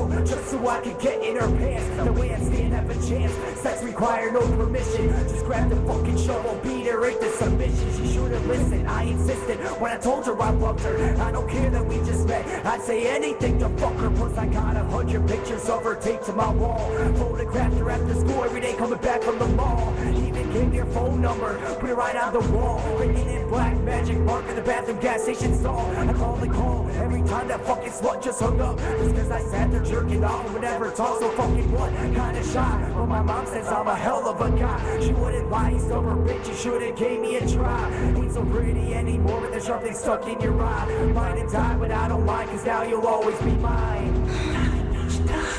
throat just so I could get in her pants. No way I'd stand have a chance. Sex required no permission. Just grab the fucking shovel, beat her into submission. She should've listened, I insisted when I told her I loved her. I don't care that we just met, I'd say anything to fuck her. Plus I got 100 pictures of her taped to my wall. Photographed her after school every day coming back from the mall. Even gave me her phone number, put it right on the wall. Written in black magic mark in the bathroom gas station stall. I called and called every time that fucking slut just hung up. Just cause I sat there jerking off and would never talk. So fucking what? Kinda shy. But my mom says I'm a hell of a guy. She wouldn't lie, you stubborn bitch, you should've gave me a try. Ain't so pretty anymore, but there's something stuck in your eye. Mine and die, but I don't mind, cause now you'll always be mine.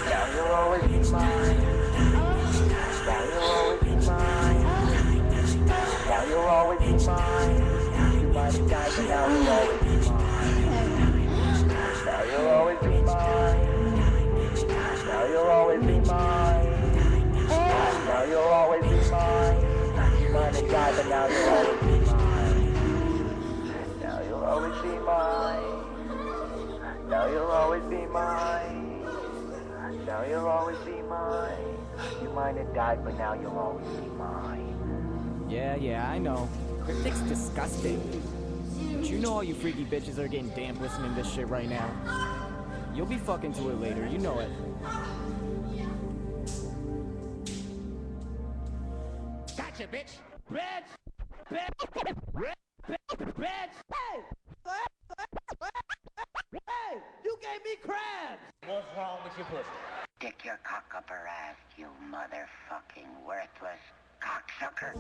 Now you'll always be mine. Now you'll always be mine. Now you'll always be mine. You might have died, but now you'll always be mine. Now you'll always be mine. Now you'll always be mine. Now you'll always be mine. You might have died, but now you'll always be mine. Now you'll always be mine. Now you'll always be mine. Now you'll always be mine. You might have died, but now you'll always be mine. Yeah, I know. Cryptic's disgusting. But you know all you freaky bitches are getting damp listening to this shit right now. You'll be fucking to it later, you know it. Gotcha, bitch! Bitch! Hey! You gave me crabs! What's wrong with your pussy? Stick your cock up her ass, you motherfucking worthless cocksucker.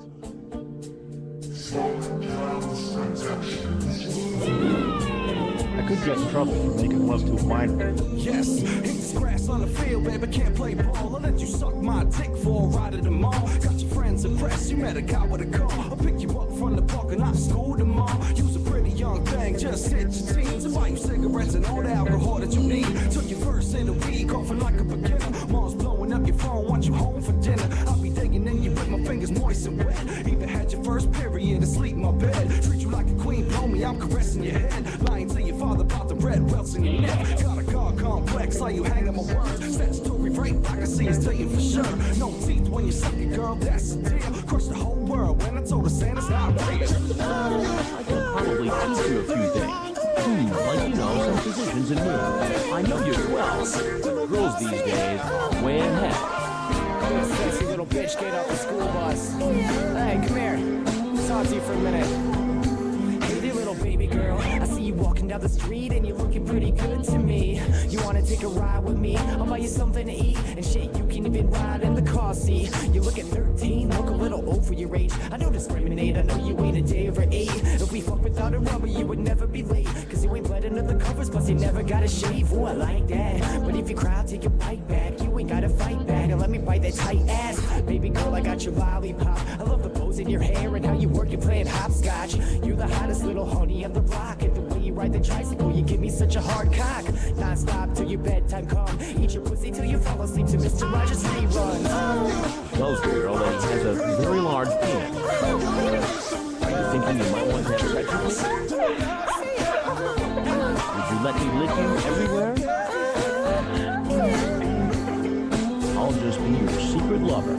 I could get in trouble for making love to a minor. Yes, hit this grass on the field, baby, can't play ball. I'll let you suck my dick for a ride at the mall. Got your friends impressed, you met a guy with a car. I'll pick you up from the park and I'll school tomorrow. You's a pretty young thing, just hit your teens. I'll buy you cigarettes and all the alcohol that you need. Took your first in a week, coughing like a beginner. Mom's blowing up your phone, want you home for dinner. I'll be digging in you with my fingers moist and wet. Even had your first period asleep in my bed. Treat you like a queen, blow me, I'm caressing your head. Lying to your father about the red welts in your neck. Got a car complex, how you hanging my words. Statutory rape, I can see it's taken for sure. No teeth when you suck it, girl, that's the deal. Crush the whole world when I told her Santa's not real. I can probably teach you a few things. Like, you know, some positions in moves. I know you're 12, but girls these days are way ahead. Come here, sexy little bitch, get off the school bus. Hey, come here. Talk to you for a minute. Hey there, little baby girl. I see you walking down the street and you're looking pretty good to me. You wanna take a ride with me? I'll buy you something to eat. And shit, you can even ride in the car seat. You look at 13, look a little over your age. I don't discriminate, I know you ain't a day over 8. If we fuck without a rubber, you would never be late. Cause you ain't bled under the covers, plus you never got a shave. Ooh, I like that. But if you cry, I'll take your bite back. You ain't gotta fight back, and let me bite that tight ass. Baby girl, I got your lollipop. I love the bows in your hair and how you work it playing hopscotch. You're the hottest little honey on the block. And the way you ride the tricycle, you give me such a hard cock. Non-stop till your bedtime come. Eat your pussy till you fall asleep to Mr. Rogers' reruns. Those girl that has a very large penis. Are you thinking you might want to have sex with me? Would you let me lick you everywhere? I'll just be your secret lover.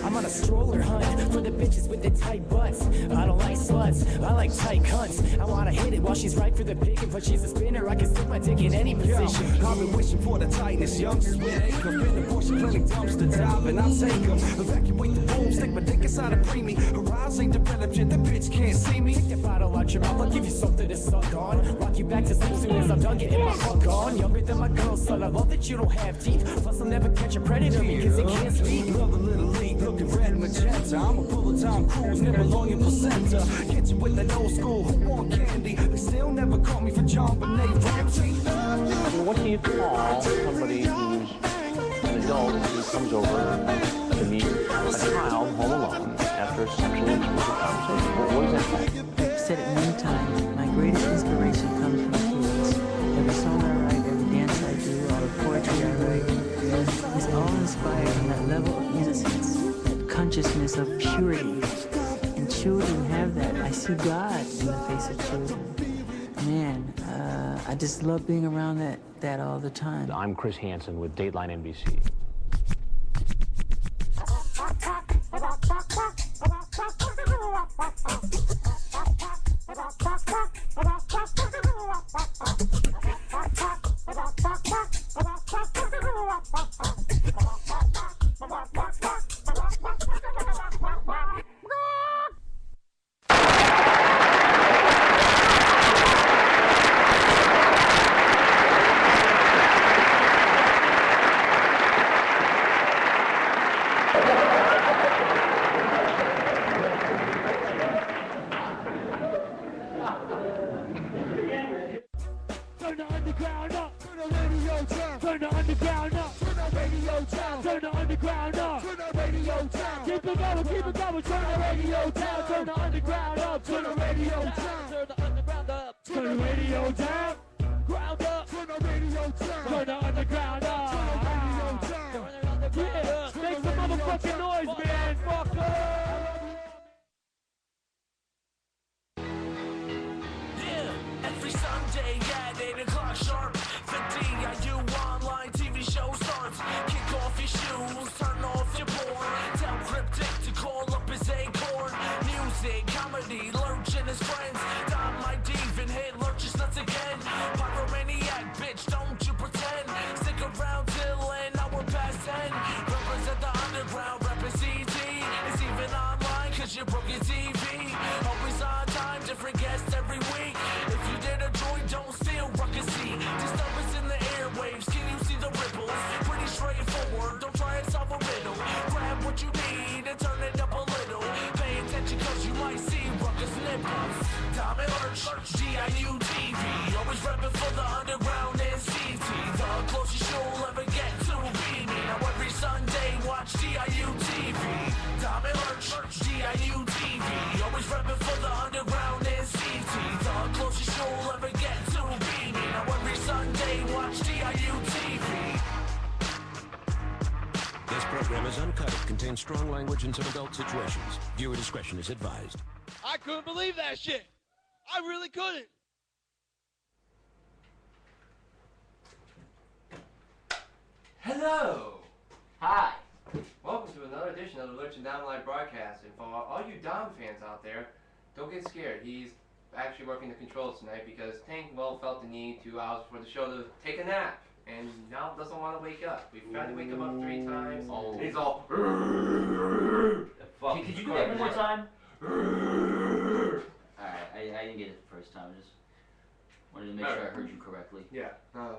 I'm on a stroller hunt for the bitches with the tight butts. I don't like sluts, I like tight cunts. I wanna hit it while she's right for the picking, but she's a spinner. I can stick my dick in any position. I've been wishing for the tightness, youngsters with acres. Been abortion clinic dumpster diving, I'll take them. Evacuate the room, stick my dick inside a preemie. Her eyes ain't developed yet, the bitch can't see me. Take that bottle out your mouth, I'll give you something to suck on. Rock you back to sleep soon as I'm done getting my fuck on. Younger than my girl, son, I love that you don't have teeth. Plus I'll never catch a predator because it can't speak. Another little league looking red magenta. I'm a bullet time cruise, nibble on your placenta. Get you with that old school, who want candy? They still never call me for John Benet Ramsey. What do you call somebody who's an adult who comes over to meet a child home alone after a sexually explicit conversation? What is that called? I've said it many times. My greatest inspiration comes from kids. Every song I write, every dance I do, all the poetry I write is all inspired from that level of innocence, that consciousness of purity. And children have that. I see God in the face of children. Man, I I just love being around that all the time. I'm Chris Hansen with Dateline NBC. Turn the underground up. Turn the radio down. Turn the underground up. Turn the radio down. Turn the underground up. Turn the radio down. Keep it going, keep it going. Turn the radio down. Turn the underground up. Turn the radio down. Turn the underground up. Turn the radio down. Ground up. Turn the radio down. Turn the underground up. Turn the radio down. Turn the underground up. Make some motherfucking noise, man. Fuck up. Every Sunday at 8 o'clock sharp, the DIU online TV show starts. Kick off your shoes, turn off your porn. Tell Cryptic to call up his acorn. Music, comedy, Lurch and his friends. Dom my div and hit Lurch's nuts again. Pyromaniac, bitch, don't you pretend. Stick around till an hour past 10. Represent the underground, reppin' CT. It's even online, cause you broke your TV. Always on time, different guests every week. If you did a joint, don't steal ruckus seat. Disturbance in the airwaves, can you see the ripples? Pretty straightforward, don't try and solve a riddle. Grab what you need and turn it up a little. Pay attention cause you might see ruckus nipples. Tom and Lurch, GIU TV. Always reppin' for the underground and CT. The closest you'll ever get to be me. Now every Sunday, watch GIU TV. Tom and Lurch, GIU TV. Always reppin' for the underground and CT. The closest you'll ever get to be me. Now every Sunday, watch GIU TV. This program is uncut. It contains strong language and some adult situations. Viewer discretion is advised. I couldn't believe that shit. I really couldn't. Hello! Hi! Welcome to another edition of the Lurch and Dom Live broadcast. And for all you Dom fans out there, don't get scared. He's actually working the controls tonight because Tank, well, felt the need 2 hours before the show to take a nap. And now doesn't want to wake up. We've tried to wake him up 3 times. And he's all... Could you do that one more time? Alright, I didn't get it the first time. I just wanted to make sure I heard you correctly. Yeah, I'm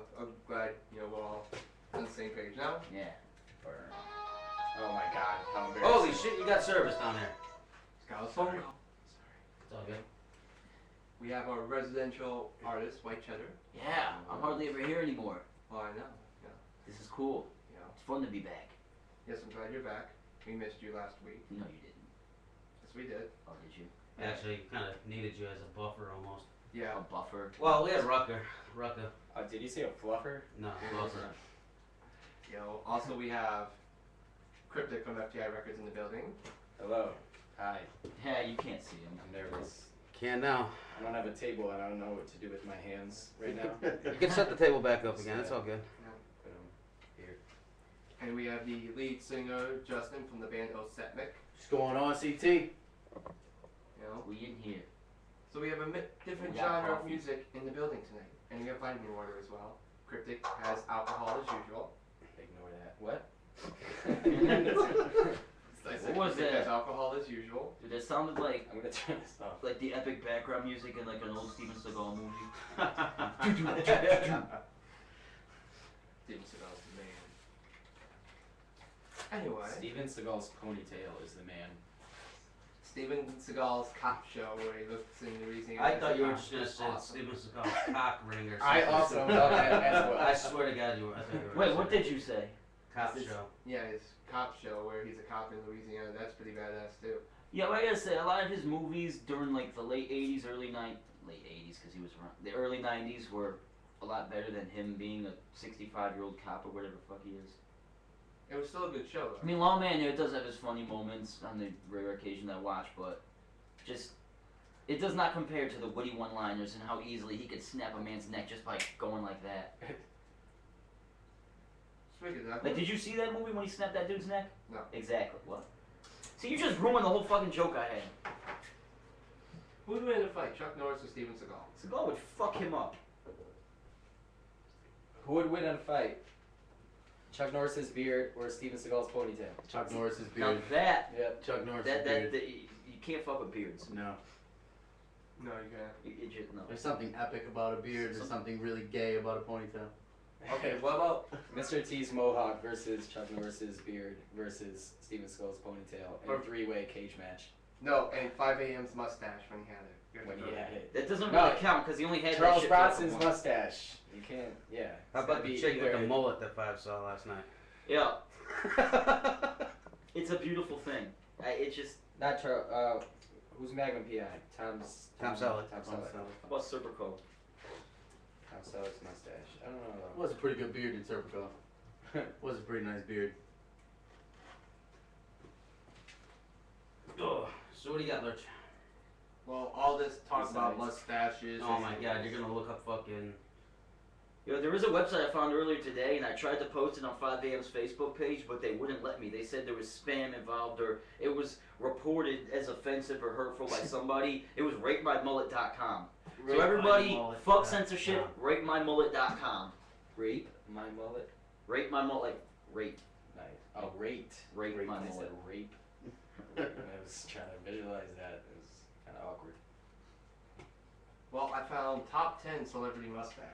glad, you know, we're all on the same page now. Yeah. Oh my god, how embarrassing. Holy shit, you got service down there. Scout's phone call. It's all good. We have our residential artist, White Cheddar. Yeah, I'm hardly ever here anymore. Oh, I know. Yeah. This is cool. You know. It's fun to be back. Yes, I'm glad you're back. We missed you last week. No, you didn't. Yes, we did. Oh, did you? Actually, kind of needed you as a buffer almost. Yeah. A buffer. Well, we had Rucker. Did you say a fluffer? No, fluffer. Yo, also we have Cryptic from FTI Records in the building. Hello. Hi. Yeah, you can't see him. I'm nervous. Can now. I don't have a table and I don't know what to do with my hands right now. You can set the table back up again. It's all good. Yeah. Put him here. And we have the lead singer, Justin, from the band Osetnik. What's going on, CT? You know? We in here. So we have a different genre of music in the building tonight. And we have vitamin water as well. Cryptic has alcohol as usual. Ignore that. What? What was Cryptic that? has alcohol as usual. Dude, that sounded like... I'm gonna turn this off. Like the epic background music in like an old Steven Seagal movie. Steven Seagal's the man. Anyway. Steven Seagal's ponytail is the man. Steven Seagal's cop show where he looks in Louisiana. I thought you were just gonna say Steven Seagal's cock ring or something. I also thought that as well. I swear to God, you were. I thought you were. Wait, what did you say? Cop show. Yeah, his cop show where he's a cop in Louisiana. That's pretty badass too. Yeah, but I gotta say, a lot of his movies during like the late 80s, late 80s, because he was around, the early 90s were a lot better than him being a 65-year-old cop or whatever the fuck he is. It was still a good show though. I mean, Lawman, it does have his funny moments on the rare occasion I watch, but just, It does not compare to the Woody one-liners and how easily he could snap a man's neck just by going like that. Like, did you see that movie when he snapped that dude's neck? No. Exactly. What? See, you just ruined the whole fucking joke I had. Who would win in a fight, Chuck Norris or Steven Seagal? Seagal would fuck him up. Who would win in a fight? Chuck Norris's beard or Steven Seagal's ponytail? Chuck Norris's Now beard. that, Yep. Chuck Norris's beard. you can't fuck with beards. No. No, you can't. You just, no. There's something epic about a beard. There's something really gay about a ponytail. Okay, what about Mr. T's mohawk versus Chuck Norris's beard versus Steven Seagal's ponytail in a three-way cage match? no? And 5 a.m.'s mustache when he had it. When he had it. That doesn't No, really count because he only had Charles that shit Bronson's for once. mustache. You can't. Yeah. How It's gotta about the be chick with either- the mullet that Five saw last night? Yeah. It's a beautiful thing. It just. Not Charles. Who's Magnum PI? Tom Selleck. Tom Selleck. How about Serpico? Tom Selleck's mustache. I don't know It though. was a pretty good beard in Serpico. Was a pretty nice beard. Oh, so what do you got, Lurch? Well, all this talk about Besides- mustaches. Oh my god, you're gonna look up fucking... Yo, there is a website I found earlier today, and I tried to post it on 5AM's Facebook page, but they wouldn't let me. They said there was spam involved, or it was reported as offensive or hurtful by somebody. It was ratemymullet.com. So everybody, fuck censorship, ratemymullet.com. Rape? My mullet? Rate my mullet. Rate. Nice. Oh, rate. Rate my I said mullet. rape. When I was trying to visualize that, it was kind of awkward. Well, I found top 10 celebrity mustaches.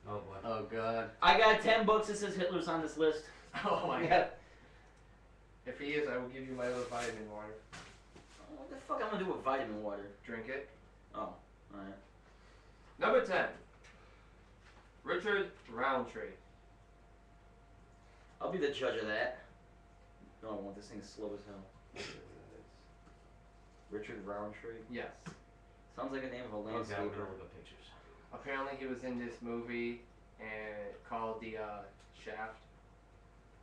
Oh boy. Oh god. I got 10 books that says Hitler's on this list. Oh my god. If he is, I will give you my little vitamin water. What the fuck I'm gonna do with vitamin water? Drink it. Oh, alright. Number 10. Richard Roundtree. I'll be the judge of that. No, I want this thing slow as hell. Richard Roundtree? Yes. Sounds like a name of a Okay, I'm landscaper. gonna look at pictures. Apparently he was in this movie and called the Shaft.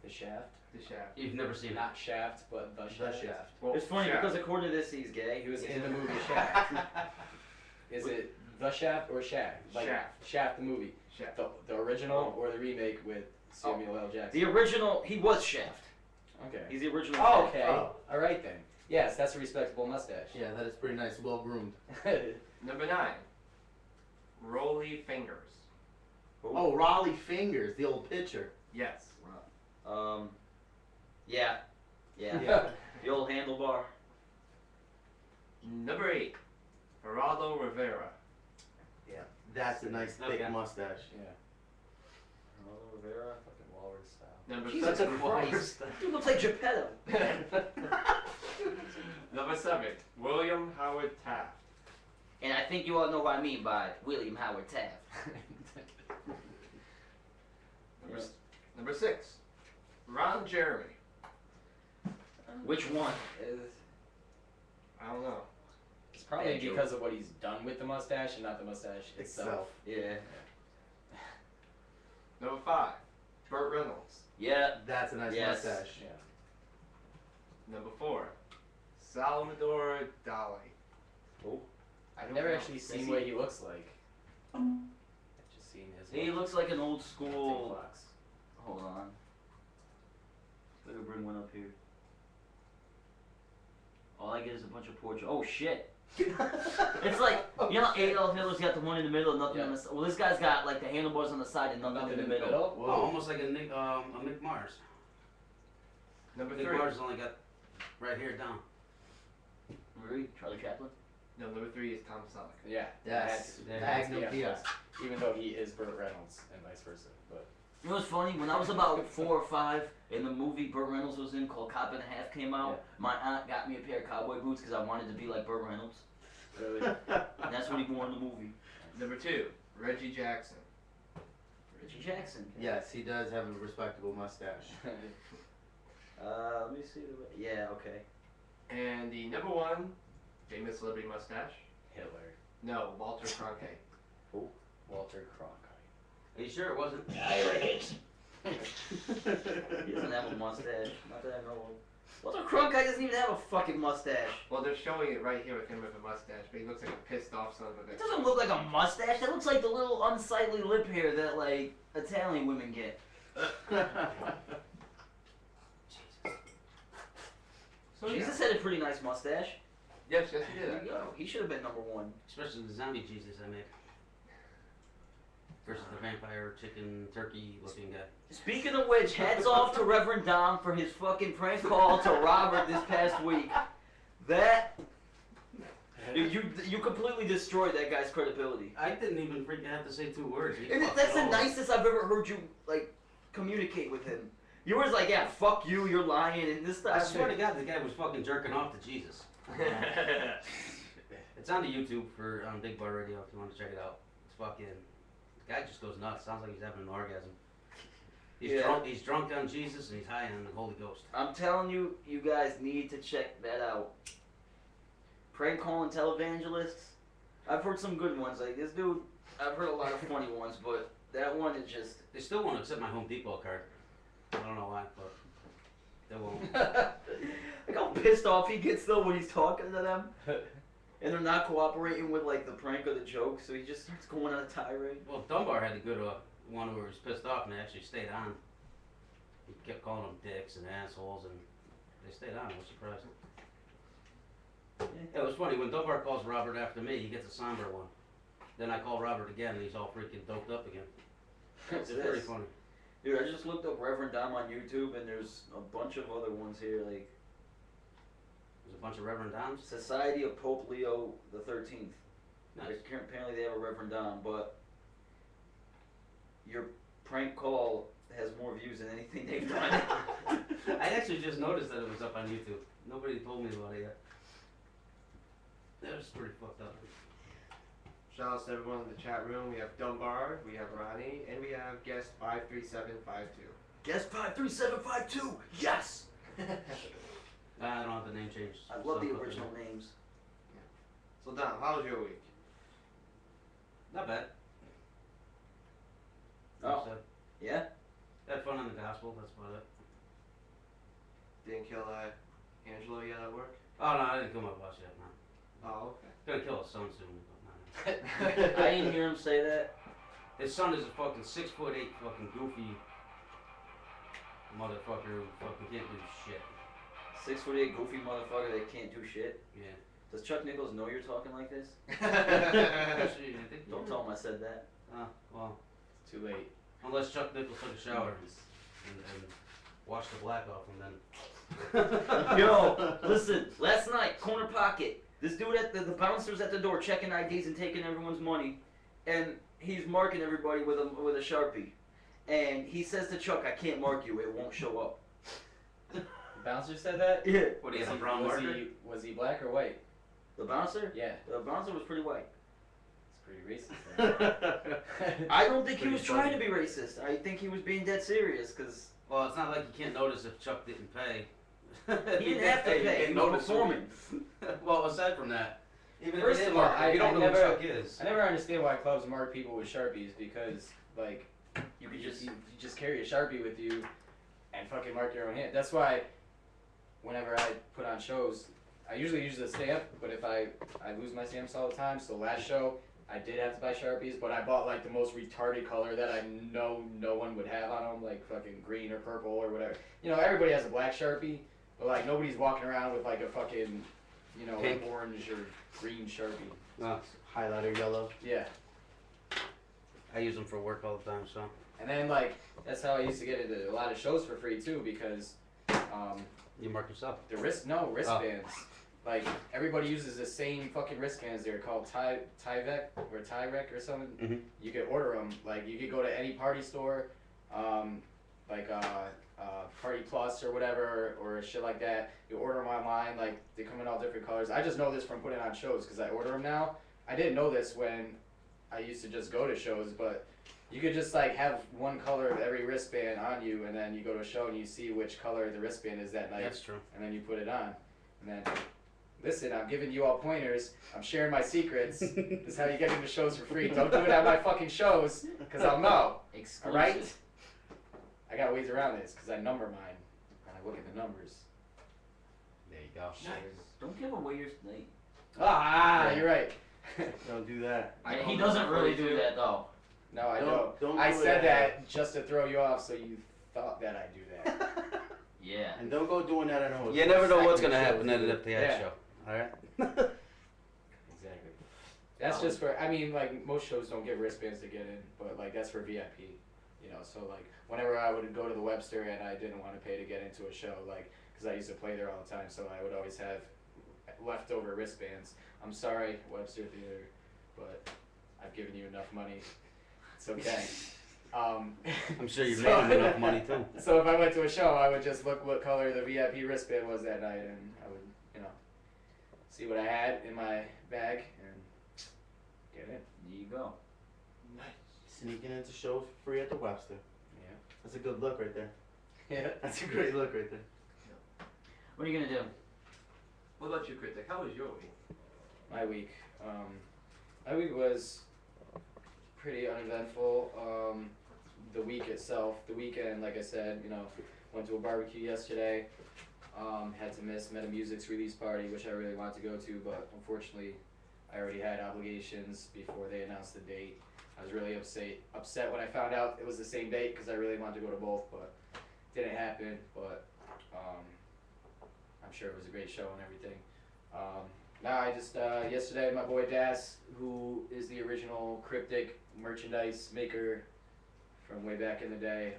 The Shaft? The Shaft. You've never seen it. Not Shaft, but The Shaft. Well, It's funny Shaft. because according to this, he's gay. He was in the movie Shaft. Is it The Shaft or Shaft? Like Shaft. Shaft the movie. Shaft. The original or the remake with Samuel L. Jackson? The original, he was Shaft. Okay. He's the original. Oh, Shaft. okay. All right then. Yes, that's a respectable mustache. Yeah, that is pretty nice, well groomed. Number 9. Rolly Fingers. Oh, Raleigh Fingers, the old pitcher. Yes. Yeah. Yeah. The old handlebar. Number 8. Geraldo Rivera. Yeah, that's a nice thick mustache. Yeah. Geraldo Rivera. Fucking walrus style. Number Jesus 7. Christ. Dude looks like Geppetto. Number 7. William Howard Taft. And I think you all know what I mean by William Howard Taft. Number 6. Ron Jeremy. Which one? I don't know. It's probably Bad joke. because of what he's done with the mustache and not the mustache itself. Yeah. Number 5. Burt Reynolds. Yeah. That's a nice Yes. mustache. Yeah. Number 4. Salvador Dali. Oh. I've never actually seen what he looks like. I've just seen his. He looks like an old school. TikToks. Hold on. Let me bring one up here. All I get is a bunch of portraits. Oh shit! It's like, you know, Adolf Hitler's got the one in the middle and nothing on the side. Well, this guy's got like the handlebars on the side and nothing in the middle. Oh, almost like a Nick Mars. Number Nick 3. Mars only got right here down. Really? Charlie Chaplin? No, number 3 is Tom Selleck. Yeah. Yes. That's Magnum yeah, Diaz. even though he is Burt Reynolds and vice versa, but. You know what's funny? When I was about 4 or 5, and the movie Burt Reynolds was in called Cop and a Half came out, my aunt got me a pair of cowboy boots because I wanted to be like Burt Reynolds. Really? And that's what he wore in the movie. Number 2. Reggie Jackson. Reggie Jackson. Yes, he does have a respectable mustache. Let me see. Yeah, okay. And the number 1 famous celebrity mustache. Hitler. No, Walter Cronkite. Who? Walter Cronkite. Are you sure it wasn't? He doesn't have a mustache. Not that I know of. Well, the Crunk guy doesn't even have a fucking mustache. Well, they're showing it right here with him with a mustache, but he looks like a pissed off son of a bitch. It doesn't look like a mustache. That looks like the little unsightly lip hair that, like, Italian women get. So, Jesus had a pretty nice mustache. Yes, he did. There you go. He should have been number one. Especially the zombie Jesus I make. Versus the vampire, chicken, turkey looking guy. Speaking of which, hats off to Reverend Dom for his fucking prank call to Robert this past week. That... You completely destroyed that guy's credibility. I didn't even freaking have to say 2 words. And that's the nicest I've ever heard you, like, communicate with him. You were like, yeah, fuck you, you're lying, and this stuff. I swear to God, the guy was fucking jerking off to Jesus. It's on the YouTube for Big Bar Radio if you want to check it out. It's fucking... The guy just goes nuts. Sounds like he's having an orgasm. He's drunk on Jesus and he's high on the Holy Ghost. I'm telling you, you guys need to check that out. Prank calling televangelists. I've heard some good ones. Like this dude, I've heard a lot of funny ones, but that one is just... They still won't accept my Home Depot card. I don't know why, but they won't. Like how pissed off he gets though when he's talking to them. And they're not cooperating with like the prank or the joke, so he just starts going on a tirade. Well, Dunbar had a good one where he was pissed off and they actually stayed on. He kept calling them dicks and assholes, and they stayed on. I was surprised. Yeah, it was funny when Dunbar calls Robert after me, he gets a somber one. Then I call Robert again, and he's all freaking doped up again. It's very funny. Dude, I just looked up Reverend Dom on YouTube, and there's a bunch of other ones here, like... There's a bunch of Reverend Doms? Society of Pope Leo the 13th. Nice. Apparently they have a Reverend Dom, but your prank call has more views than anything they've done. I actually just noticed that it was up on YouTube. Nobody told me about it yet. That was pretty fucked up. Shout out to everyone in the chat room. We have Dunbar, we have Ronnie, and we have guest 53752. Guest 53752, yes! I don't have the name changed. I love the original names. Yeah. So Dom, how was your week? Not bad. Oh, yeah? Had fun on the gospel, that's about it. Didn't kill Angelo yet at work? Oh no, I didn't kill my boss yet, no. Oh, okay. Gonna kill his son soon, but no. I didn't hear him say that. His son is a fucking 6'8" fucking goofy motherfucker who fucking can't do shit. 6'8" goofy motherfucker that can't do shit? Yeah. Does Chuck Nichols know you're talking like this? Actually, I think Don't tell him I said that. Well. It's too late. Unless Chuck Nichols took a shower and washed the black off and then... Yo, listen, last night, corner pocket. This dude at the bouncer's at the door checking IDs and taking everyone's money. And he's marking everybody with a Sharpie. And he says to Chuck, I can't mark you, it won't show up. The bouncer said that? Yeah. What, do you have a brown marker? Was he black or white? The bouncer? Yeah. The bouncer was pretty white. It's pretty racist. I don't think he was trying to be racist. I think he was being dead serious, because... Well, it's not like you can't notice if Chuck didn't pay. He didn't have to pay, he was performing. Well, aside from that, even First if of all, you don't know who Chuck is. I never understand why clubs mark people with Sharpies, because, like, you just carry a Sharpie with you and fucking mark your own hand. That's why whenever I put on shows, I usually use the stamp, but if I lose my stamps all the time, so last show, I did have to buy Sharpies, but I bought like the most retarded color that I know no one would have on them, like fucking green or purple or whatever. You know, everybody has a black Sharpie, but like nobody's walking around with like a fucking, you know, pink, orange or green Sharpie. Highlighter yellow. Yeah. I use them for work all the time, so. And then like, that's how I used to get into a lot of shows for free too, because you mark yourself. The wristbands. Like, everybody uses the same fucking wristbands. They're called Tyvek or Tyrek or something. Mm-hmm. You could order them. Like, you could go to any party store, like Party Plus or whatever, or shit like that. You order them online. Like, they come in all different colors. I just know this from putting on shows because I order them now. I didn't know this when I used to just go to shows, but you could just, like, have one color of every wristband on you, and then you go to a show and you see which color the wristband is that night. That's true. And then you put it on. And then... Listen, I'm giving you all pointers. I'm sharing my secrets. This is how you get into shows for free. Don't do it at my fucking shows, because I'll know. Alright? I got ways around this, because I number mine. And I look at the numbers. There you go. Don't give away your snake. Ah, you're right. Don't do that. He doesn't really do that though. No, I Don't don't. do I it said at that just to throw you off, so you thought that I do that. Yeah. And don't go doing that at home. You never know what's gonna Second happen show. at an FTI Yeah. show. All right. Exactly. That's just for. I mean, like most shows don't get wristbands to get in, but like that's for VIP. You know, so like whenever I would go to the Webster and I didn't want to pay to get into a show, like because I used to play there all the time, so I would always have leftover wristbands. I'm sorry, Webster Theater, but I've given you enough money. It's okay. I'm sure you made him enough money too. So if I went to a show, I would just look what color the VIP wristband was that night, and I would, you know, see what I had in my bag and get in. There you go. Sneaking into shows for free at the Webster. Yeah. That's a good look right there. Yeah. That's a great look right there. What are you gonna do? What about you, Critic? How was your week? My week. My week was pretty uneventful. The week itself, the weekend, like I said, you know, went to a barbecue yesterday. Had to miss Metamusic's release party, which I really wanted to go to, but unfortunately, I already had obligations before they announced the date. I was really upset when I found out it was the same date because I really wanted to go to both, but didn't happen. But I'm sure it was a great show and everything. Now I just yesterday my boy Das, who is the original Cryptic merchandise maker from way back in the day,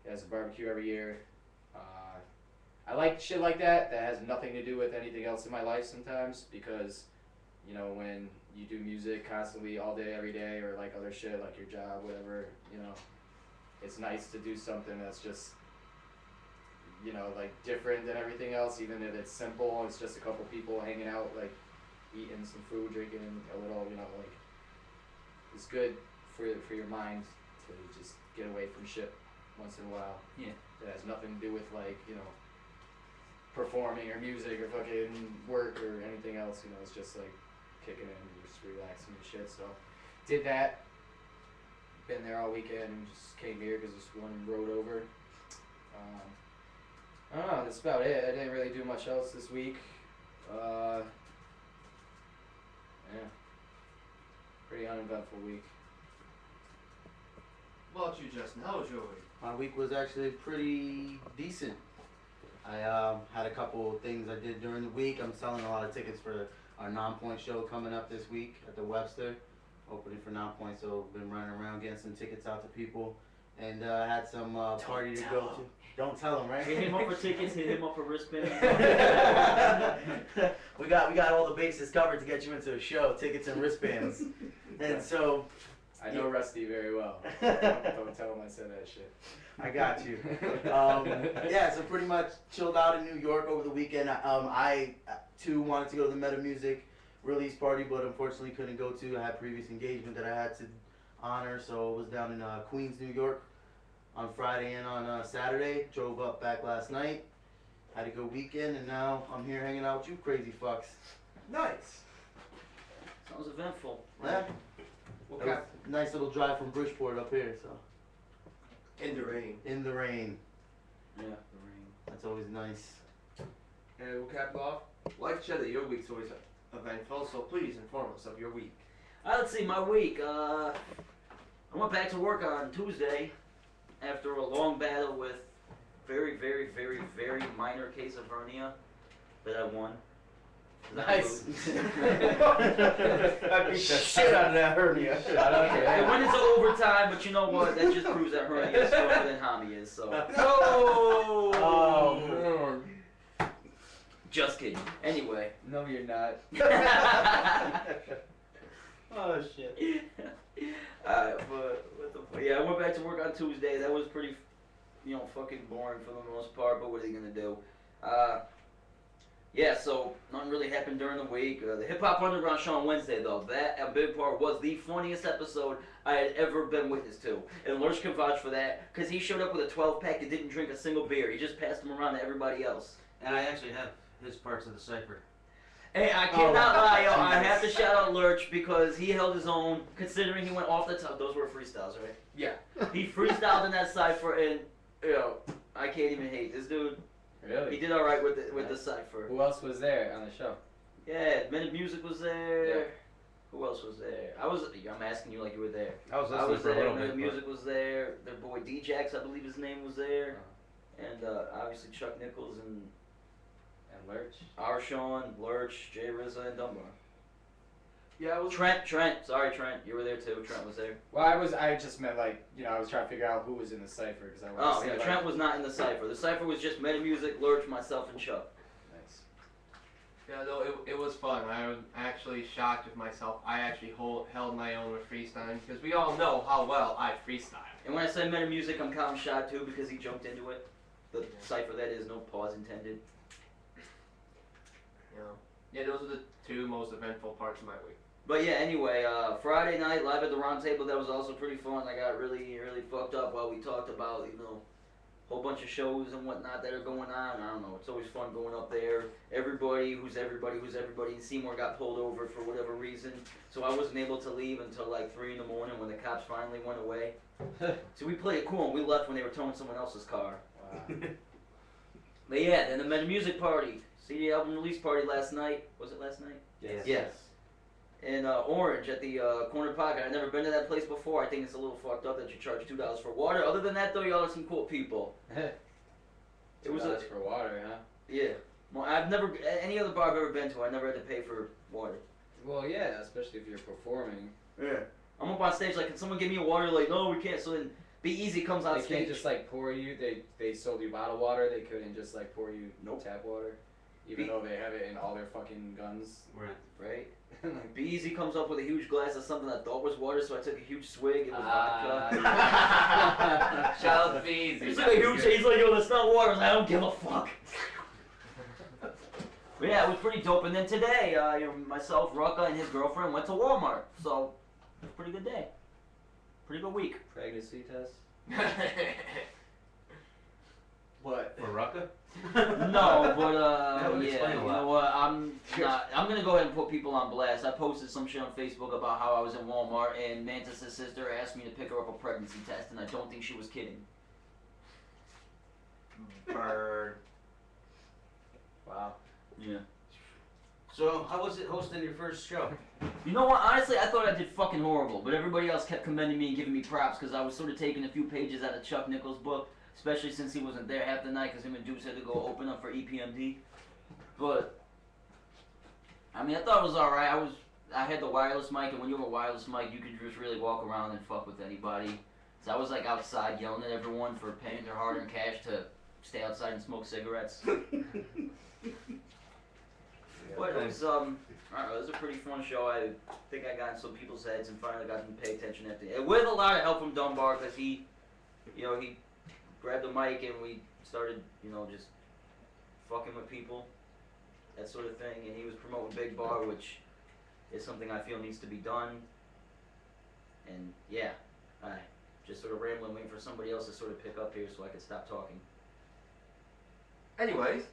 he has a barbecue every year. I like shit like that has nothing to do with anything else in my life sometimes, because you know when you do music constantly all day every day, or like other shit like your job, whatever, you know, it's nice to do something that's just, you know, like different than everything else, even if it's simple. It's just a couple people hanging out, like eating some food, drinking a little, you know, like it's good for your mind to just get away from shit once in a while. Yeah. It has nothing to do with like, you know, performing or music or fucking work or anything else, you know, it's just like kicking in and just relaxing and shit. So did that. Been there all weekend and just came here because this one rode over. I don't know, that's about it. I didn't really do much else this week. Yeah. Pretty uneventful week. What about you, Justin? How was your week? My week was actually pretty decent. I had a couple of things I did during the week. I'm selling a lot of tickets for our Non-Point show coming up this week at the Webster, opening for Non-Point. So I've been running around getting some tickets out to people, and I had some party to go to. Don't tell them, right? Hit him up for tickets. Hit him up for wristbands. we got all the bases covered to get you into a show, tickets and wristbands. And so I know Rusty very well. Don't tell him I said that shit. I got you. Yeah, so pretty much chilled out in New York over the weekend. I too wanted to go to the Metamusic release party, but unfortunately couldn't go to. I had previous engagement that I had to honor, so I was down in Queens, New York on Friday and on Saturday. Drove up back last night. Had a good weekend, and now I'm here hanging out with you crazy fucks. Nice. Sounds eventful. Yeah. That was a nice little drive from Bridgeport up here, so. In the rain. In the rain. Yeah, the rain. That's always nice. And we'll cap it off. Like Cheddar, your week's always eventful, so please inform us of your week. Let's see, my week. I went back to work on Tuesday after a long battle with very, very, very, very minor case of hernia that I won. Nice. I beat the shit out of that hernia. It went into overtime, but you know what? That just proves that hernia is stronger than Hami is. So. No. Oh man. Just kidding. Anyway. No, you're not. Oh shit. But yeah, I went back to work on Tuesday. That was pretty, you know, fucking boring for the most part. But what are you gonna do? Yeah, so nothing really happened during the week. The Hip Hop Underground show on Wednesday, though, that a big part was the funniest episode I had ever been witness to. And Lurch can vouch for that, because he showed up with a 12-pack and didn't drink a single beer. He just passed them around to everybody else. And I actually have his parts of the cipher. Hey, I cannot lie, yo. I have to shout out Lurch, because he held his own, considering he went off the top. Those were freestyles, right? Yeah. He freestyled in that cipher, and, you know, I can't even hate this dude. Really? He did all right with the cipher. Who else was there on the show? Yeah, Men of Music was there. Yeah. Who else was there? I'm asking you like you were there. I was listening for a there. little Men bit. of Music was there. Their boy D-Jax, I believe his name, was there. And obviously Chuck Nichols and Lurch. Arshawn, Lurch, Jay Rizza, and Dunbar. Yeah, it was Trent. Sorry, Trent. You were there too. Trent was there. Well, I just meant like, you know, I was trying to figure out who was in the cipher because I wanted to see, like, Trent was not in the cipher. The cipher was just Men of Music, Lurch, myself, and Chuck. Nice. Yeah, though it was fun. I was actually shocked with myself. I actually held my own with freestyle because we all know how well I freestyle. And when I say Men of Music, I'm counting Shot too because he jumped into it. The cipher, that is, no pause intended. You know, yeah, those are the two most eventful parts of my week. But yeah, anyway, Friday night, live at the Round Table, that was also pretty fun. I got really, really fucked up while we talked about, you know, a whole bunch of shows and whatnot that are going on. I don't know, it's always fun going up there. Everybody who's everybody, and Seymour got pulled over for whatever reason. So I wasn't able to leave until like 3 in the morning when the cops finally went away. So we played it cool and we left when they were towing someone else's car. Wow. But yeah, then the Men of Music party, CD album release party last night. Was it last night? Yes. Yes. In Orange at the Corner Pocket. I've never been to that place before. I think it's a little fucked up that you charge $2 for water. Other than that, though, y'all are some cool people. It was $2 for water, huh? Yeah. Well, I've never, any other bar I've ever been to, I never had to pay for water. Well, yeah, especially if you're performing. Yeah. I'm up on stage like, can someone give me a water? Like, no, we can't. So then Be Easy comes on They stage. can't just like pour you. They sold you bottled water. They couldn't just like pour you tap water, even though they have it in all their fucking guns. Right. Like, Be Easy comes up with a huge glass of something I thought was water, so I took a huge swig. It was vodka. Shout out to Be Easy. He's like a huge. He's like, yo, that's not water. I was like, I don't give a fuck. But yeah, it was pretty dope. And then today, you know, myself, Rucka, and his girlfriend went to Walmart. So, it was a pretty good day. Pretty good week. Pregnancy test. What? For Rucka? No, but That would yeah, explain a you lot. know what? I'm gonna go ahead and put people on blast. I posted some shit on Facebook about how I was in Walmart and Mantis' sister asked me to pick her up a pregnancy test, and I don't think she was kidding. Bird. Wow. Yeah. So, how was it hosting your first show? You know what? Honestly, I thought I did fucking horrible, but everybody else kept commending me and giving me props because I was sort of taking a few pages out of Chuck Nichols' book, especially since he wasn't there half the night because him and Deuce had to go open up for EPMD. But I mean, I thought it was all right. I had the wireless mic, and when you have a wireless mic, you could just really walk around and fuck with anybody. So I was like outside yelling at everyone for paying their hard-earned cash to stay outside and smoke cigarettes. But it was, I don't know, it was a pretty fun show. I think I got in some people's heads and finally got them to pay attention after. And with a lot of help from Dunbar, because he grabbed the mic and we started, you know, just fucking with people, that sort of thing. And he was promoting Big Bar, which is something I feel needs to be done. And yeah, I just sort of rambling, waiting for somebody else to sort of pick up here so I could stop talking. Anyways,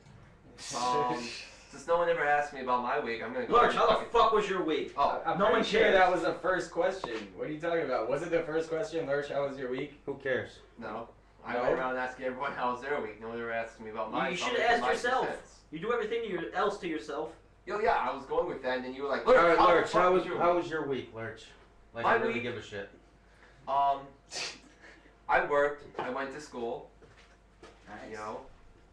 since no one ever asked me about my week, I'm gonna go. Lurch, how the fuck was your week? Oh, I'm no one pretty sure cares. that was the first question. What are you talking about? Was it the first question, Lurch? How was your week? Who cares? No. I went around asking everyone how was their week. No one ever asked me about mine. You so should I'll have make asked my yourself. 2 cents. You do everything else to yourself. Yo, yeah, I was going with that, and then you were like, All Lurch, right, how the Lurch, fuck how was your was your week, Lurch? Like, My I really week? give a shit. I worked. I went to school. Nice. You know.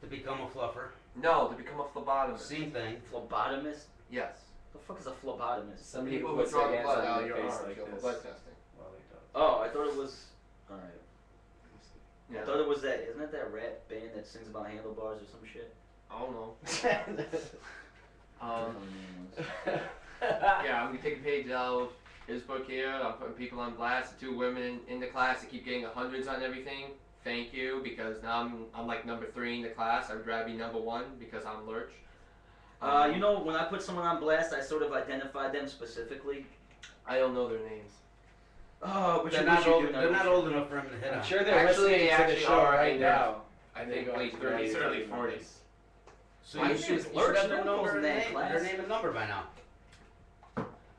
To become a fluffer. No, to become a phlebotomist. Same thing. Phlebotomist? Yes. The fuck is a phlebotomist? Some People people who put draw their the hands blood on out of their your face arm like for this. blood testing. While they talk. Oh, I thought it was. Alright. Yeah. I thought it was that. Isn't that that rap band that sings about handlebars or some shit? I don't know. I don't know the name was. Yeah, I'm gonna take a page out of his book here. I'm putting people on blast. The 2 women in the class that keep getting 100s on everything. Thank you, because now I'm like number 3 in the class. I would rather be number 1 because I'm Lurch. You know, when I put someone on blast, I sort of identified them specifically. I don't know their names. Oh, but They're you not wish you old. do know. They're not old enough for him to hit I'm on. sure they're Actually, listening they to the actually show are right in their, now. I They think go late into 30s, their early age. 40s. So My you name should, is you Lurch. should have their Nichols number in and that name, class. their name and number by now.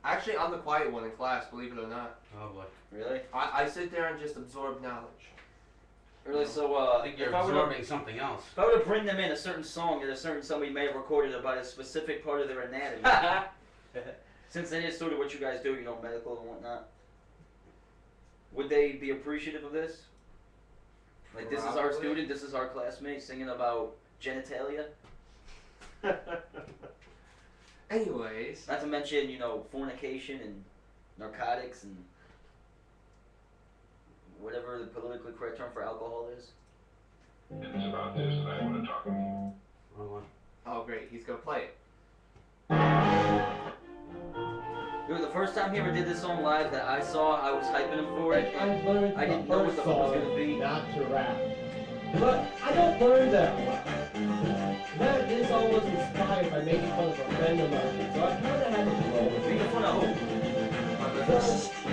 Actually, I'm the quiet one in class, believe it or not. Oh boy. Really? I sit there and just absorb knowledge. Really, so I think you're if I were to- absorbing something else. If I were to bring them in a certain song that a certain somebody may have recorded about a specific part of their anatomy, since that is sort of what you guys do, you know, medical and whatnot, would they be appreciative of this? Like, this is our Probably. student, this is our classmate singing about genitalia? Anyways. Not to mention, you know, fornication and narcotics and whatever the politically correct term for alcohol is. It's about this that I want to talk about. Oh, great. He's going to play it. Dude, the first time he ever did this song live that I saw, I was hyping him for it. And I didn't know what the fuck was going to be. Not to rap. But I don't learn that well. That is almost inspired by making fun of a friend of mine. So I kind of had to roll with it. Making fun of who?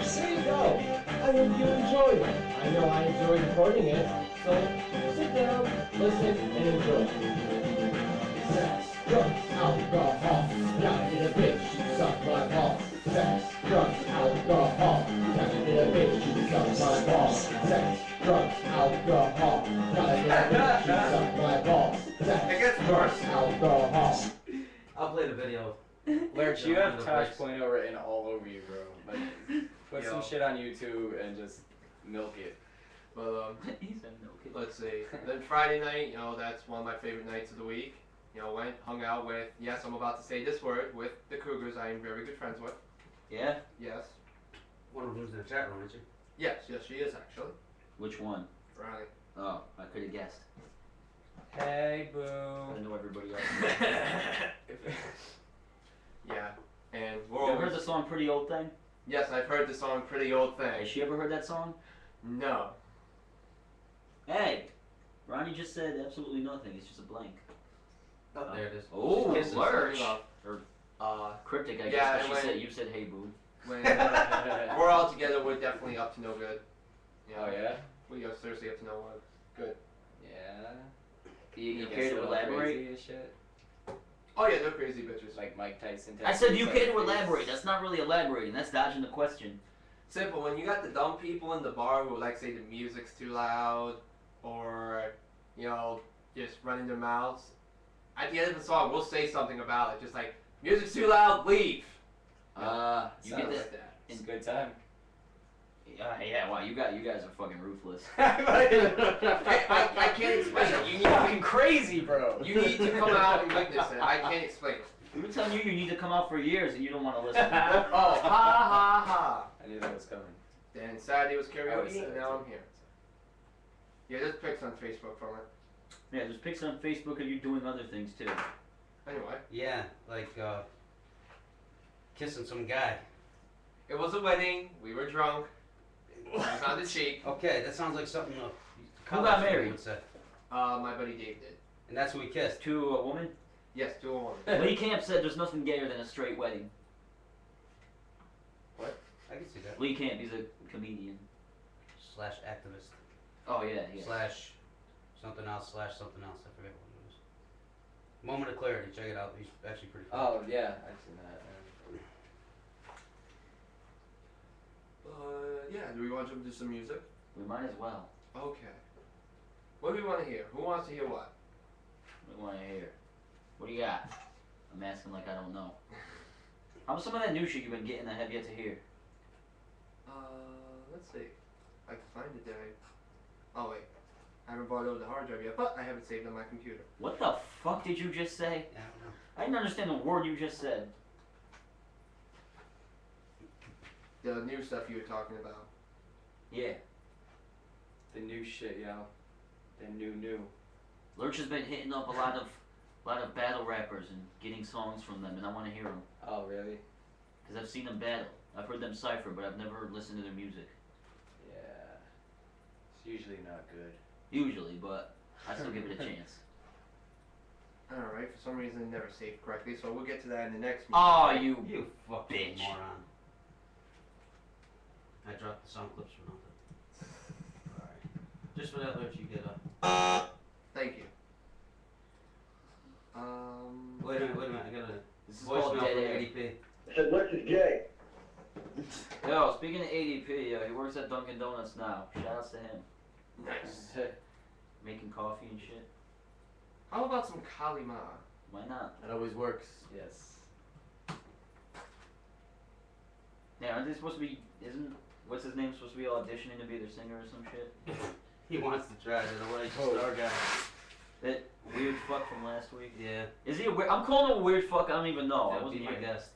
So, there you go. I hope you enjoyed it. I know I enjoyed recording it. So, sit down, listen, and enjoy. Sex, drugs, alcohol. Gotta get a bitch, she suck my balls. Sex, drugs, alcohol. Gotta get a bitch, she suck my balls. Sex, drugs, alcohol. Gotta get a bitch, she suck my balls. Sex, drugs, alcohol. I'll play the video. Lurch, you have Tosh.0 written all over you, bro. Like, put some shit on YouTube and just milk it. Well, He said milk it. let's see. Then Friday night, you know, that's one of my favorite nights of the week. You know, went, hung out with, yes, I'm about to say this word, with the Cougars I am very good friends with. Yeah? Yes. One of them's in the chat room, isn't she? Yes, she is actually. Which one? Riley. Oh, I could have guessed. Hey, boo. I know everybody else. Yeah. And You ever heard the song Pretty Old Thing? Yes, I've heard the song Pretty Old Thing. Has she ever heard that song? No. Hey! Ronnie just said absolutely nothing. It's just a blank. Oh, there it is. Oh, She kisses. Lurch! Or, cryptic, I yeah, guess, but and she when- said, you said hey, boo. when we're all together, we're definitely up to no good. You know, Oh, yeah? We are seriously up to no good. Yeah. You Gets care a to little elaborate? crazy and shit. Oh yeah, they're crazy bitches. Like Mike Tyson. I said you tattoos care on to their face. elaborate. That's not really elaborating. That's dodging the question. Simple. When you got the dumb people in the bar who like say the music's too loud, or you know just running their mouths. At the end of the song, we'll say something about it, just like music's too loud, leave. You get Sounds that? like that. It's a good time. Yeah. Wow, you guys are fucking ruthless. I can't explain it. You need Fucking crazy, bro. You need to come out and witness it. I can't explain it. We've been telling you need to come out for years and you don't want to listen. Oh, ha ha ha. I knew that was coming. Then Saturday was I karaoke, always said and it now too. I'm here. Yeah, there's pics on Facebook from it. Yeah, there's pics on Facebook of you doing other things too. Anyway, Yeah, like kissing some guy. it was a wedding. We were drunk. It was on the cheek. Okay, that sounds like something Who college got people married? would say. My buddy Dave did. And that's who we kissed. To a woman? Yes, to a woman. Lee Camp said there's nothing gayer than a straight wedding. What? I can see that. Lee Camp, he's a comedian. / activist. Oh yeah. / something else / something else. I forget what it was. Moment of Clarity. Check it out. He's actually pretty cool. Oh, yeah. I've seen that. Yeah, do we want to jump into some music? We might as well. Okay. What do we want to hear? Who wants to hear what? What do you want to hear? What do you got? I'm asking like I don't know. How's some of that new shit you've been getting that I have yet to hear? Let's see. I can find it there. Oh wait. I haven't brought over the hard drive yet, but I have it saved on my computer. What the fuck did you just say? Yeah, I don't know. I didn't understand the word you just said. The new stuff you were talking about. Yeah. The new shit, yo. The new. Lurch has been hitting up a lot of battle rappers and getting songs from them, and I want to hear them. Oh, really? Because I've seen them battle. I've heard them cipher, but I've never listened to their music. Yeah. It's usually not good. Usually, but I still give it a chance. Alright, for some reason it never saved correctly, so we'll get to that in the next Oh, music. you fucking bitch. moron. I dropped the sound clips for nothing. Alright. Just for that, Lurch, you get up. Thank you. Wait a minute, I got a This is called voicemail Dead from Air. ADP. Said Lurch is gay. Yo, speaking of ADP, he works at Dunkin' Donuts now. Shout outs to him. Nice. Making coffee and shit. How about some Kalima? Why not? That always works. Yes. Yeah, aren't they supposed to be? Isn't what's his name supposed to be auditioning to be their singer or some shit? He wants to try. They're the right star guy. That weird fuck from last week. Yeah. Is he a weird? I'm calling him a weird fuck. I don't even know. I That'll wasn't be my here. guest.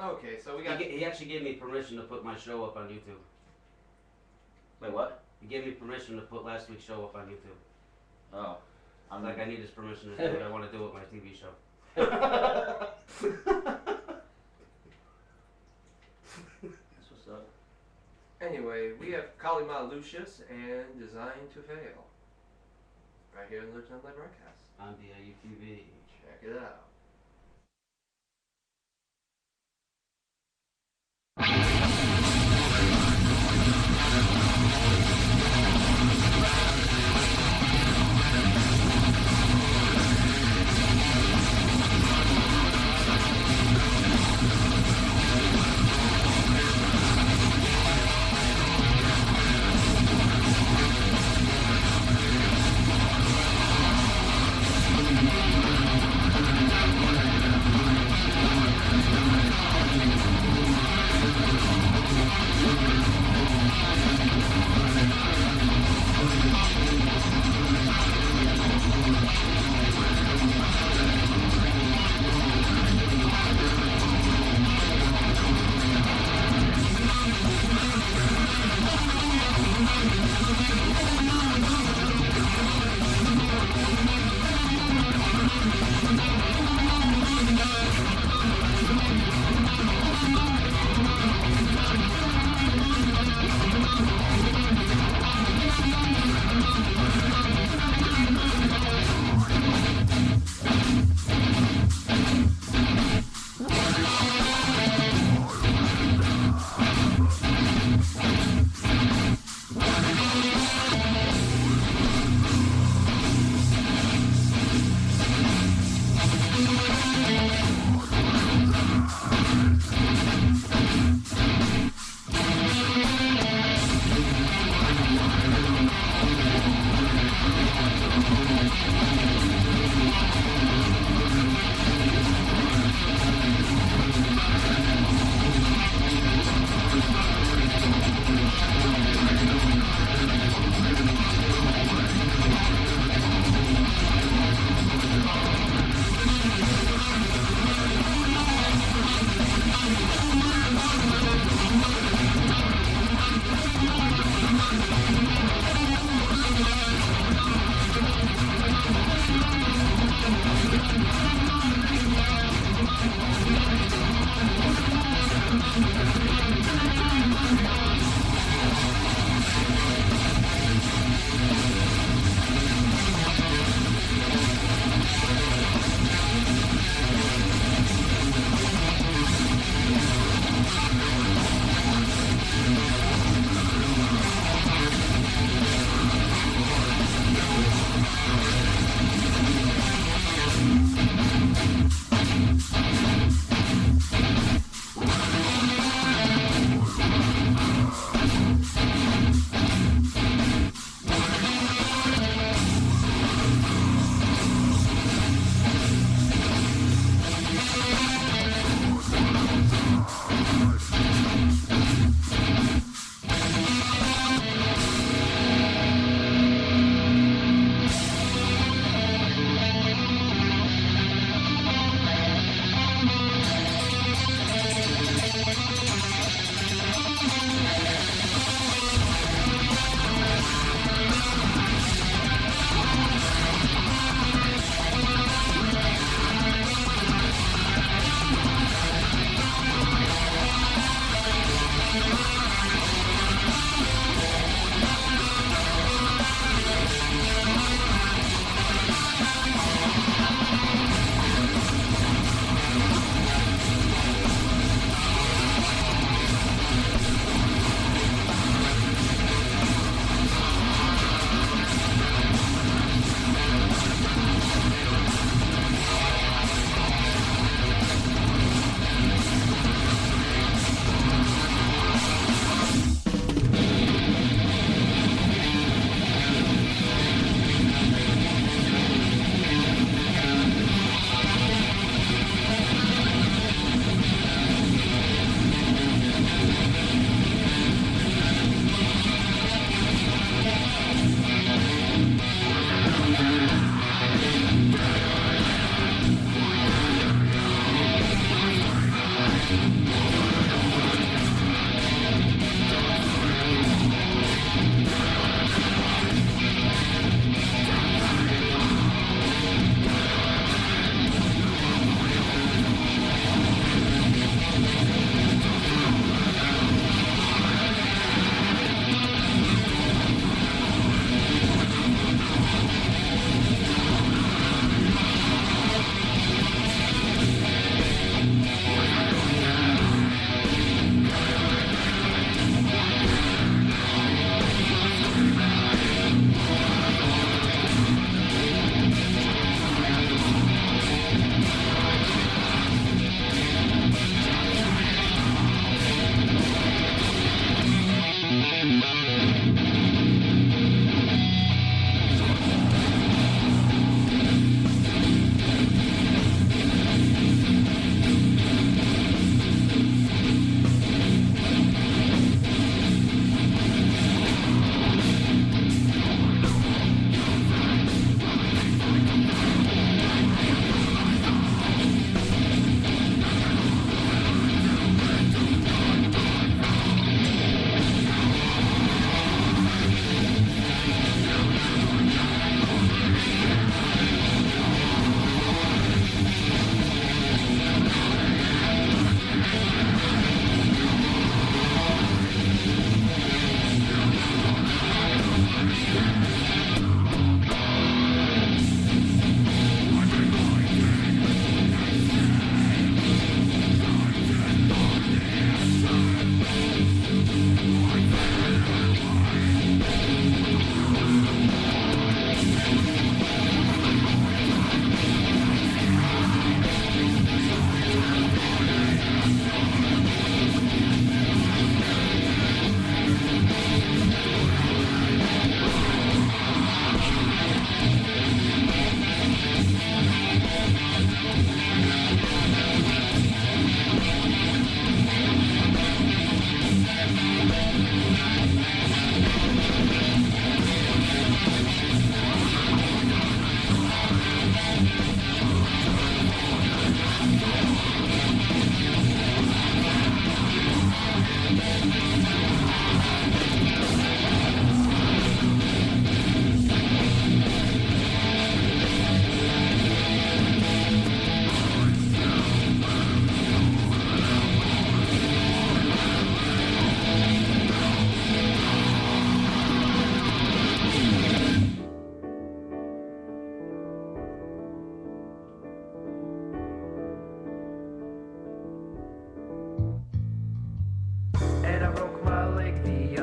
Okay, so we got. He actually gave me permission to put my show up on YouTube. Wait, what? He gave me permission to put last week's show up on YouTube. Oh. I'm like, I need his permission to do what I want to do with my TV show. That's what's up. Anyway, we have Kalima Lucius and Designed to Fail. Right here in the Lurch Down Live broadcast. On DIUTV. Check it out.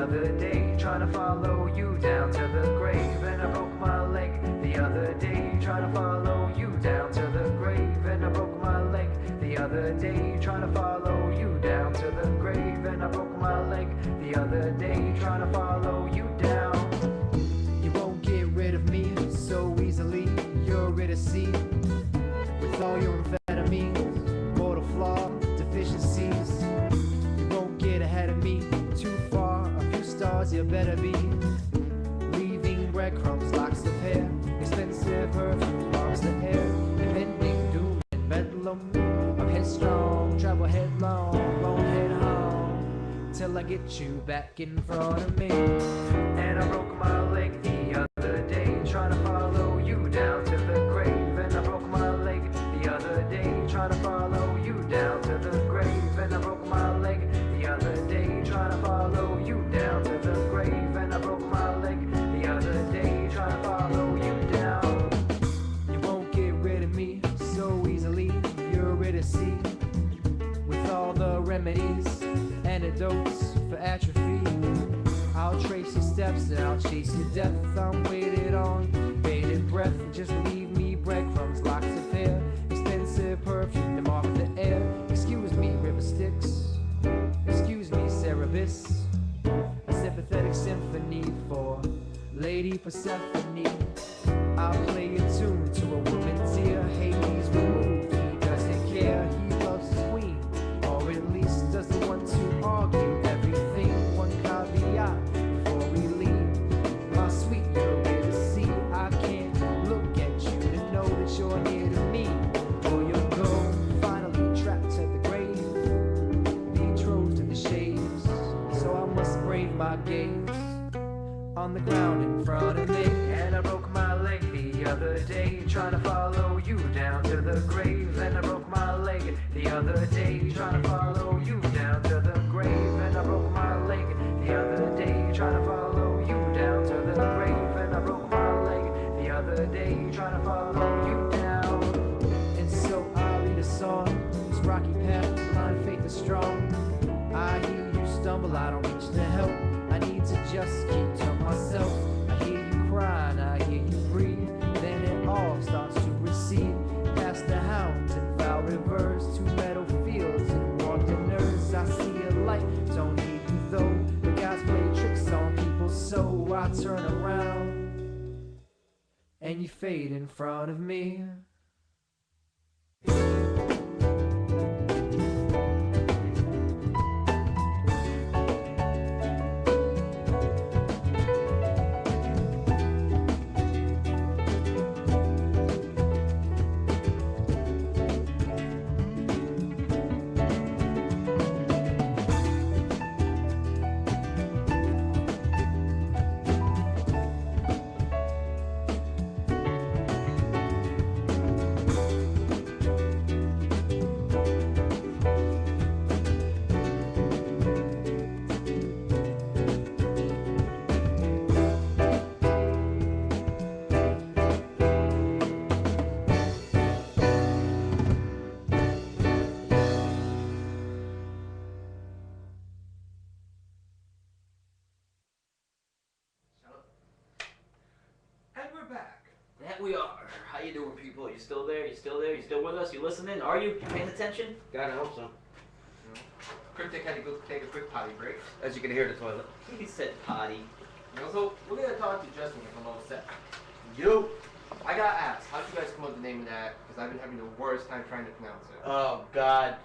other day, trying to follow you down to the grave, and I broke my leg. The other day, trying to follow you down to the grave, and I broke my leg. The other day, trying to follow you down to the grave, and I broke my leg. The other day, trying to follow you down. You won't get rid of me so easily. You're rid of C with all your amphetamines, mortal flaw, deficiencies. You won't get ahead of me too far. A few stars, you better be leaving breadcrumbs, locks of hair, expensive perfume, marks the air, impending doom and bedlam. I'm headstrong, travel headlong, won't head home till I get you back in front of me. And I broke my leg the other day, trying to follow you down to the grave, and I broke my leg the other day, trying to follow you down to the grave, and I broke my leg the other day, trying to follow you down to the grave, and I broke my leg the other day, trying to follow you down. You won't get rid of me so easily. You're rid of C with all the remedies, antidotes for atrophy. I'll trace your steps and I'll chase your death. I'm waited on, bated breath. Just leave me breadcrumbs, locks of hair, expensive perfume to mark the air. Excuse me, river Styx. Excuse me, Cerebus. A sympathetic symphony for Lady Persephone. I'll play a tune to a woman dear. Hades removed, he doesn't care. He loves his queen, or at least doesn't want to argue everything. One caveat before we leave. My sweet, you're here to see. I can't look at you to know that you're near to me, or you'll go finally trapped to the grave, betrothed to the shades. So I must brave my gaze on the ground in front of me. And I broke my leg the other day, trying to follow you down to the grave, and I broke my leg the other day, trying to follow you down to the grave, and I broke my leg the other day, trying to follow you down to the grave, and I broke my leg the other day, trying to follow you down. And so I lead a song, this rocky path, blind faith is strong. I hear you stumble, I don't reach to help. I need to just keep to myself. I hear you cry and I hear you breathe. Then it all starts to recede. Past the hounds and foul rivers, to meadow fields and warm dinners. I see a light, don't need you though. The guys play tricks on people, so I turn around and you fade in front of me. That we are. How you doing, people? You still there? You still there? You still with us? You listening? Are you? You paying attention? God, I hope so. Cryptic had to go take a quick potty break. As you can hear the toilet. He said potty. So we're gonna talk to Justin from Low Set. You. I got asked, how'd you guys come up with the name of that? Because I've been having the worst time trying to pronounce it. Oh God.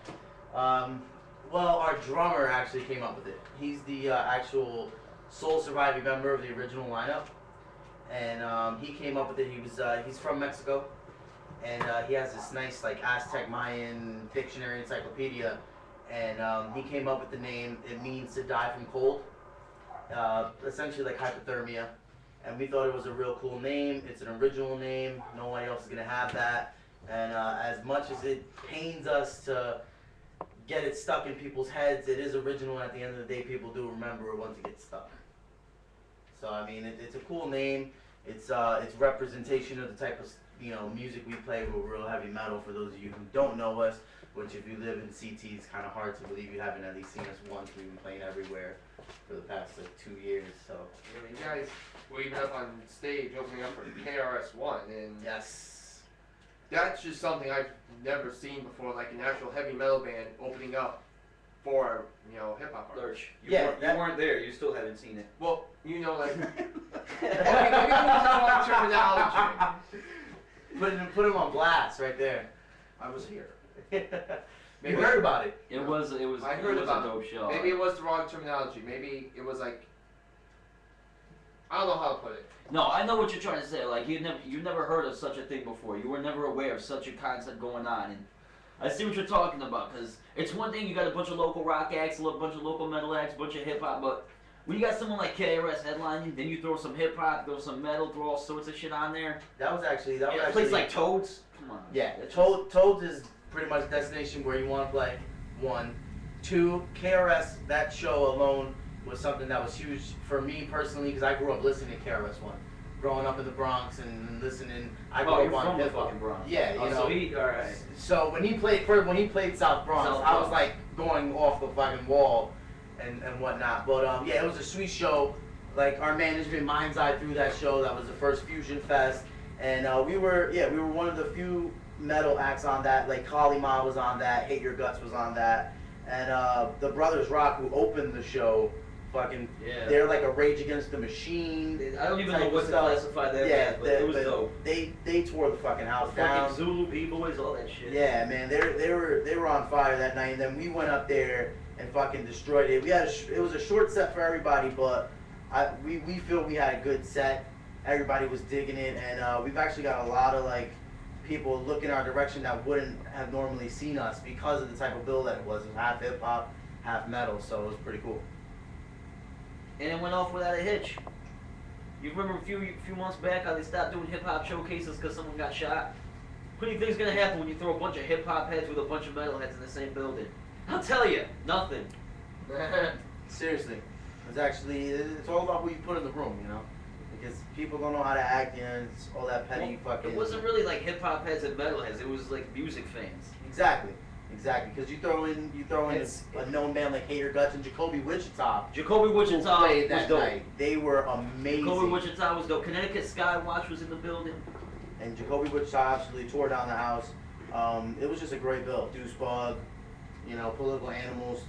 Well, our drummer actually came up with it. He's the actual sole surviving member of the original lineup, and he came up with it. He's from Mexico, and he has this nice like Aztec Mayan dictionary encyclopedia, and he came up with the name. It means to die from cold, essentially like hypothermia. And we thought it was a real cool name. It's an original name. Nobody else is gonna have that. And as much as it pains us to get it stuck in people's heads, it is original. And at the end of the day, people do remember it once it gets stuck. So I mean, it's a cool name. it's representation of the type of music we play. We're real heavy metal. For those of you who don't know us, which if you live in CT, it's kind of hard to believe you haven't at least seen us once. We've been playing everywhere for the past like 2 years. So I mean, you guys were even up on stage opening up for KRS-One, and yes, that's just something I've never seen before, like an actual heavy metal band opening up for hip hop artists. Lurch, you weren't there. You still haven't seen it. Well, like okay, maybe wrong terminology. Put him on blast right there. I was here. Maybe you heard about it. It was I heard it was about a dope show. Maybe it was the wrong terminology. Maybe it was like, I don't know how to put it. No, I know what you're trying to say. Like you never heard of such a thing before. You were never aware of such a concept going on. And I see what you're talking about, because it's one thing you got a bunch of local rock acts, a bunch of local metal acts, a bunch of hip hop, but when you got someone like KRS headlining, then you throw some hip hop, throw some metal, throw all sorts of shit on there. That was actually a place like Toads. Come on. Yeah, Toads is pretty much a destination where you want to play. 1, 2, KRS. That show alone was something that was huge for me personally, because I grew up listening to KRS-One. Growing up in the Bronx and listening, I grew up on hip hop. Yeah, you know. So alright. So when he played South Bronx, I was like going off the fucking wall and whatnot. But yeah, it was a sweet show. Like our management mind's eye through that show. That was the first Fusion Fest, and we were one of the few metal acts on that. Like Kali Ma was on that, Hate Your Guts was on that, and the Brothers Rock, who opened the show. They're like a Rage Against the Machine. I don't even know what to classify them as, but it was dope. They tore the fucking house down. Fucking Zulu B-boys, all that shit. Yeah, man, they were on fire that night, and then we went up there and fucking destroyed it. It was a short set for everybody, but we feel we had a good set. Everybody was digging it, and we've actually got a lot of like people looking our direction that wouldn't have normally seen us because of the type of bill that it was. It was half hip hop, half metal, so it was pretty cool. And it went off without a hitch. You remember a few months back how they stopped doing hip hop showcases because someone got shot? What do you think's gonna happen when you throw a bunch of hip hop heads with a bunch of metal heads in the same building? I'll tell you, nothing. Seriously, it's all about who you put in the room, you know. Because people don't know how to act, and it's all that petty fucking. It wasn't really like hip hop heads and metal heads. It was like music fans. Exactly. Because you throw in a known band like Hater Guts and Jacoby Wichita. Jacoby Wichita played was that dope. night. They were amazing. Jacoby Wichita was dope. Connecticut Skywatch was in the building. And Jacoby Wichita absolutely tore down the house. It was just a great bill. Deuce Bug, Political Animals,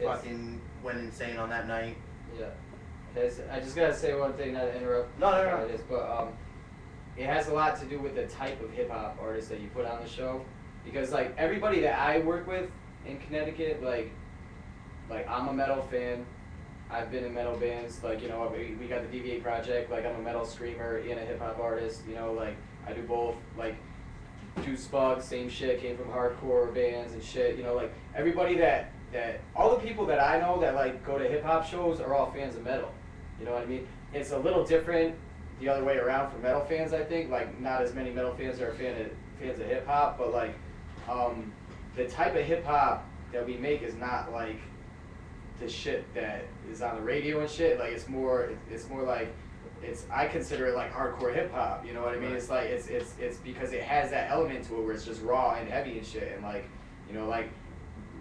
fucking went insane on that night. Yeah. I just gotta say one thing, not to interrupt. No. But it has a lot to do with the type of hip hop artist that you put on the show. Because like everybody that I work with in Connecticut, like I'm a metal fan. I've been in metal bands, like we got the DVA project. Like I'm a metal screamer and a hip hop artist. Like I do both. Like Juice Bug, same shit. Came from hardcore bands and shit. Like everybody that all the people that I know that like go to hip hop shows are all fans of metal. You know what I mean? It's a little different the other way around for metal fans. I think like not as many metal fans are fans of hip hop, but like. The type of hip hop that we make is not like the shit that is on the radio and shit. Like it's more like I consider it like hardcore hip hop. You know what I mean? Right. It's like it's because it has that element to it where it's just raw and heavy and shit. And like like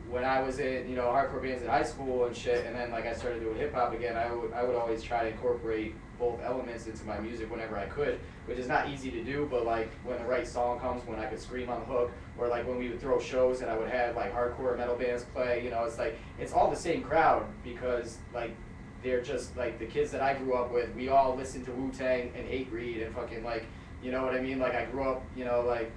when I was in hardcore bands in high school and shit, and then like I started doing hip hop again, I would always try to incorporate both elements into my music whenever I could, which is not easy to do, but like when the right song comes, when I could scream on the hook, or like when we would throw shows and I would have like hardcore metal bands play, it's like it's all the same crowd because like they're just like the kids that I grew up with. We all listened to Wu-Tang and Hatebreed and fucking like what I mean? Like I grew up like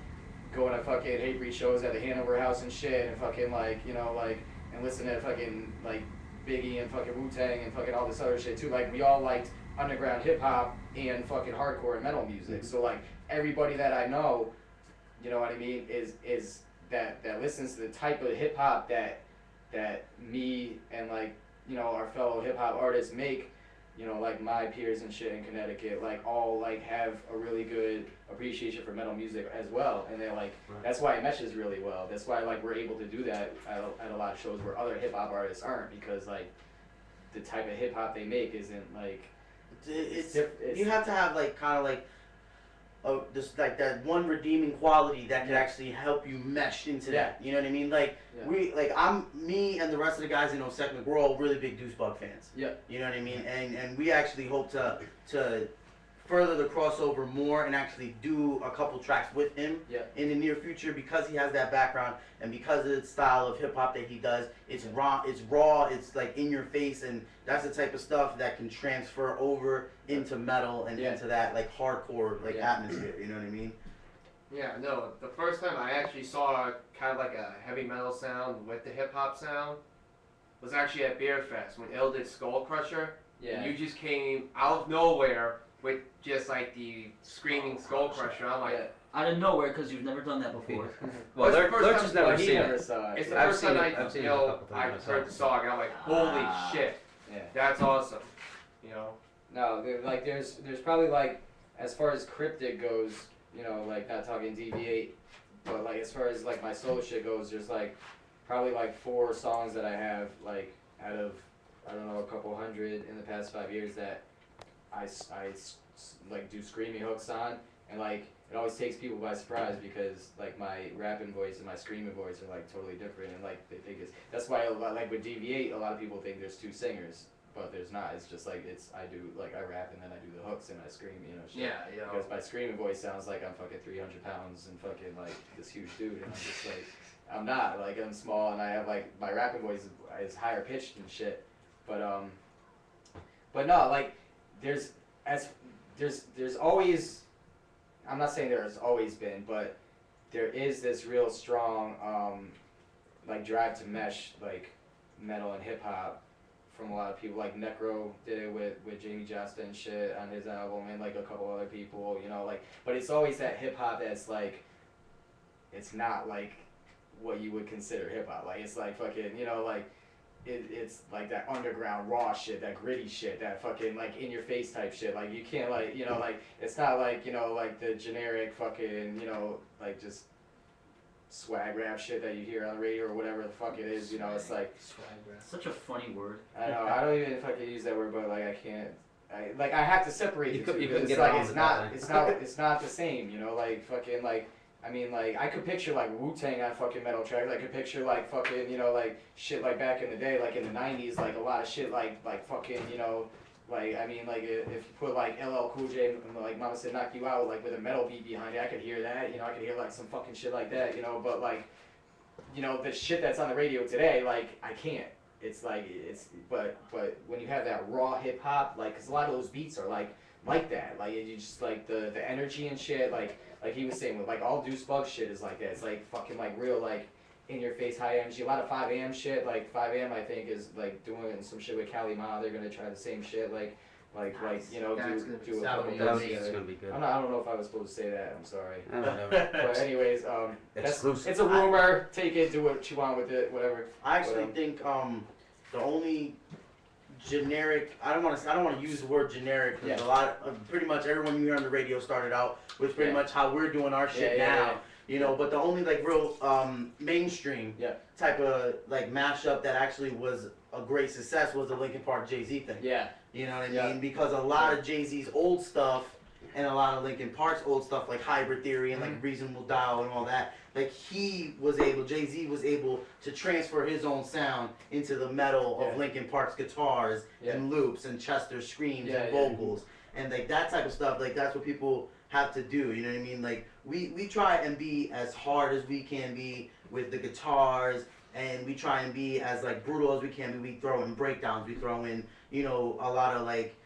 going to fucking Hatebreed shows at the Hanover House and shit, and fucking like and listen to fucking like Biggie and fucking Wu-Tang and fucking all this other shit too. Like we all liked underground hip hop and fucking hardcore and metal music. So like everybody that I know, you know what I mean, is that listens to the type of hip hop that me and like our fellow hip hop artists make. Like my peers and shit in Connecticut, like all like have a really good appreciation for metal music as well, and they're like that's why it meshes really well. That's why like we're able to do that at a lot of shows where other hip hop artists aren't, because like the type of hip hop they make isn't like You have to have like kind of like this like that one redeeming quality that could actually help you mesh into that. You know what I mean? Like me and the rest of the guys in Osecmic, we're all really big Deucebug fans. Yeah. You know what I mean? And we actually hope to further the crossover more and actually do a couple tracks with him in the near future, because he has that background and because of the style of hip hop that he does. It's raw, it's like in your face, and that's the type of stuff that can transfer over into metal and into that like hardcore like atmosphere. You know what I mean? Yeah, no, the first time I actually saw kind of like a heavy metal sound with the hip hop sound was actually at Beer Fest when Ill did Skull Crusher. Yeah. And you just came out of nowhere with just like the screaming Skull Crusher. I'm like, out of nowhere, because you've never done that before. Well, Lurch has never seen it. It's the first time I heard the song, and I'm like, holy shit, that's awesome. You know? No, like there's probably like, as far as cryptic goes, you know, like not talking Deviate, but like as far as like my solo shit goes, there's like probably like 4 songs that I have like out of, I don't know, a couple hundred in the past 5 years that I like do screaming hooks on, and like it always takes people by surprise because like my rapping voice and my screaming voice are like totally different, and like they think that's why like with Deviate a lot of people think there's 2 singers, but there's not. It's just like I rap and then I do the hooks and I scream, you know, shit. Yeah. Because my screaming voice sounds like I'm fucking 300 pounds and fucking like this huge dude, and I'm just like, I'm not, like I'm small and I have like, my rapping voice is higher pitched and shit, but no, like there's always, I'm not saying there has always been, but there is this real strong like drive to mesh like metal and hip hop from a lot of people. Like Necro did it with Jamie Josta and shit on his album, and like a couple other people, you know, like, but it's always that hip hop that's like, it's not like what you would consider hip hop. Like it's like fucking, you know, like it's like that underground raw shit, that gritty shit, that fucking like in your face type shit. Like you can't like, you know, like it's not like, you know, like the generic fucking, you know, like just swag rap shit that you hear on the radio or whatever the fuck it is, you know. It's like swag rap. Such a funny word. I know. I don't even fucking use that word, but like I can't. I have to separate the two. You couldn't It's get like around it's not the same, you know. Like fucking like. I mean, like, I could picture, like, Wu-Tang on fucking metal tracks. I could picture, like, fucking, you know, like, shit, like, back in the day, like, in the 90s, like, a lot of shit, like fucking, you know, like, I mean, like, if you put, like, LL Cool J, like, Mama Said Knock You Out, like, with a metal beat behind it, I could hear that, you know, I could hear, like, some fucking shit like that, you know, but, like, you know, the shit that's on the radio today, like, I can't. It's, like, but when you have that raw hip-hop, like, because a lot of those beats are, like that, like, you just, like, the energy and shit, like he was saying, with like all Deucebug shit is like that. It's like fucking like real like in your face high energy. A lot of 5 AM shit. Like 5 AM I think is like doing some shit with Kali Ma. They're gonna try the same shit. Like you know, do a couple things. It's gonna be good. I don't know if I was supposed to say that. I'm sorry. Whatever. But anyways, exclusive. It's a rumor. Take it. Do what you want with it. Whatever. I actually think the only generic, I don't want to use the word generic, because a lot of pretty much everyone you hear on the radio started out with pretty much how we're doing our shit now. You know, but the only like real mainstream type of like mashup that actually was a great success was the Linkin Park Jay-Z thing. Yeah. You know what I mean? Because a lot of Jay-Z's old stuff and a lot of Linkin Park's old stuff like Hybrid Theory and like Reasonable Doubt and all that, like Jay-Z was able to transfer his own sound into the metal of Linkin Park's guitars and loops and Chester's screams and vocals and like that type of stuff. Like that's what people have to do, you know what I mean? Like we try and be as hard as we can be with the guitars, and we try and be as like brutal as we can be. We throw in breakdowns, we throw in, you know, a lot of like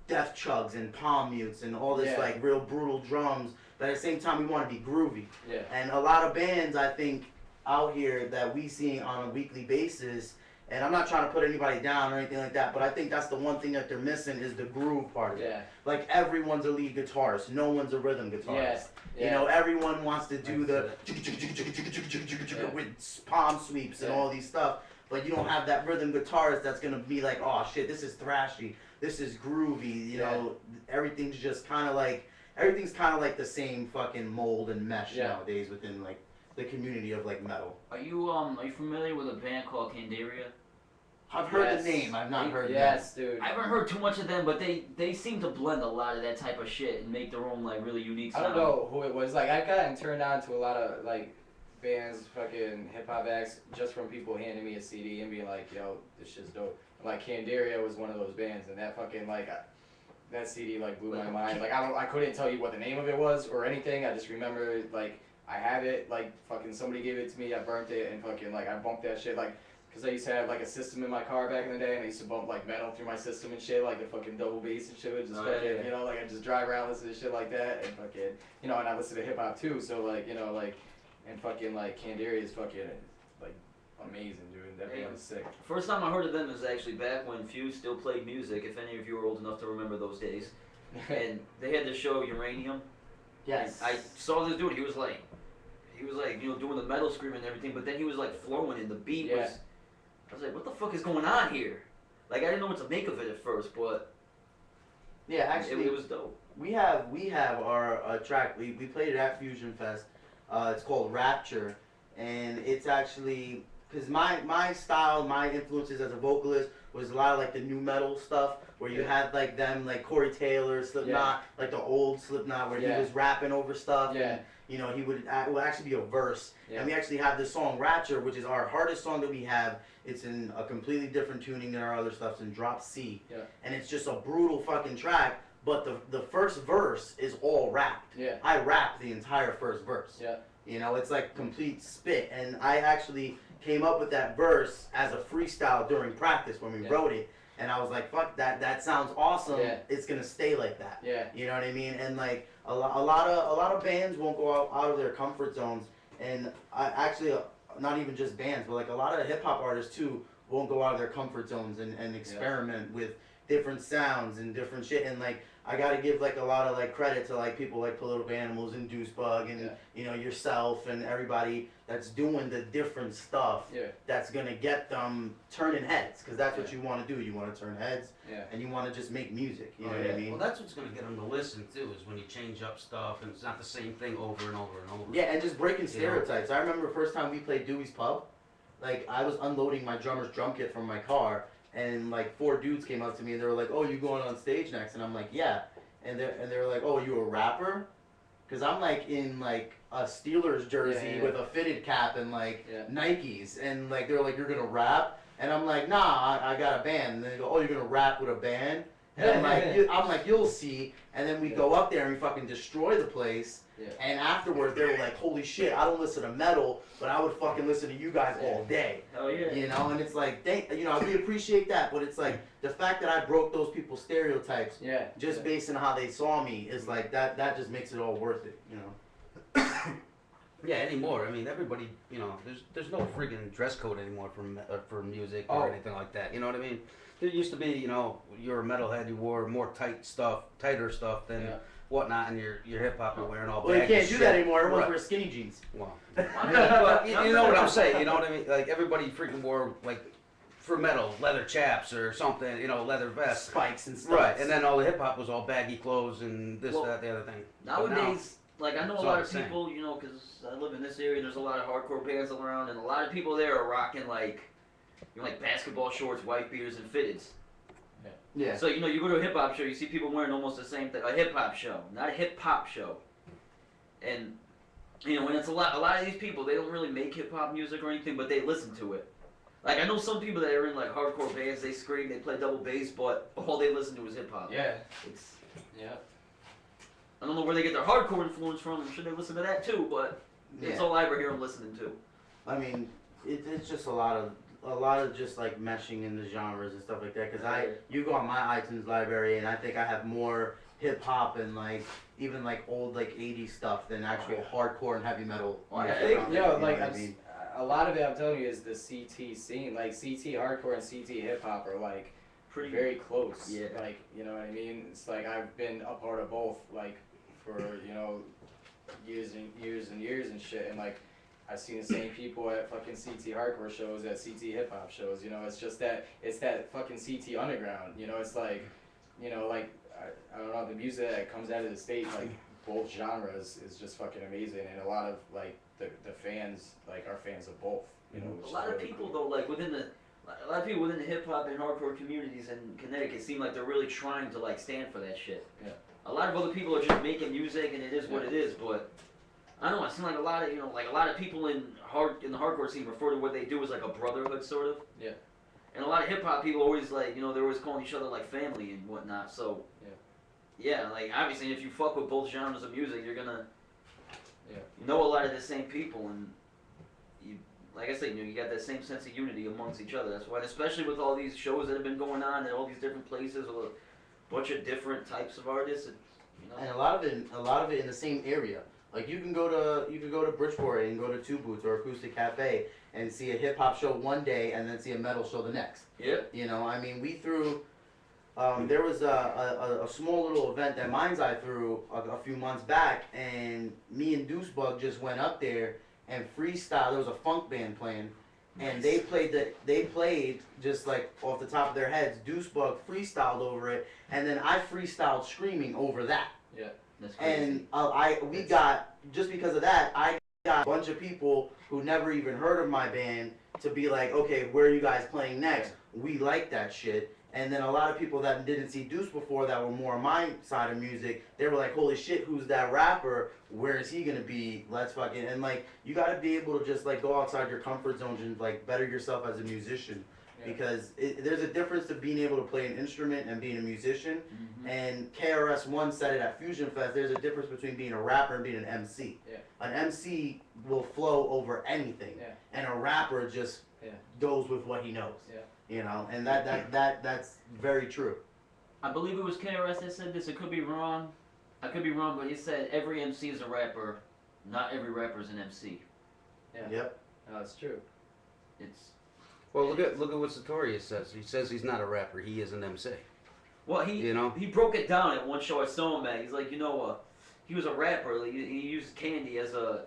death chugs and palm mutes and all this like real brutal drums, but at the same time we want to be groovy. And a lot of bands I think out here that we see on a weekly basis, and I'm not trying to put anybody down or anything like that, but I think that's the one thing that they're missing is the groove part of it. Like everyone's a lead guitarist, no one's a rhythm guitarist. You know, everyone wants to do the with palm sweeps and all these stuff, but you don't have that rhythm guitarist that's gonna be like, oh shit, this is thrashy, this is groovy, you know, everything's just kind of like, everything's kind of like the same fucking mold and mesh nowadays within like the community of like metal. Are you familiar with a band called Candaria? I've heard the name. I've not heard. Yes, dude. I haven't heard too much of them, but they seem to blend a lot of that type of shit and make their own like really unique sound. I don't know who it was. Like I've gotten turned on to a lot of like bands, fucking hip hop acts, just from people handing me a CD and being like, "Yo, this shit's dope." Like Candaria was one of those bands, and that fucking like that CD like blew my mind. Like I couldn't tell you what the name of it was or anything. I just remember like I had it. Like fucking somebody gave it to me. I burnt it and fucking like I bumped that shit like. Cause I used to have like a system in my car back in the day, and I used to bump like metal through my system and shit, like the fucking double bass and shit. Would just fucking, you know, like I just drive around listening to shit like that, and fucking, you know, and I listen to hip hop too. So like, you know, like, and fucking like Candaria is fucking like amazing, dude. That band is sick. First time I heard of them is actually back when Fuse still played music. If any of you are old enough to remember those days, and they had the show Uranium. Yes. And I saw this dude. He was like, you know, doing the metal scream and everything, but then he was like flowing, and the beat was. I was like, what the fuck is going on here? Like, I didn't know what to make of it at first, but yeah, actually, it was dope. We have our track. We played it at Fusion Fest. It's called Rapture, and it's actually because my style, my influences as a vocalist was a lot of like the new metal stuff where you had like them like Corey Taylor, Slipknot, like the old Slipknot where he was rapping over stuff. And, you know, it would actually be a verse. And we actually have this song Rapture, which is our hardest song that we have. It's in a completely different tuning than our other stuff. It's in drop C. And it's just a brutal fucking track, but the first verse is all rapped. I rap the entire first verse. You know, it's like complete spit. And I actually came up with that verse as a freestyle during practice when we wrote it. And I was like, fuck, that sounds awesome. It's gonna stay like that. You know what I mean? And like a lot of bands won't go out of their comfort zones. And I actually not even just bands, but like a lot of hip hop artists too won't go out of their comfort zones and experiment with different sounds and different shit. And like I gotta give like a lot of like credit to like people like Political Animals and Deucebug and you know yourself and everybody that's doing the different stuff that's gonna get them turning heads, because that's what you want to do. You want to turn heads and you want to just make music. You know what I mean? Well, that's what's gonna get them to listen too, is when you change up stuff and it's not the same thing over and over and over. Yeah, and just breaking stereotypes. I remember the first time we played Dewey's Pub, like I was unloading my drummer's drum kit from my car. And like 4 dudes came up to me and they were like, "Oh, you going on stage next?" And I'm like, "Yeah." And they're like, "Oh, you a rapper?" Because I'm like in like a Steelers jersey with a fitted cap and like Nikes, and like they're like, "You're gonna rap?" And I'm like, "Nah, I got a band." And then they go, "Oh, you're gonna rap with a band?" And I'm like, "You'll see." And then we go up there and we fucking destroy the place. And afterwards, they were like, "Holy shit, I don't listen to metal, but I would fucking listen to you guys all day." Hell yeah. You know, and it's like, you know, we appreciate that, but it's like the fact that I broke those people's stereotypes just based on how they saw me is like that just makes it all worth it, you know. Yeah, anymore. I mean, everybody, you know, there's no freaking dress code anymore for music or anything like that. You know what I mean? There used to be, you know, you're a metalhead, you wore more tighter stuff than whatnot, and your hip hop are wearing all. Well, you can't do that anymore. Everyone's wearing skinny jeans. Well, but you know what I'm saying. You know what I mean? Like everybody freaking wore like for metal leather chaps or something. You know, leather vests, spikes and stuff. Right, and then all the hip hop was all baggy clothes and this, that, the other thing. Nowadays, like I know a lot of people, you know, because I live in this area. There's a lot of hardcore bands around, and a lot of people there are rocking like, you know, like basketball shorts, white beaters, and fitteds. Yeah. So, you know, you go to a hip-hop show, you see people wearing almost the same thing. A hip-hop show, not a hip-hop show. And, you know, and it's a lot of these people, they don't really make hip-hop music or anything, but they listen to it. Like, I know some people that are in, like, hardcore bands, they scream, they play double bass, but all they listen to is hip-hop. Yeah. It's... Yeah. I don't know where they get their hardcore influence from. I'm sure they listen to that, too, but it's all I ever hear them listening to. I mean, it's just a lot of just like meshing in the genres and stuff like that, because you go on my iTunes library and I think I have more hip hop and like even like old like 80s stuff than actual hardcore and heavy metal. Well, I think a lot of it, I'm telling you, is the CT scene. Like CT hardcore and CT hip hop are like very close. Yeah. Like, you know what I mean? It's like I've been a part of both like for, you know, years and years and shit, and like I've seen the same people at fucking CT hardcore shows, at CT hip hop shows. You know, it's just that fucking CT underground. You know, it's like, you know, like I don't know, the music that comes out of the state, like both genres, is just fucking amazing, and a lot of like the fans like are fans of both. You know, a lot of people though, like within the A lot of people within the hip hop and hardcore communities in Connecticut seem like they're really trying to like stand for that shit. Yeah. A lot of other people are just making music and it is what it is, but I don't know. It seems like a lot of a lot of people in the hardcore scene refer to what they do as like a brotherhood sort of. Yeah. And a lot of hip hop people always like they're always calling each other like family and whatnot. So yeah, like obviously if you fuck with both genres of music, you're gonna know a lot of the same people and you. Like I said, you got that same sense of unity amongst each other. That's why, especially with all these shows that have been going on in all these different places with a bunch of different types of artists, and a lot of it in the same area. Like you can go to Bridgeport and go to Two Boots or Acoustic Cafe and see a hip hop show one day and then see a metal show the next. Yeah. I mean, we threw. There was a small little event that Mind's Eye threw a few months back, and me and Deucebug just went up there and freestyle. There was a funk band playing, and they played just like off the top of their heads. Deucebug freestyled over it, and then I freestyled screaming over that. Yeah, that's crazy. And we got, just because of that, I got a bunch of people who never even heard of my band to be like, okay, where are you guys playing next? We like that shit. And then a lot of people that didn't see Deuce before that were more on my side of music, they were like, holy shit, who's that rapper? Where is he gonna be? Let's fucking, and like, you gotta be able to just like go outside your comfort zone and like better yourself as a musician. Yeah. Because there's a difference to being able to play an instrument and being a musician. Mm-hmm. And KRS-One said it at Fusion Fest, there's a difference between being a rapper and being an MC. Yeah. An MC will flow over anything. Yeah. And a rapper just goes with what he knows. Yeah. And that's very true. I believe it was KRS that said this. It could be wrong. I could be wrong, but he said every MC is a rapper. Not every rapper is an MC. Yeah. Yep. No, that's true. Well, look at what Sartorius says. He says he's not a rapper. He is an MC. Well, he broke it down at one show I saw him at. He's like, he was a rapper. Like, he used candy as a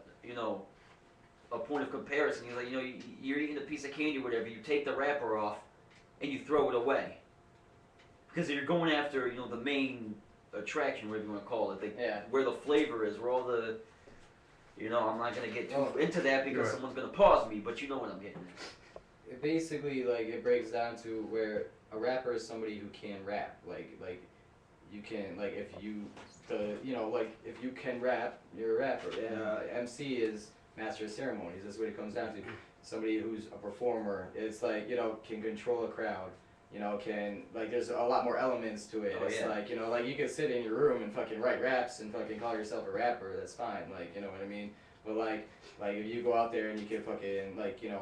point of comparison. He's like, you're eating a piece of candy or whatever. You take the wrapper off and you throw it away. Because you're going after, the main attraction, whatever you want to call it, where the flavor is, where all the, I'm not going to get too into that because someone's going to pause me, but you know what I'm getting at. It basically, like, it breaks down to where a rapper is somebody who can rap. Like you can, like, if you can rap, you're a rapper. Yeah. MC is master of ceremonies. That's what it comes down to. Somebody who's a performer. It's like, can control a crowd. There's a lot more elements to it. It's like, you can sit in your room and fucking write raps and fucking call yourself a rapper. That's fine. Like, you know what I mean? But like if you go out there and you can fucking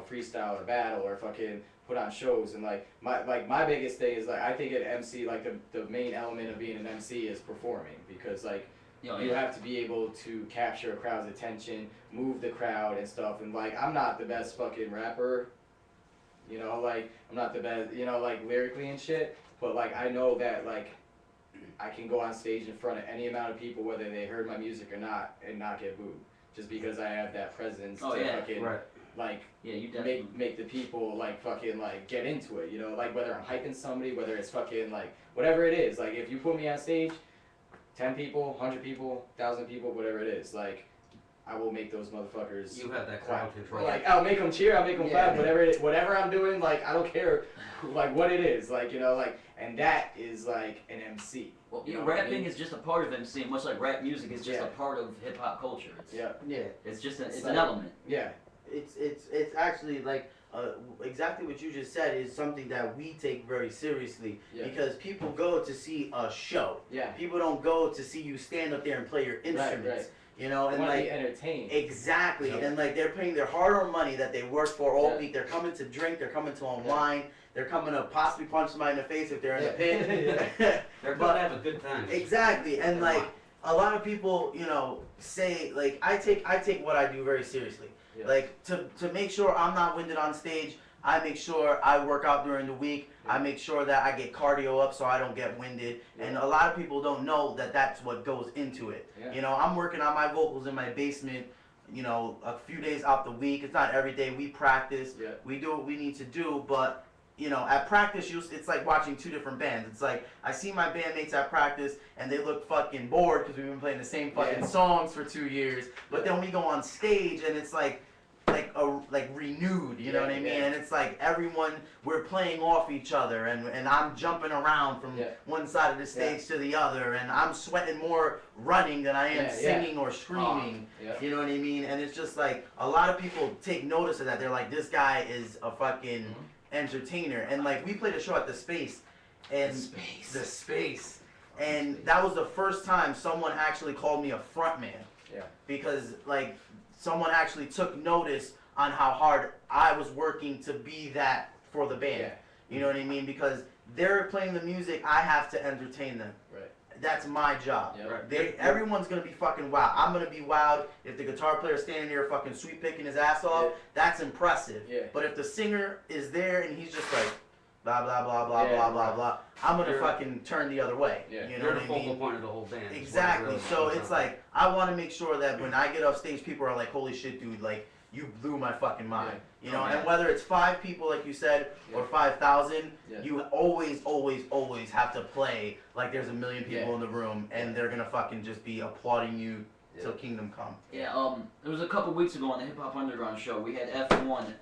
freestyle or battle or fucking put on shows and my biggest thing is I think an MC, the main element of being an MC is performing, because you have to be able to capture a crowd's attention, move the crowd and stuff, and I'm not the best fucking rapper, I'm not the best, lyrically and shit, but I know that I can go on stage in front of any amount of people, whether they heard my music or not, and not get booed, just because I have that presence to fucking make the people get into it, whether I'm hyping somebody, whether it's fucking whatever it is, if you put me on stage, 10 people, 100 people, 1,000 people, whatever it is, I will make those motherfuckers. You have that crowd control. I'll make them cheer, I'll make them clap, whatever I'm doing, I don't care, what it is, and that is an MC. Well, rapping is just a part of MC, much like rap music is just a part of hip hop culture. It's just it's an element. Yeah. It's actually exactly what you just said is something that we take very seriously, because people go to see a show. Yeah. People don't go to see you stand up there and play your instruments. Right. And be entertained. Exactly. Yep. And they're paying their hard-earned money that they work for all week. They're coming to drink, they're coming to unwind, they're coming to possibly punch somebody in the face if they're in the pit. They're going to have a good time. Exactly. And a lot of people, say I take what I do very seriously. Yeah. To make sure I'm not winded on stage, I make sure I work out during the week. Yeah. I make sure that I get cardio up so I don't get winded. Yeah. And a lot of people don't know that that's what goes into it. Yeah. I'm working on my vocals in my basement, a few days out the week. It's not every day. We practice. Yeah. We do what we need to do. But, at practice, it's like watching two different bands. It's like I see my bandmates at practice and they look fucking bored because we've been playing the same fucking songs for 2 years. But then we go on stage and it's like, like renewed, you know what I mean? And it's like everyone, we're playing off each other, and I'm jumping around from one side of the stage to the other, and I'm sweating more running than I am singing or screaming, you know what I mean? And it's just like, a lot of people take notice of that. They're like, this guy is a fucking entertainer. And like, we played a show at the Space, and the Space. And that was the first time someone actually called me a front man. Because like, someone actually took notice on how hard I was working to be that for the band. You know what I mean? Because they're playing the music, I have to entertain them. That's my job. Everyone's gonna be fucking wild. I'm gonna be wild. If the guitar player's standing there fucking sweet picking his ass off, that's impressive. But if the singer is there and he's just like blah blah blah blah blah blah blah, I'm gonna fucking turn the other way. You know You're what the I mean? focal point of the whole band. Exactly. So it's like, I want to make sure that when I get off stage, people are like, holy shit, dude, like, you blew my fucking mind. You know, and whether it's 5 people, like you said, or 5,000, you always, always, always have to play like there's a million people in the room, and they're gonna fucking just be applauding you till kingdom come. It was a couple weeks ago on the Hip Hop Underground show. We had F1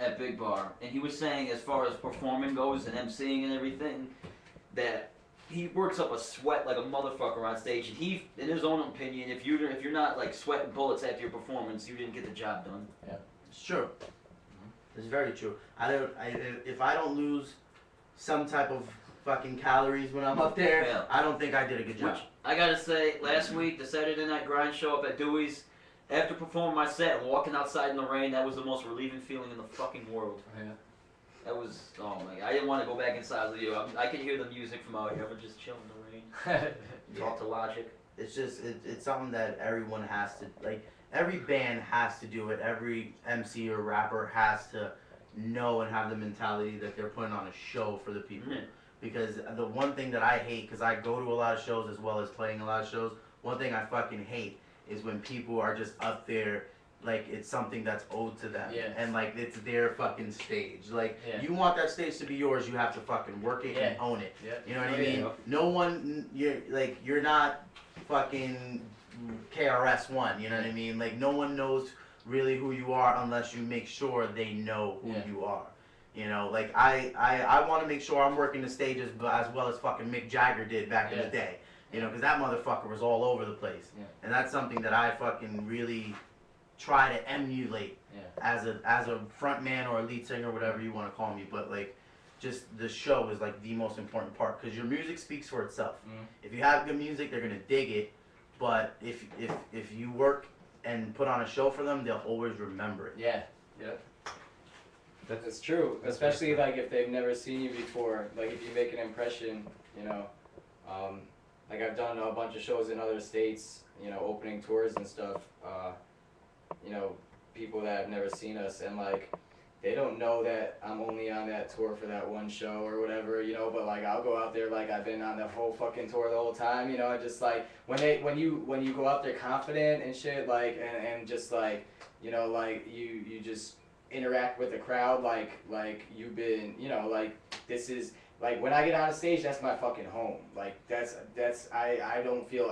at Big Bar, and he was saying, as far as performing goes and emceeing and everything, that he works up a sweat like a motherfucker on stage, and he, in his own opinion, if you're not like sweating bullets after your performance, you didn't get the job done. It's true. It's very true. If I don't lose some type of fucking calories when I'm up there, I don't think I did a good job. Which, I gotta say, last week, the Saturday Night Grind show up at Dewey's, after performing my set and walking outside in the rain, that was the most relieving feeling in the fucking world. That was, oh my God, I didn't want to go back inside. I was like, I could hear the music from out here. I'm just chilling in the rain. Talk to Logic. It's just, it's something that everyone has to, like, every band has to do it. Every MC or rapper has to know and have the mentality that they're putting on a show for the people. Because the one thing that I hate, because I go to a lot of shows as well as playing a lot of shows, one thing I fucking hate is when people are just up there like it's something that's owed to them, and like it's their fucking stage. Like you want that stage to be yours, you have to fucking work it and own it. You know what I mean? No one, you're not fucking KRS-One. You know what I mean? Like no one knows really who you are unless you make sure they know who you are. You know, like I want to make sure I'm working the stage as well as fucking Mick Jagger did back in the day. You know, because that motherfucker was all over the place, and that's something that I fucking really try to emulate as a front man or a lead singer, whatever you want to call me. But like, just the show is like the most important part because your music speaks for itself. If you have good music, they're gonna dig it. But if you work and put on a show for them, they'll always remember it. That's true. Especially like if they've never seen you before. Like if you make an impression, you know. Like I've done a bunch of shows in other states, you know, opening tours and stuff. You know, people that have never seen us, and like they don't know that I'm only on that tour for that one show or whatever, you know. But like I'll go out there like I've been on the whole fucking tour the whole time, you know. And just like when you go out there confident and shit, like and just like, you know, like you just interact with the crowd like you've been, you know, like this is. Like, when I get on a stage, that's my fucking home. Like, I don't feel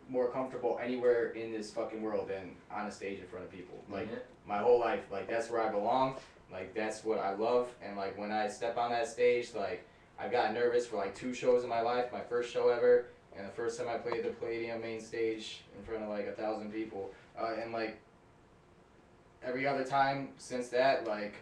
more comfortable anywhere in this fucking world than on a stage in front of people. Like, my whole life, like, that's where I belong. Like, that's what I love. And, like, when I step on that stage, like, I've gotten nervous for, like, 2 shows in my life. My first show ever, and the first time I played the Palladium main stage in front of, like, 1,000 people. And, like, every other time since that, like,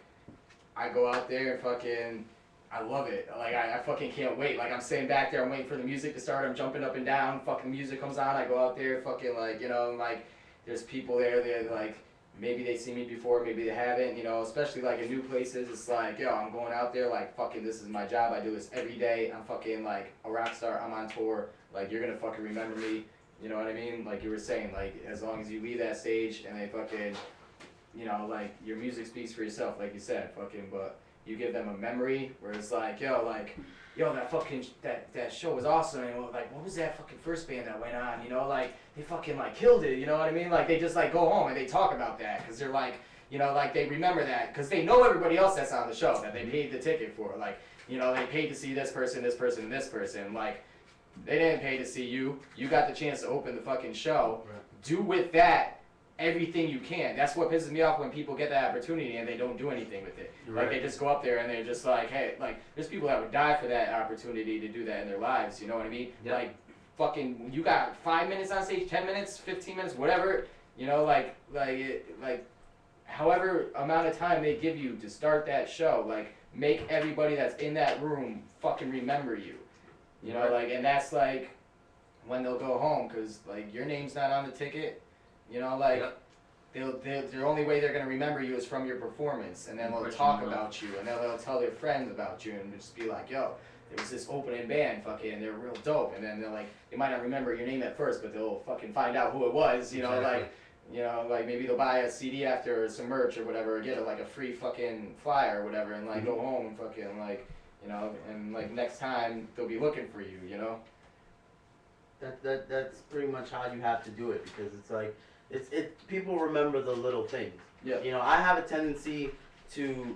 I go out there and fucking... I love it. Like, I fucking can't wait. Like, I'm sitting back there, I'm waiting for the music to start, I'm jumping up and down, fucking music comes on, I go out there, fucking, like, you know, like, there's people there that, like, maybe they see me before, maybe they haven't, you know, especially, like, in new places, it's like, yo, I'm going out there, like, fucking, this is my job, I do this every day, I'm fucking, like, a rock star, I'm on tour, like, you're gonna fucking remember me, you know what I mean? Like you were saying, like, as long as you leave that stage and they fucking, you know, like, your music speaks for yourself, like you said, fucking, but... You give them a memory where it's like, yo, that fucking, that show was awesome, and like, what was that fucking first band that went on, you know, like, they fucking, like, killed it, you know what I mean, like, they just, like, go home and they talk about that, because they're like, you know, like, they remember that, because they know everybody else that's on the show, that they paid the ticket for, like, you know, they paid to see this person, and this person, like, they didn't pay to see you, you got the chance to open the fucking show, do with that everything you can. That's what pisses me off when people get that opportunity and they don't do anything with it. Like they just go up there and they're just like, hey, like there's people that would die for that opportunity to do that in their lives. You know what I mean? Yeah. Like fucking, you got 5 minutes on stage, 10 minutes, 15 minutes, whatever. You know, like however amount of time they give you to start that show, like make everybody that's in that room fucking remember you. You know, like, and that's like when they'll go home, because like your name's not on the ticket. You know, like the only way they're gonna remember you is from your performance, and then they'll talk about you, and they'll tell their friends about you, and just be like, yo, there was this opening band, fucking, and they're real dope, and then they're like, they might not remember your name at first, but they'll fucking find out who it was. You know, like. You know, like maybe they'll buy a CD after, or some merch or whatever, or get like a free fucking flyer or whatever, and like go home and fucking like, you know, and like next time they'll be looking for you, you know. That's pretty much how you have to do it, because it's like people remember the little things. Yeah. You know, I have a tendency to,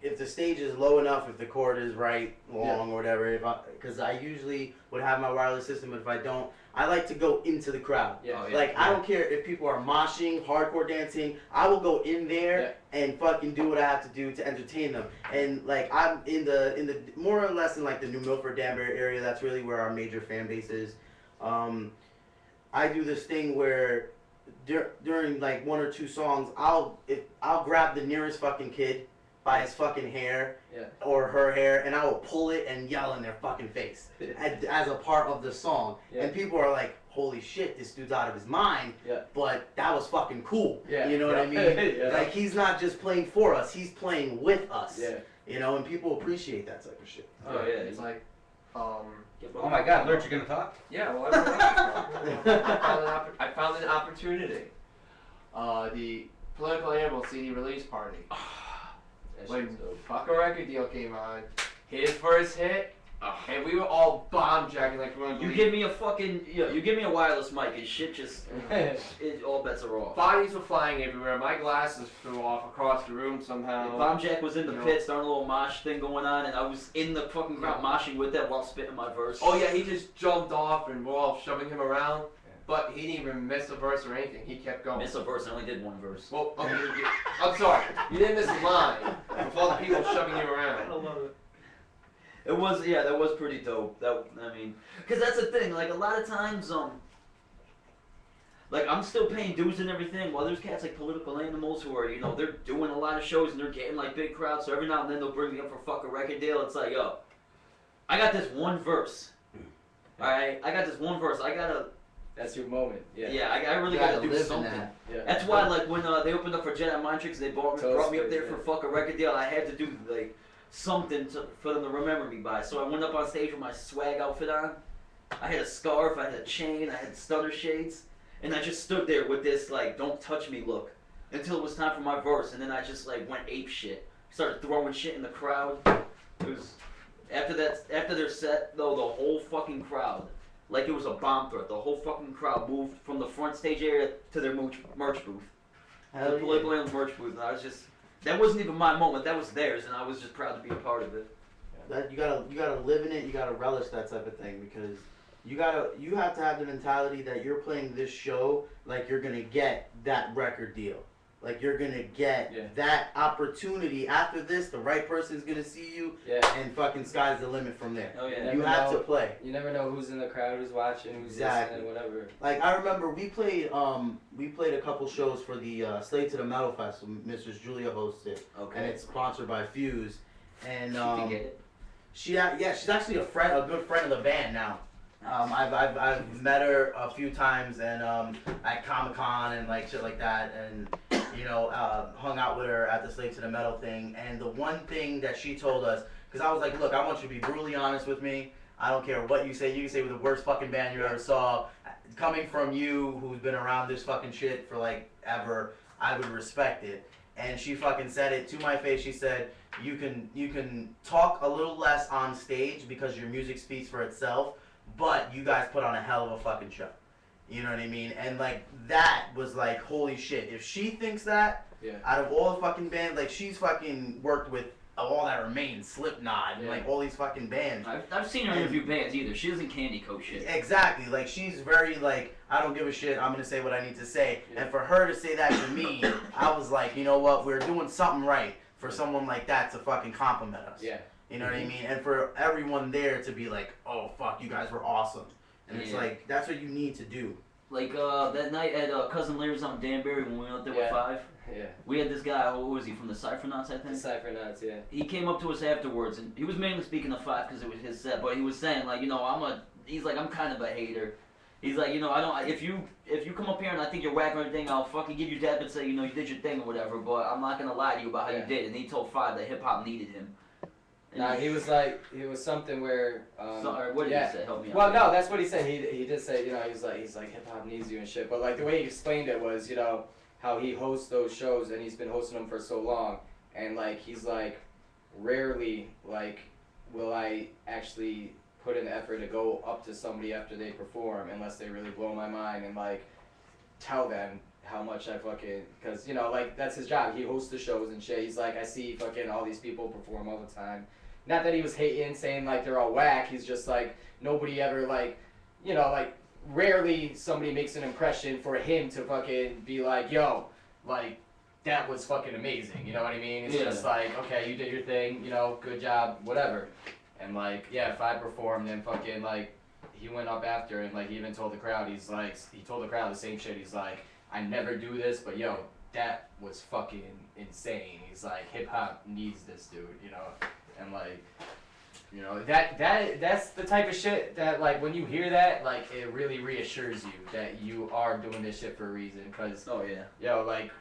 if the stage is low enough, if the chord is right, long or whatever, because I usually would have my wireless system, but if I don't, I like to go into the crowd. Yeah. Like, I don't care if people are moshing, hardcore dancing, I will go in there and fucking do what I have to do to entertain them. And like, I'm in the more or less in like the New Milford, Danbury area. That's really where our major fan base is. I do this thing where during like 1 or 2 songs, I'll grab the nearest fucking kid by his fucking hair or her hair, and I will pull it and yell in their fucking face as a part of the song. And people are like, holy shit, this dude's out of his mind, but that was fucking cool. You know what I mean? Like, he's not just playing for us, he's playing with us. You know, and people appreciate that type of shit. Oh yeah, it's like, oh my God, Lurch, you gonna talk? Yeah, well, I found an opportunity. The Political Animal CD release party. When Fuck a Record Deal came on, his first hit, and we were all bomb jacking like we were. You give me a fucking, you give me a wireless mic and shit just, all bets are off. Bodies were flying everywhere. My glasses flew off across the room somehow. Bomb Jack was in the pit, starting a little mosh thing going on, and I was in the fucking crowd moshing with that while spitting my verse. Oh yeah, he just jumped off and we're all shoving him around. But he didn't even miss a verse or anything. He kept going. Miss a verse? I only did 1 verse. Well, okay, I'm sorry. You didn't miss a line with all the people shoving you around. I love it. It was, that was pretty dope. I mean, because that's the thing. Like, a lot of times, like, I'm still paying dues and everything, while there's cats like Political Animals who are, you know, they're doing a lot of shows and they're getting, like, big crowds. So every now and then they'll bring me up for Fuck a Record Deal. It's like, yo, I got this 1 verse. Alright? I got this 1 verse. I gotta... That's your moment. Yeah, I really gotta do something. That's why, like, when they opened up for Jedi Mind Tricks, they brought me up there for Fuck a Record Deal. I had to do like something for them to remember me by. So I went up on stage with my swag outfit on. I had a scarf, I had a chain, I had stunner shades, and I just stood there with this like "don't touch me" look until it was time for my verse, and then I just like went ape shit. Started throwing shit in the crowd. It was after their set though, the whole fucking crowd. Like it was a bomb threat. The whole fucking crowd moved from the front stage area to their merch booth. The Political Animals merch booth. And I was just, that wasn't even my moment. That was theirs, and I was just proud to be a part of it. That you gotta live in it. You gotta relish that type of thing, because you have to have the mentality that you're playing this show like you're gonna get that record deal. Like you're gonna get that opportunity after this. The right person's gonna see you, and fucking sky's the limit from there. Oh yeah, you have to play. You never know who's in the crowd, who's watching, who's listening, whatever. Like I remember we played a couple shows for the Slave to the Metal Fest. Mistress Julia hosted, and it's sponsored by Fuse. And she can get it. She's actually a good friend of the band now. I've met her a few times and at Comic-Con and like shit like that, and you know hung out with her at the Slave to the Metal thing. And the one thing that she told us, because I was like, look, I want you to be brutally honest with me. I don't care what you say. You can say we're the worst fucking band you ever saw. Coming from you, who's been around this fucking shit for like ever, I would respect it. And she fucking said it to my face. She said, you can talk a little less on stage because your music speaks for itself, but you guys put on a hell of a fucking show. You know what I mean? And like that was like, holy shit. If she thinks that, out of all the fucking bands, like she's fucking worked with all that remains, Slipknot, and like all these fucking bands. I've seen her interview bands either. She doesn't candy coat shit. Exactly. Like, she's very like, I don't give a shit. I'm gonna say what I need to say. And for her to say that to me, I was like, you know what? We're doing something right for someone like that to fucking compliment us. Yeah. You know what I mean? And for everyone there to be like, oh fuck, you guys were awesome. And it's like, that's what you need to do. Like that night at Cousin Larry's on Danbury when we went out there with 5. Yeah. We had this guy, who was he, from the Cipher-Knots, I think? The Cipher-Knots, yeah. He came up to us afterwards, and he was mainly speaking of 5 because it was his set, but he was saying, like, you know, he's like, I'm kind of a hater. He's like, you know, if you come up here and I think you're whack or anything, I'll fucking give you dap and say, you know, you did your thing or whatever, but I'm not going to lie to you about how you did. And he told 5 that hip-hop needed him. Nah, he was like, it was something where. What did he say? Help me out. Well, no, that's what he said. He did say, you know, he's like hip hop needs you and shit. But like the way he explained it was, you know, how he hosts those shows and he's been hosting them for so long, and like he's like, rarely like will I actually put in the effort to go up to somebody after they perform unless they really blow my mind and like tell them how much I fucking, because you know, like that's his job. He hosts the shows and shit. He's like, I see fucking all these people perform all the time. Not that he was hating, saying like they're all whack. He's just like, nobody ever like, you know, like rarely somebody makes an impression for him to fucking be like, yo, like that was fucking amazing. You know what I mean? It's just like, okay, you did your thing, you know, good job, whatever. And like, yeah, if I performed and fucking like, he went up after and like he even told the crowd, he's like, he told the crowd the same shit. He's like, I never do this, but yo, that was fucking insane. He's like, hip hop needs this dude, you know, and like, you know, that's the type of shit that like when you hear that, like it really reassures you that you are doing this shit for a reason. Cause yo, like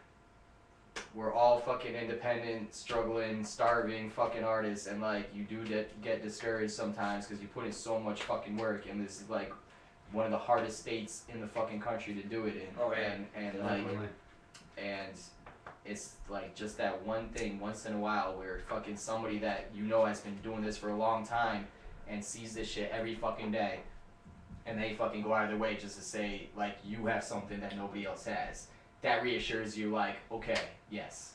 we're all fucking independent, struggling, starving fucking artists, and like you do get discouraged sometimes because you put in so much fucking work, and this is like one of the hardest states in the fucking country to do it in. And like, and it's like just that one thing once in a while where fucking somebody that you know has been doing this for a long time and sees this shit every fucking day, and they fucking go out of their way just to say like you have something that nobody else has. That reassures you like, okay, yes,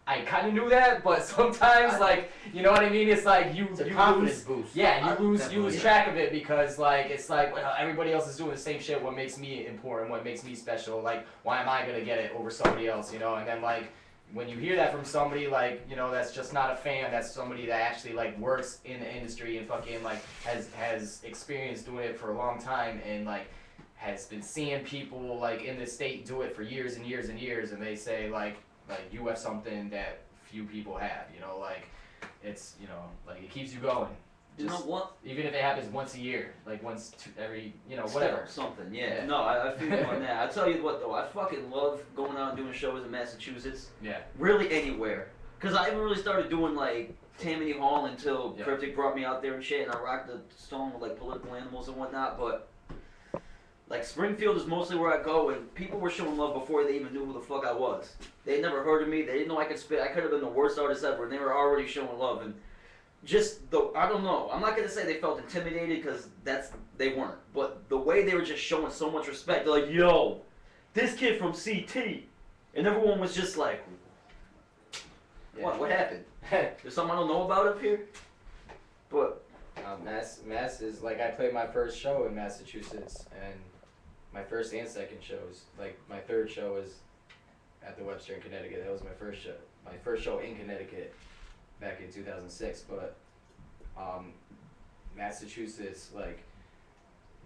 I kind of knew that, but sometimes, like, you know what I mean? It's like you confidence boost. Yeah, you lose track of it because, like, it's like, well, everybody else is doing the same shit. What makes me important? What makes me special? Like, why am I gonna get it over somebody else? You know? And then, like, when you hear that from somebody, like, you know, that's just not a fan. That's somebody that actually like works in the industry and fucking like has experience doing it for a long time and like has been seeing people like in this state do it for years and years and years, and they say like you have something that few people have, you know, like it's, you know, like it keeps you going. You know what? Even if it happens once a year, like every, you know, whatever. Something, yeah. No, I feel you on that. I tell you what though, I fucking love going out and doing shows in Massachusetts. Yeah. Really anywhere. Cause I haven't really started doing like Tammany Hall until Cryptic brought me out there and shit, and I rocked the song with like Political Animals and whatnot, but like Springfield is mostly where I go, and people were showing love before they even knew who the fuck I was. They never heard of me. They didn't know I could spit. I could have been the worst artist ever, and they were already showing love. And just I don't know. I'm not gonna say they felt intimidated because they weren't. But the way they were just showing so much respect, they're like, "Yo, this kid from CT," and everyone was just like, "What happened? There's something I don't know about up here?" But Mass is like I played my first show in Massachusetts and. My first and second shows, like my third show was at the Webster in Connecticut. That was my first show. My first show in Connecticut back in 2006. But Massachusetts, like,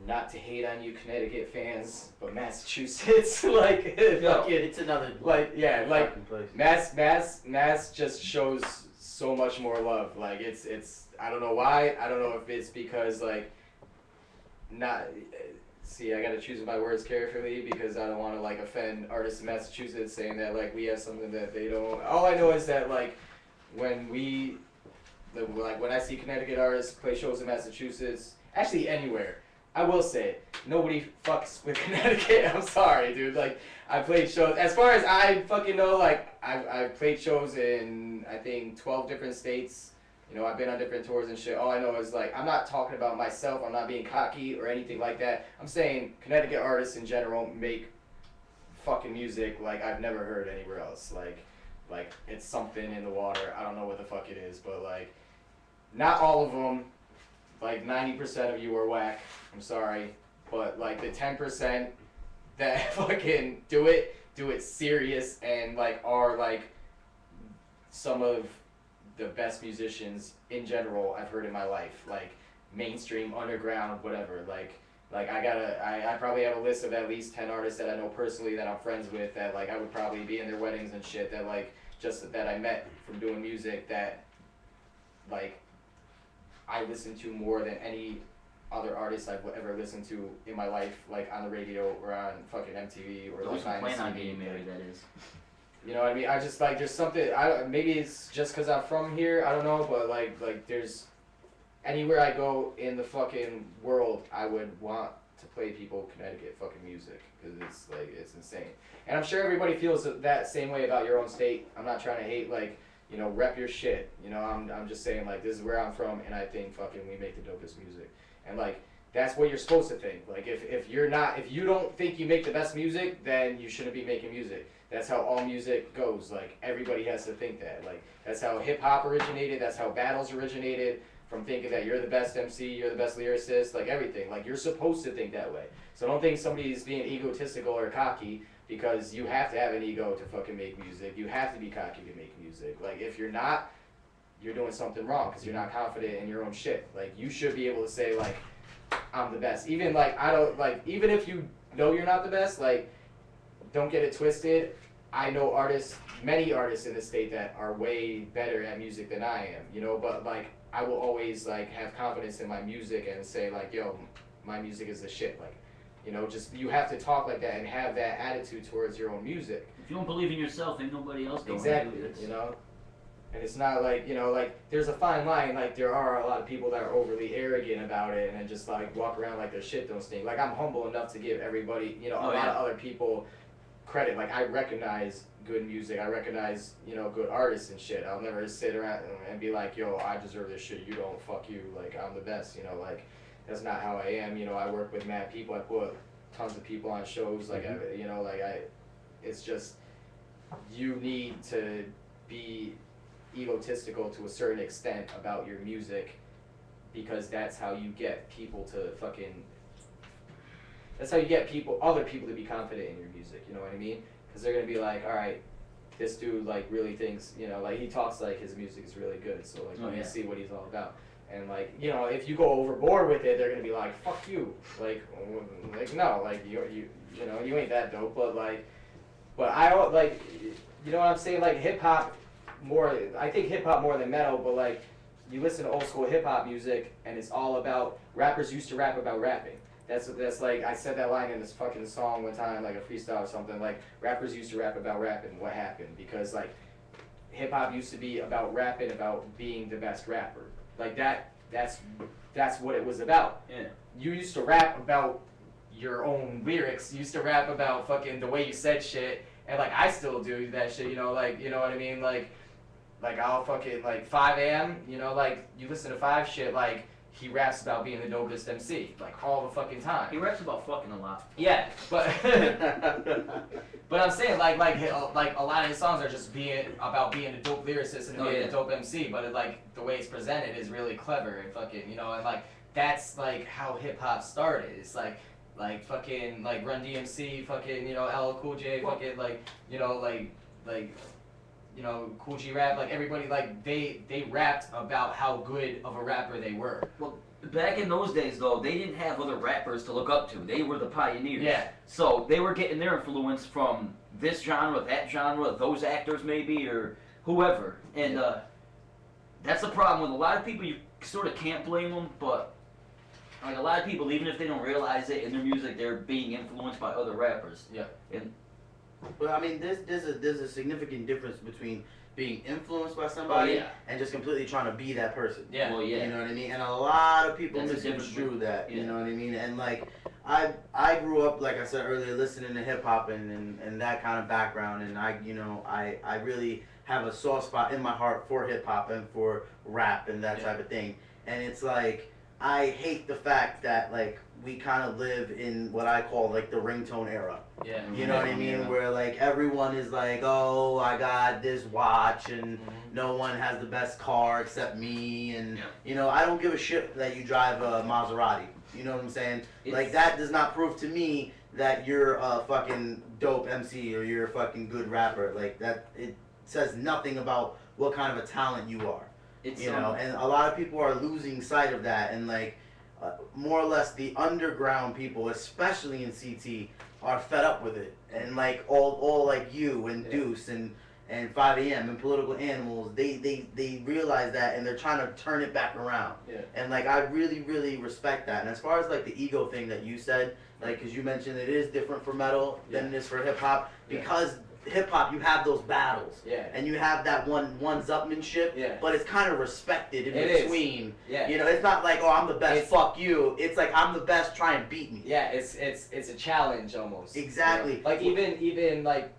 not to hate on you Connecticut fans, but Massachusetts, like, it's another, like, yeah, like Mass just shows so much more love. Like, it's I don't know why. I don't know if it's because like See, I gotta choose my words carefully because I don't want to like offend artists in Massachusetts saying that like we have something that they don't. All I know is that like when I see Connecticut artists play shows in Massachusetts, actually anywhere, I will say nobody fucks with Connecticut. I'm sorry, dude. Like I played shows. As far as I fucking know, like I've played shows in I think 12 different states. You know, I've been on different tours and shit. All I know is, like, I'm not talking about myself. I'm not being cocky or anything like that. I'm saying Connecticut artists in general make fucking music like I've never heard anywhere else. Like like it's something in the water. I don't know what the fuck it is, but like not all of them. Like 90% of you are whack. I'm sorry, but like the 10% that fucking do it serious and like are like some of the best musicians in general I've heard in my life, like mainstream, underground, whatever. Like I probably have a list of at least 10 artists that I know personally that I'm friends with that like I would probably be in their weddings and shit that like just that I met from doing music that like I listen to more than any other artist I've ever listened to in my life, like on the radio or on fucking MTV or Those like who plan on getting married, that is. You know what I mean? I just like there's something. Maybe it's just because I'm from here. I don't know, but like there's anywhere I go in the fucking world, I would want to play people Connecticut fucking music because it's like it's insane. And I'm sure everybody feels that same way about your own state. I'm not trying to hate like you know rep your shit. You know I'm just saying like this is where I'm from and I think fucking we make the dopest music. And like that's what you're supposed to think. Like if you don't think you make the best music, then you shouldn't be making music. That's how all music goes. Like everybody has to think that. Like that's how hip hop originated. That's how battles originated. From thinking that you're the best MC, you're the best lyricist, like everything. Like you're supposed to think that way. So don't think somebody's being egotistical or cocky because you have to have an ego to fucking make music. You have to be cocky to make music. Like if you're not, you're doing something wrong because you're not confident in your own shit. Like you should be able to say like, I'm the best. Even like even if you know you're not the best, like don't get it twisted. I know many artists in the state that are way better at music than I am, you know, but like I will always like have confidence in my music and say like, yo, my music is the shit. Like, you know, just you have to talk like that and have that attitude towards your own music. If you don't believe in yourself, ain't nobody else going exactly, to do it. You know? And it's not like, you know, like there's a fine line, like there are a lot of people that are overly arrogant about it and then just like walk around like their shit don't stink. Like I'm humble enough to give everybody, you know, a lot of other people credit. Like I recognize good music, I recognize, you know, good artists and shit. I'll never sit around and be like, yo, I deserve this shit, you don't, fuck you, like I'm the best, you know, like that's not how I am. You know, I work with mad people, I put tons of people on shows, like you know, like it's just you need to be egotistical to a certain extent about your music because that's how you get people to fucking that's how you get other people to be confident in your music, you know what I mean? Because they're gonna be like, all right, this dude like really thinks, you know, like he talks like his music is really good, so like let me see what he's all about. And like, you know, if you go overboard with it, they're gonna be like, fuck you, like no, like you know, you ain't that dope, but I like, you know what I'm saying, like hip hop more, I think hip hop more than metal, but like you listen to old school hip hop music and it's all about rappers used to rap about rapping. That's like I said that line in this fucking song one time, like a freestyle or something. Like rappers used to rap about rapping. What happened? Because like hip hop used to be about rapping, about being the best rapper. Like that's what it was about. Yeah. You used to rap about your own lyrics. You used to rap about fucking the way you said shit, and like I still do that shit. You know, like you know what I mean. Like I'll fucking like 5 a.m. You know, like you listen to 5 shit like. He raps about being the dopest MC, like all the fucking time. He raps about fucking a lot. Yeah, but but I'm saying like a lot of his songs are just about being a dope lyricist and being a dope MC, but it, like the way it's presented is really clever and fucking, you know, and like that's like how hip hop started. It's like fucking like Run DMC, fucking, you know, LL Cool J, fucking like, you know, like you know, Cool G Rap, like everybody, like they rapped about how good of a rapper they were. Well, back in those days though, they didn't have other rappers to look up to. They were the pioneers. Yeah. So they were getting their influence from this genre, that genre, those actors maybe, or whoever. And that's the problem with a lot of people. You sort of can't blame them, but like a lot of people, even if they don't realize it in their music, they're being influenced by other rappers. Yeah. And well, I mean, there's a significant difference between being influenced by somebody and just completely trying to be that person. Yeah. Well, yeah. You know what I mean? And a lot of people misconstrue that. You know what I mean? And like, I grew up, like I said earlier, listening to hip hop and that kind of background, and I really have a soft spot in my heart for hip hop and for rap and that type of thing. And it's like, I hate the fact that like we kind of live in what I call like the ringtone era. Yeah. You know what I mean? Where like everyone is like, oh, I got this watch and no one has the best car except me, and you know, I don't give a shit that you drive a Maserati. You know what I'm saying? Like that does not prove to me that you're a fucking dope MC or you're a fucking good rapper. Like that, it says nothing about what kind of a talent you are. You know, and a lot of people are losing sight of that, and like more or less the underground people, especially in CT, are fed up with it, and like all like you and Deuce and 5am and Political Animals, they realize that, and they're trying to turn it back around. And like I really respect that. And as far as like the ego thing that you said, like because you mentioned it is different for metal than it is for hip hop, because hip hop you have those battles, and you have that one-upmanship, but it's kind of respected in between. You know, it's not like, oh, I'm the best, fuck you. It's like, I'm the best, try and beat me. Yeah, it's a challenge almost. Exactly. You know? Like even like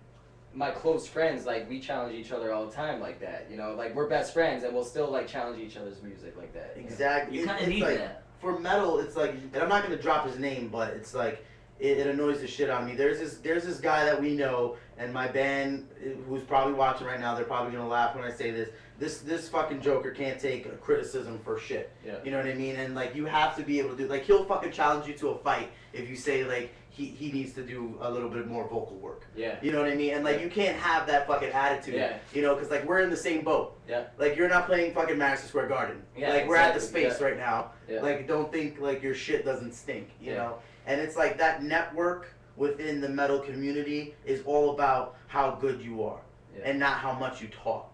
my close friends, like we challenge each other all the time like that. You know, like we're best friends and we'll still like challenge each other's music like that. Exactly. You kind of need like, that. For metal, it's like, and I'm not gonna drop his name, but it's like, it annoys the shit out of me. There's this guy that we know, and my band, who's probably watching right now, they're probably gonna laugh when I say this. This fucking joker can't take a criticism for shit. You know what I mean? And like you have to be able to do, like he'll fucking challenge you to a fight if you say like he needs to do a little bit more vocal work. You know what I mean? And like you can't have that fucking attitude. You know, because like we're in the same boat. Like you're not playing fucking Madison Square Garden. Like we're at the space right now. Like don't think like your shit doesn't stink. You know? And it's like that network within the metal community is all about how good you are and not how much you talk.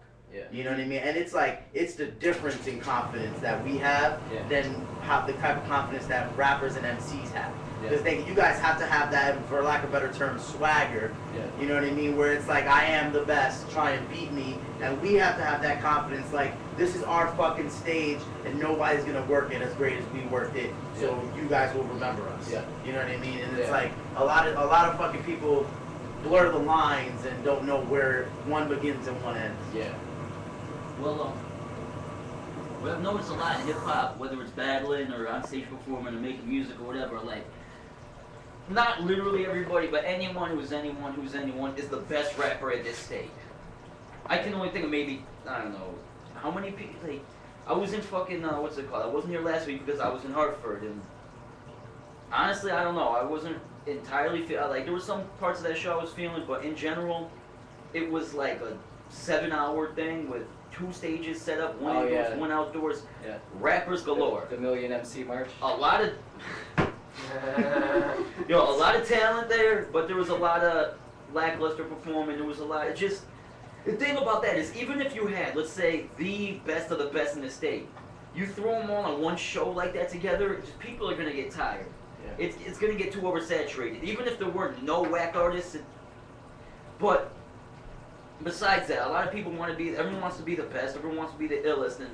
You know what I mean? And it's like, it's the difference in confidence that we have than how the type of confidence that rappers and MCs have. Because you guys have to have that, for lack of a better term, swagger. You know what I mean? Where it's like, I am the best, try and beat me. And we have to have that confidence, like, this is our fucking stage, and nobody's gonna work it as great as we worked it. So you guys will remember us. You know what I mean? And it's like, a lot of fucking people blur the lines and don't know where one begins and one ends. Well, what I've noticed a lot in hip hop, whether it's battling or on stage performing or making music or whatever, like, not literally everybody, but anyone who's anyone is the best rapper at this stage. I can only think of maybe, I don't know, how many people, like, I was in fucking, what's it called? I wasn't here last week because I was in Hartford, and honestly, I don't know, I wasn't entirely, like, there were some parts of that show I was feeling, but in general, it was like a 7-hour thing with 2 stages set up, one indoors, one outdoors, rappers galore. The Million MC March. A lot of, you know, a lot of talent there, but there was a lot of lackluster performing. There was a lot. It just, the thing about that is, even if you had, let's say, the best of the best in the state, you throw them all on one show like that together, just people are gonna get tired. It's gonna get too oversaturated. Even if there were no whack artists, but besides that, a lot of people want to be, everyone wants to be the best, everyone wants to be the illest, and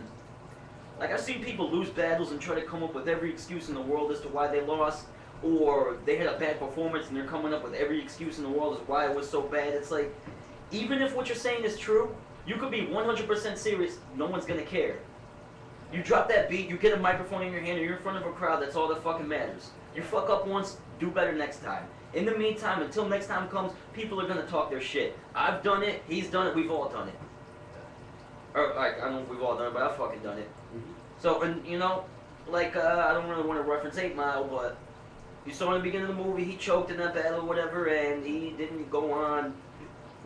like I've seen people lose battles and try to come up with every excuse in the world as to why they lost, or they had a bad performance and they're coming up with every excuse in the world as why it was so bad. It's like, even if what you're saying is true, you could be 100% serious, no one's gonna care. You drop that beat, you get a microphone in your hand, and you're in front of a crowd, that's all that fucking matters. You fuck up once, do better next time. In the meantime, until next time comes, people are gonna talk their shit. I've done it, he's done it, we've all done it. Or, like, I don't know if we've all done it, but I've fucking done it. So, and, you know, like, I don't really want to reference 8 Mile, but you saw in the beginning of the movie, he choked in that battle or whatever, and he didn't go on,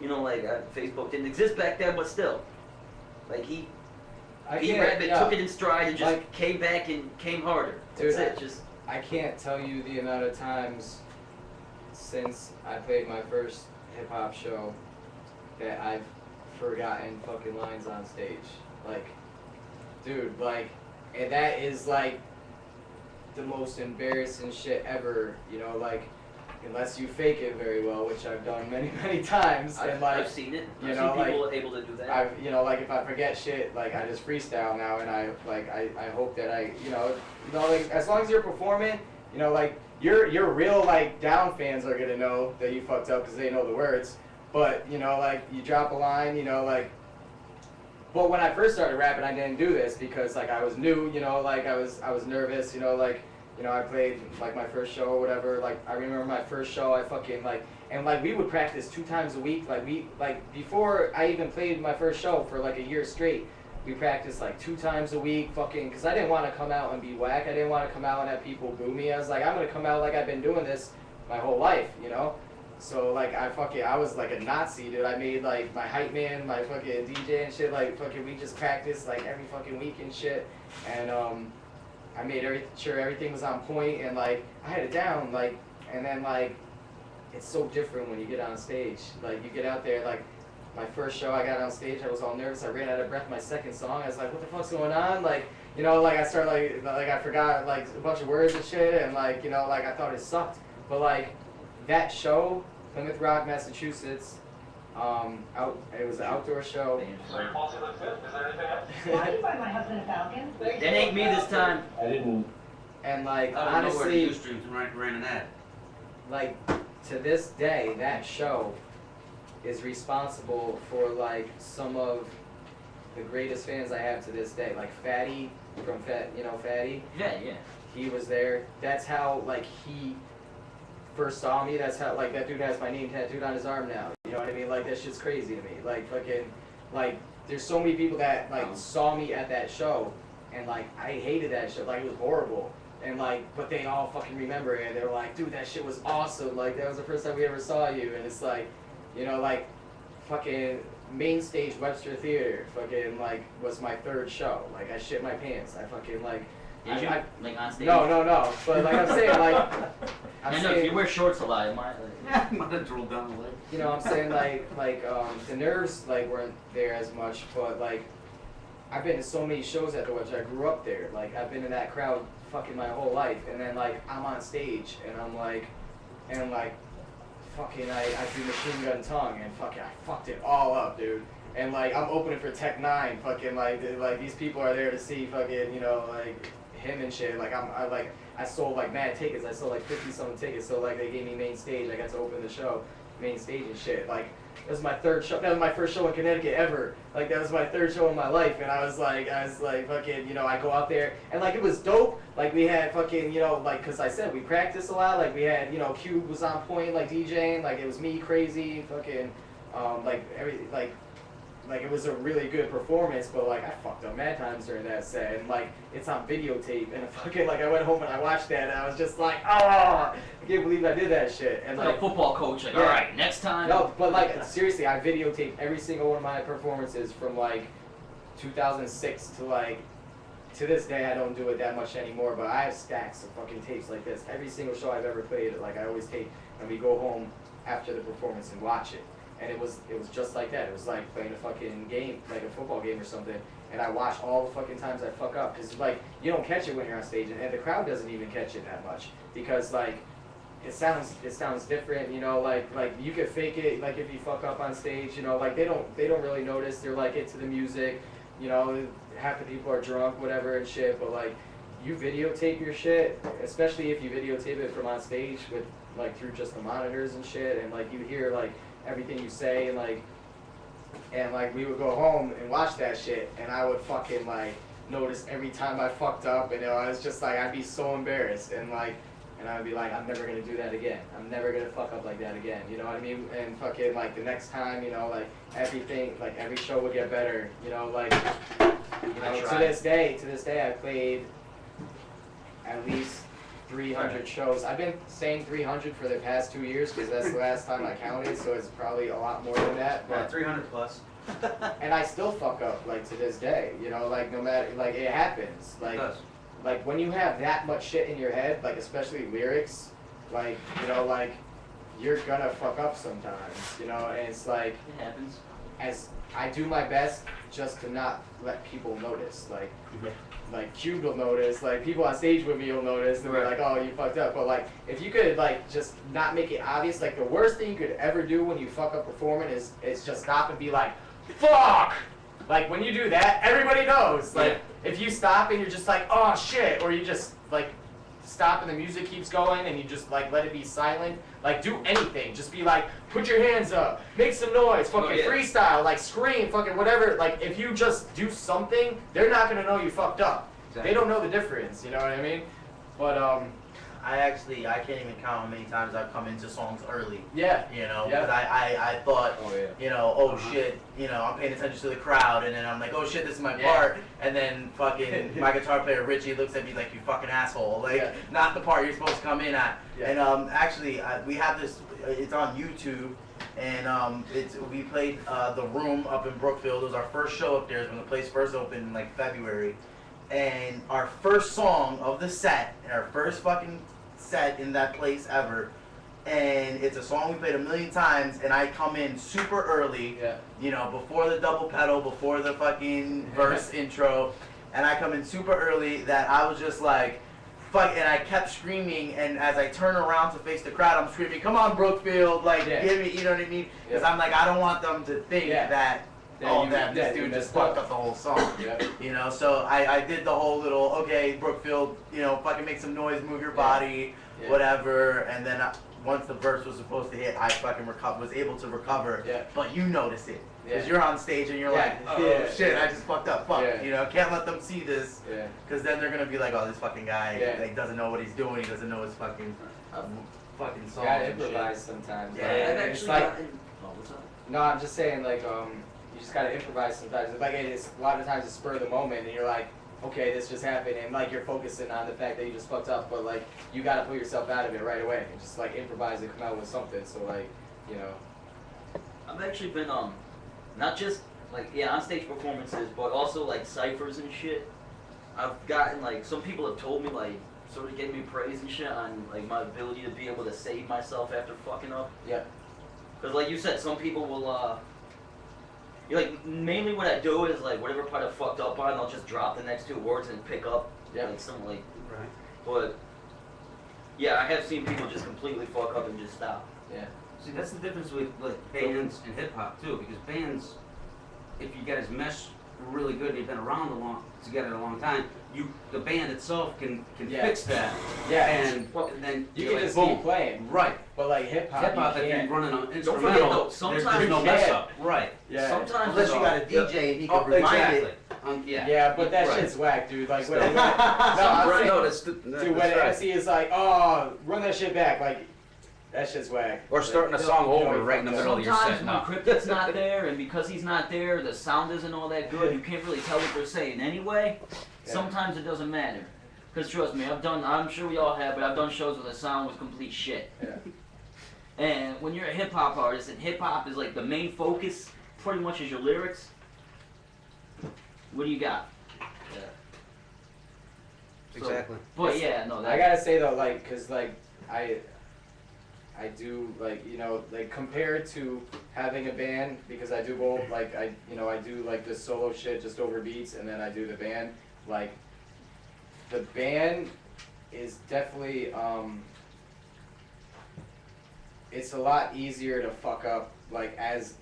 you know, like, Facebook didn't exist back then, but still. Like, he took it in stride and just like, came back and came harder. That's it, just. I can't tell you the amount of times since I played my first hip-hop show that I've forgotten fucking lines on stage. Like, dude, like, and that is like the most embarrassing shit ever, you know, like, unless you fake it very well, which I've done many, many times. And like, I've seen it. You I've know, seen people like, able to do that. I've, you know, like if I forget shit, like I just freestyle now, and I hope that I, you know, like as long as you're performing, you know, like your real like down fans are gonna know that you fucked up because they know the words. But you know, like you drop a line, you know, like But when I first started rapping, I didn't do this because like I was new, you know, like I was nervous, you know, like, you know, I played like my first show or whatever. Like I remember my first show, I fucking like, and like we would practice 2 times a week. Like before I even played my first show for like a year straight, we practiced like 2 times a week, fucking, because I didn't want to come out and be whack. I didn't want to come out and have people boo me. I was like, I'm gonna come out like I've been doing this my whole life, you know. So like I was like a Nazi, dude. I made like my hype man, my fucking DJ and shit. Like fucking we just practiced like every fucking week and shit. And I made sure everything was on point, and like I had it down. Like, and then like it's so different when you get on stage. Like you get out there, like my first show I got on stage, I was all nervous. I ran out of breath. My second song, I was like, what the fuck's going on? Like, you know, like I started like I forgot like a bunch of words and shit, and like, you know, like I thought it sucked. But like that show, Plymouth Rock, Massachusetts, it was an outdoor show. So your policy looks good. Is there anything else? Why you buy my husband a Falcon? It ain't me this time. I didn't. And like I don't know where the honestly, Ustreams ran an ad. like to this day, that show is responsible for like some of the greatest fans I have to this day. Like Fatty from Fatty. Yeah. He was there. That's how like he first saw me. That's how like that dude has my name tattooed on his arm now. You know what I mean? Like that shit's crazy to me. Like fucking like there's so many people that like saw me at that show, and like I hated that show. Like it was horrible. And like, but they all fucking remember it. And they were like, dude, that shit was awesome. Like that was the first time we ever saw you. And it's like, you know, like fucking main stage Webster Theater fucking like was my 3rd show. Like I shit my pants. I fucking like. Did you like on stage? No. But like I'm saying, like I know if you wear shorts a lot, it might. Yeah, might have drooled down the leg. You know, I'm saying like the nerves like weren't there as much, but like I've been to so many shows at the Webster. I grew up there. Like I've been in that crowd fucking my whole life, and then like I'm on stage and I'm like, fucking I do Machine Gun Tongue and fucking I fucked it all up, dude. And like I'm opening for Tech 9, fucking like these people are there to see fucking, you know, like him and shit. Like I sold like mad tickets. I sold like 50-something tickets. So like they gave me main stage. I got to open the show, main stage and shit. Like that was my 3rd show. That was my first show in Connecticut ever. Like that was my 3rd show in my life. And I was like fucking, you know, I go out there and like it was dope. Like we had fucking, you know, like cause I said we practiced a lot. Like we had, you know, Cube was on point like DJing. Like it was me crazy fucking, like it was a really good performance, but like I fucked up mad times during that set, and like it's on videotape, and fucking like I went home and I watched that, and I was just like, I can't believe I did that shit. And like a football coach, like, all right, next time. No, but like seriously, I videotaped every single one of my performances from like 2006 to like to this day. I don't do it that much anymore, but I have stacks of fucking tapes like this. Every single show I've ever played, like I always tape, and we go home after the performance and watch it. And it was just like that. It was like playing a fucking game, like a football game or something. And I watch all the fucking times I fuck up, because like you don't catch it when you're on stage, and the crowd doesn't even catch it that much, because like it sounds different, you know. Like you could fake it, like if you fuck up on stage, you know. Like they don't really notice. They're like into the music, you know. Half the people are drunk, whatever and shit. But like you videotape your shit, especially if you videotape it from on stage with like through just the monitors and shit, and like you hear like everything you say, and like we would go home and watch that shit, and I would fucking like notice every time I fucked up, and you know, I was just like, I'd be so embarrassed, and I would be like, I'm never gonna do that again. I'm never gonna fuck up like that again. You know what I mean? And fucking like the next time, you know, like everything, like every show would get better. You know, like you know, to this day, I played at least 300 shows. I've been saying 300 for the past 2 years because that's the last time I counted, so it's probably a lot more than that. But 300 plus. And I still fuck up, like to this day. You know, like no matter, like it happens. Like, it does. Like when you have that much shit in your head, like especially lyrics, like you know, like you're gonna fuck up sometimes. You know, and it's like it happens. As I do my best just to not let people notice, like. Like Cube will notice, like people on stage with me will notice, and they're like, "Oh, you fucked up." But like, if you could like just not make it obvious, like the worst thing you could ever do when you fuck up performing is just stop and be like, "Fuck!" Like when you do that, everybody knows. Like if you stop and you're just like, "Oh shit," or you just like stop and the music keeps going and you just like let it be silent. Like do anything. Just be like, put your hands up, make some noise, fucking freestyle, like scream, fucking whatever. Like if you just do something, they're not gonna know you fucked up. Exactly. They don't know the difference, you know what I mean? But I can't even count how many times I've come into songs early. Yeah. You know, because I thought, you know, oh shit, you know, I'm paying attention to the crowd, and then I'm like, oh shit, this is my part, and then fucking my guitar player Richie looks at me like, you fucking asshole, like, not the part you're supposed to come in at. And actually, we have this, it's on YouTube, and we played The Room up in Brookfield. It was our first show up there when the place first opened in like February. And our first song of the set, our first fucking set in that place ever, and it's a song we played 1,000,000 times, and I come in super early, you know, before the double pedal, before the fucking verse intro, and I come in super early that I was just like, fuck, and I kept screaming, and as I turn around to face the crowd, I'm screaming, come on Brookfield, like, give me, you know what I mean? Because I'm like, I don't want them to think that, this dude just fucked up the whole song. You know, so I did the whole little, okay, Brookfield, you know, fucking make some noise, move your body, whatever, and then once the verse was supposed to hit, I fucking was able to recover, but you notice it. Because you're on stage and you're like, oh shit, I just fucked up, fuck. You know, can't let them see this, because then they're going to be like, oh, this fucking guy like, doesn't know what he's doing, he doesn't know his fucking song. Gotta improvise sometimes. It's like, no, I'm just saying, like, you just gotta improvise sometimes. Like it's a lot of times it's spur of the moment, and you're like, okay, this just happened, and like you're focusing on the fact that you just fucked up, but like you gotta pull yourself out of it right away and just like improvise and come out with something. So like, you know, I've actually been not just like on stage performances, but also like ciphers and shit. I've gotten like some people have told me like sort of gave me praise and shit on like my ability to be able to save myself after fucking up. Yeah. Because like you said, some people will like, mainly what I do is, like, whatever part I fucked up on, I'll just drop the next 2 words and pick up, like, some, like, but, yeah, I have seen people just completely fuck up and just stop. Yeah. See, that's the difference with, like, bands and hip-hop, too, because bands, if you guys mesh really good, you've been around together a long time, the band itself can fix that. Yeah. And then you can like, just boom. keep playing. Right. But like hip-hop, if you're running an Don't instrumental, forget, though, sometimes there's no mess up. Right. Yeah. Sometimes unless you got a DJ and he can remind it. Yeah, but that shit's whack, dude. Like, when MC is like, oh, run that shit back, like, that shit's whack. Or starting a song over right in the middle of your set. Sometimes when Cryptic's not there, and because he's not there, the sound isn't all that good, you can't really tell what they're saying anyway. Sometimes it doesn't matter. Because trust me, I'm sure we all have, but I've done shows where the sound was complete shit. Yeah. And when you're a hip-hop artist, and hip-hop is like the main focus, pretty much is your lyrics, what do you got? Yeah. Exactly. But yeah, no, I gotta say though, like, cause like, I do, like, you know, like, compared to having a band, because I do both, like, I do, like, the solo shit just over beats, and then I do the band, like, the band is definitely, it's a lot easier to fuck up, like, as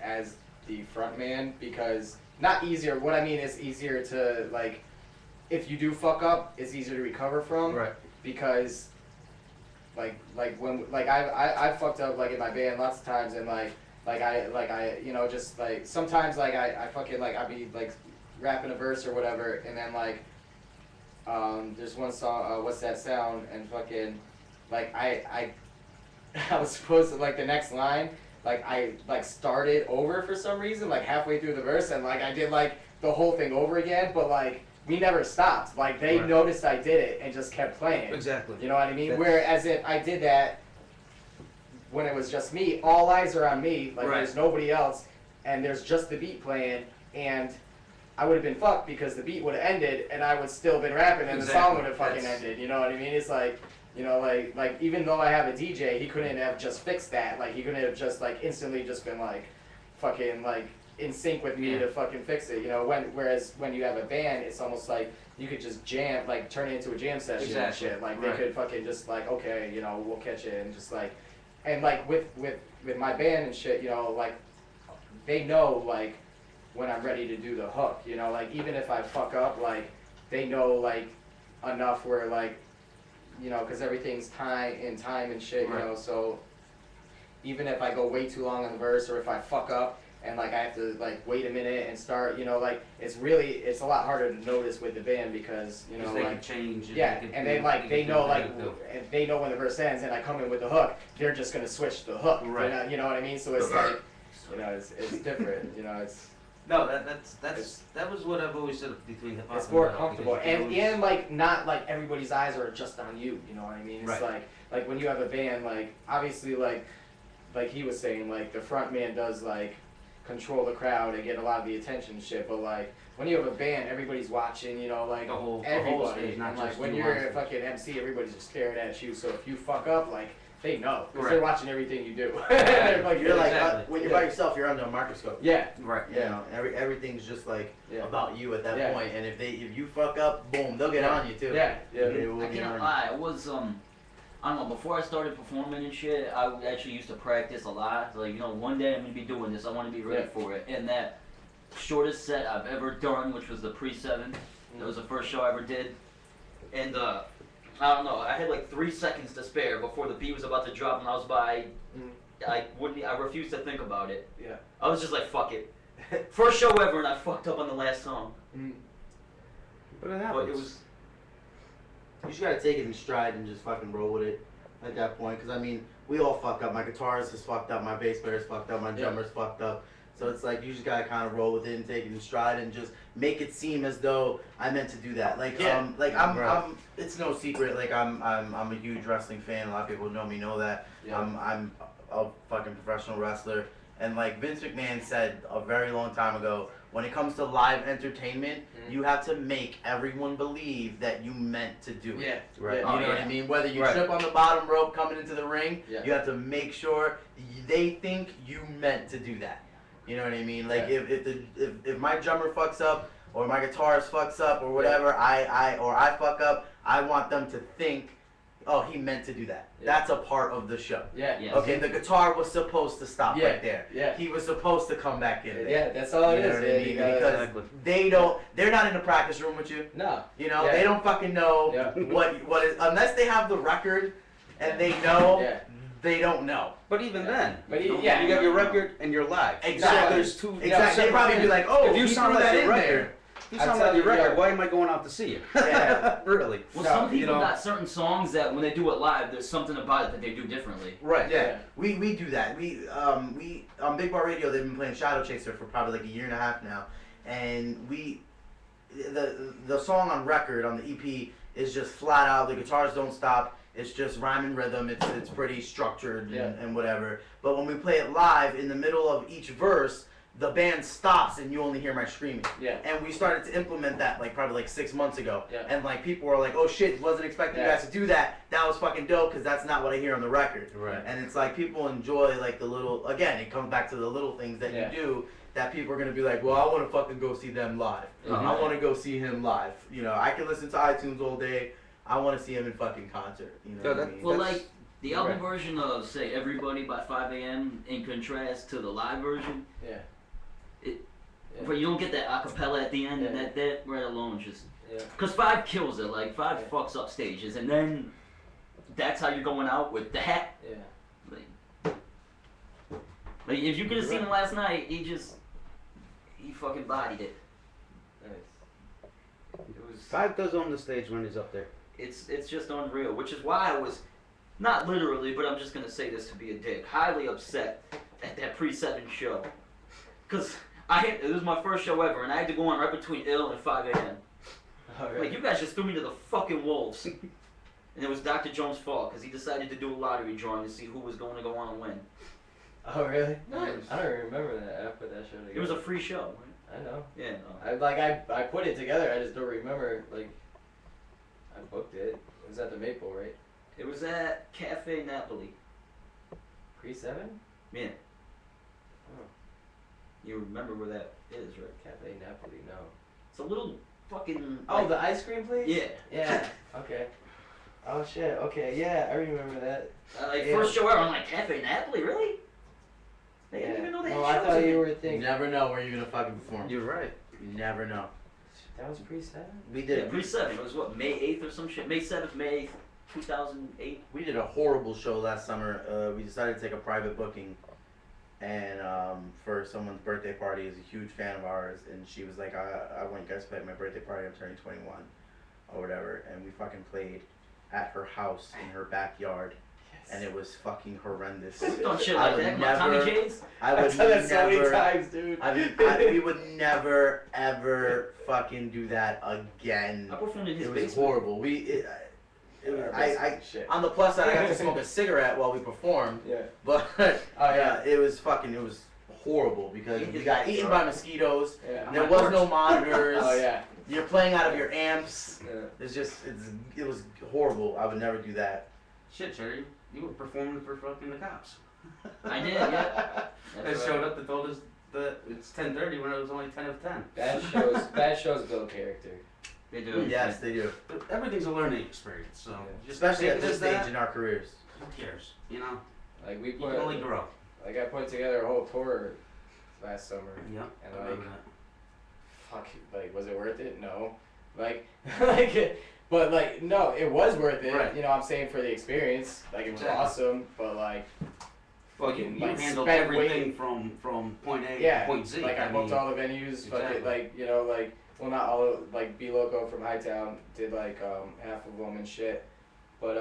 the front man, because, not easier, what I mean is easier to, like, if you do fuck up, it's easier to recover from, right? Because, I fucked up, like, in my band lots of times, and, I, you know, just, like, sometimes, like, I fucking, like, I'd be, like, rapping a verse or whatever, and then, like, there's one song, What's That Sound, and fucking, like, I was supposed to, like, the next line, like, I, like, started over for some reason, like, halfway through the verse, and, like, I did, like, the whole thing over again, but, like, we never stopped. Like, they noticed I did it and just kept playing. Exactly. You know what I mean? Whereas if I did that when it was just me, all eyes are on me, like, there's nobody else, and there's just the beat playing, and I would have been fucked because the beat would have ended, and I would still been rapping, and the song would have fucking ended. You know what I mean? It's like, you know, like even though I have a DJ, he couldn't have just fixed that. Like, he couldn't have just, like, instantly just been, like, fucking, like, in sync with me to fucking fix it, you know, whereas when you have a band, it's almost like you could just jam, like, turn it into a jam session and shit. Like, they could fucking just, like, okay, you know, we'll catch it, and just, like, and, like, with my band and shit, you know, like, they know, like, when I'm ready to do the hook, you know, like, even if I fuck up, like, they know, like, enough where, like, you know, because everything's time and shit, you know, so even if I go way too long on the verse or if I fuck up and like I have to like wait a minute and start, you know, like it's a lot harder to notice with the band because, you know, they like can change. yeah, and then like they know when the verse ends and I come in with the hook, they're just gonna switch the hook, right? You know what I mean? So it's like, you know, it's different, you know, it's. No, that was what I've always said between hip hop. It's more comfortable, and like not like everybody's eyes are just on you. You know what I mean? It's like when you have a band, like obviously like he was saying, like the front man does like control the crowd and get a lot of the attention and shit. But like when you have a band, everybody's watching. You know, like everybody. Stage, not and like just when you you're on a fucking MC, everybody's just staring at you. So if you fuck up, like. They know, because they're watching everything you do. Like, you're like, when you're by yourself, you're under a microscope. Yeah. Right. You know, everything's just like about you at that point. And if you fuck up, boom, they'll get on you too. I cannot lie. It was I don't know. Before I started performing and shit, I actually used to practice a lot. Like, you know, one day I'm gonna be doing this. I want to be ready for it. And that shortest set I've ever done, which was the pre-7. That was the first show I ever did. And I don't know. I had like 3 seconds to spare before the beat was about to drop, and I was by. I refused to think about it. Yeah. I was just like, fuck it. First show ever, and I fucked up on the last song. But it happens. But it was. You just gotta take it in stride and just fucking roll with it at that point. Because I mean, we all fuck up. My guitarist is fucked up. My bass player is fucked up. My drummer's fucked up. So it's like you just gotta kind of roll with it and take it in stride and just make it seem as though I meant to do that. Like I'm it's no secret. Like I'm a huge wrestling fan. A lot of people who know me know that. I'm a fucking professional wrestler. And like Vince McMahon said a very long time ago, when it comes to live entertainment, you have to make everyone believe that you meant to do it. Yeah. Right. You know what I mean? Whether you trip on the bottom rope coming into the ring, you have to make sure they think you meant to do that. You know what I mean? Like if my drummer fucks up or my guitarist fucks up or whatever, I fuck up, I want them to think, oh, he meant to do that. That's a part of the show. Okay, the guitar was supposed to stop right there. He was supposed to come back in there. Yeah, that's all it is. What I mean? Because they're not in the practice room with you. No. You know, they don't fucking know what is, unless they have the record and they know. They don't know. But even then, but you have your record and you're live. Exactly. So there's two. Exactly. They'd probably be like, oh, if you sound like your record, You sound like your record. Why am I going out to see you? Yeah. Really. Well, some people got certain songs that when they do it live, there's something about it that they do differently. Right. Yeah. We do that. We on Big Bar Radio, they've been playing Shadow Chaser for probably like a year and a half now, and the song on record on the EP is just flat out. The guitars don't stop. It's just rhyme and rhythm. It's pretty structured and whatever. But when we play it live, in the middle of each verse, the band stops and you only hear my screaming. Yeah. And we started to implement that probably 6 months ago. Yeah. And people were like, oh shit, wasn't expecting you guys to do that. That was fucking dope because that's not what I hear on the record. Right. And it's like people enjoy the little, again, it comes back to the little things that you do that people are going to be like, well, I want to fucking go see them live. I want to go see him live. You know, I can listen to iTunes all day. I want to see him in fucking concert. You know what I mean? Well, the album version of, say, Everybody by 5 a.m. in contrast to the live version. Yeah. But you don't get that acapella at the end, and that right alone just. Yeah. Because 5 kills it. 5 fucks up stages, and then that's how you're going out with that. Yeah. If you could have seen him last night, he fucking bodied it. Nice. 5 does own the stage when he's up there. It's just unreal, which is why I was, not literally, but I'm just gonna say this to be a dick, highly upset at that pre-7 show, cause it was my first show ever, and I had to go on right between ill and 5 a.m. Oh, really? You guys just threw me to the fucking wolves, and it was Dr. Jones' fault, cause he decided to do a lottery drawing to see who was going to go on and win. Oh really? Nice. I don't even remember that. I put that show together. It was a free show. I know. Yeah. No. I put it together. I just don't remember I booked it. It was at the Maple, right? It was at Cafe Napoli. Pre-7? Yeah. Oh. You remember where that is, right? Cafe Napoli, no. It's a little fucking... Oh, the ice cream place? Yeah. Yeah. Okay. Oh shit. Okay. Yeah, I remember that. First show ever. I'm like, Cafe Napoli, really? They didn't even know they had shows. I thought you were thinking. You never know where you're gonna fucking perform. You're right. You never know. That was pre-7? We did. Yeah, pre-7. It was what, May 8th or some shit? May 7th, May 8th. 2008. We did a horrible show last summer. We decided to take a private booking, and for someone's birthday party. Is a huge fan of ours, and she was like, I want you guys to play at my birthday party. I'm turning 21, or whatever. And we fucking played at her house in her backyard. And it was fucking horrendous. Don't shit like that. Tommy J's? I would I've done that so many times, dude. We would never, ever fucking do that again. I performed in his It was basement. horrible. On the plus side, I got to smoke a cigarette while we performed. Yeah. But it was horrible because we got eaten by mosquitoes. Yeah. There was no monitors. Oh yeah. You're playing out of your amps. Yeah. It was horrible. I would never do that. Shit, Cheddar, you were performing for fucking the cops. I did, yeah. They showed up and told us that it's 10:30 when it was only 10 of 10. Bad shows build character. They do. Yes, they do. But everything's a learning experience, so just Especially take at it this as stage that. in our careers. Who cares? You know, Like we you put, can only grow. like I put together a whole tour last summer. Yeah, And I like, remember that. fuck, like was it worth it? No. Like, but like no, it was worth it. Right. You know, I'm saying for the experience. Like it was Exactly. awesome, but like. Well, you like, handled spent everything from point A yeah, to point Z. like I booked all the venues, fucking like you know like well not all of, like B Loco from Hightown did like half of them and shit, but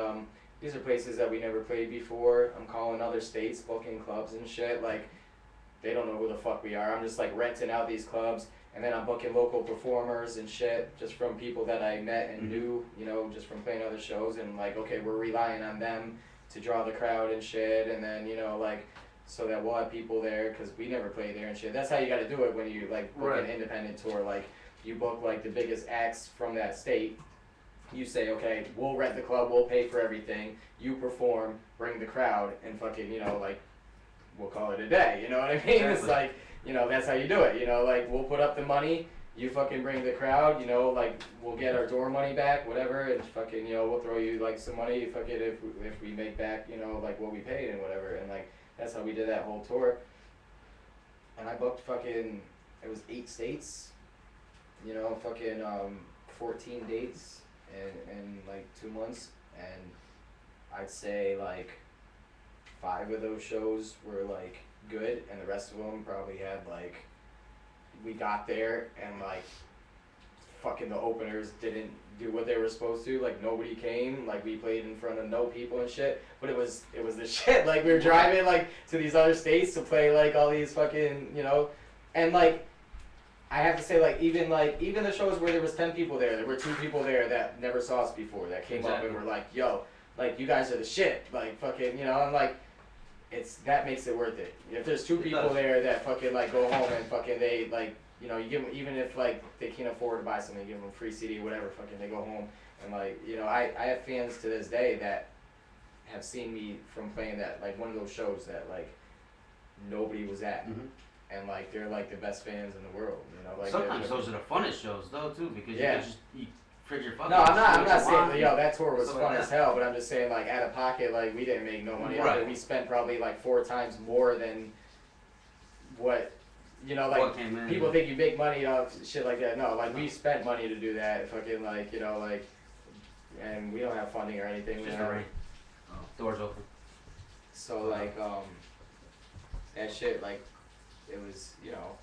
these are places that we never played before. I'm calling other states, booking clubs and shit. Like they don't know who the fuck we are. I'm just like renting out these clubs and then I'm booking local performers and shit just from people that I met and knew, you know, just from playing other shows and like okay we're relying on them to draw the crowd and shit, and then you know like so that we'll have people there because we never play there and shit. That's how you got to do it when you like book an independent tour. Like you book like the biggest acts from that state. You say okay, we'll rent the club, we'll pay for everything. You perform, bring the crowd, and fucking you know like we'll call it a day. You know what I mean? It's like you know that's how you do it. You know like we'll put up the money. You fucking bring the crowd, you know, like, we'll get our door money back, whatever, and fucking, you know, we'll throw you, like, some money, fucking, if we make back, you know, like, what we paid and whatever, and, like, that's how we did that whole tour. And I booked fucking, it was 8 states, you know, fucking, 14 dates in like, 2 months, and I'd say, like, 5 of those shows were, like, good, and the rest of them probably had, like, we got there and like fucking the openers didn't do what they were supposed to, like nobody came, like we played in front of no people and shit, but it was the shit. Like we were driving like to these other states to play like all these fucking, you know, and like I have to say like even the shows where there was 10 people there were 2 people there that never saw us before that came up and were like, yo, like you guys are the shit, like fucking, you know, I'm like that makes it worth it. If there's 2 people there that fucking like go home and fucking they like, you know, you give them, even if like they can't afford to buy something, you give them a free CD, whatever, fucking they go home and like, you know, I have fans to this day that have seen me from playing that, like one of those shows that like nobody was at. And like they're like the best fans in the world, you know. Like sometimes those are the funnest shows though too, because you can just figure fucking. No, I'm not saying yo that tour was fun as hell, but I'm just saying like out of pocket, like we didn't make no money. Right. We spent probably like 4 times more than what, you know, like people think you make money off shit like that. No, like we spent money to do that, fucking like you know like, and we don't have funding or anything. Just a ring. Doors open. So like that shit like. It was, you know,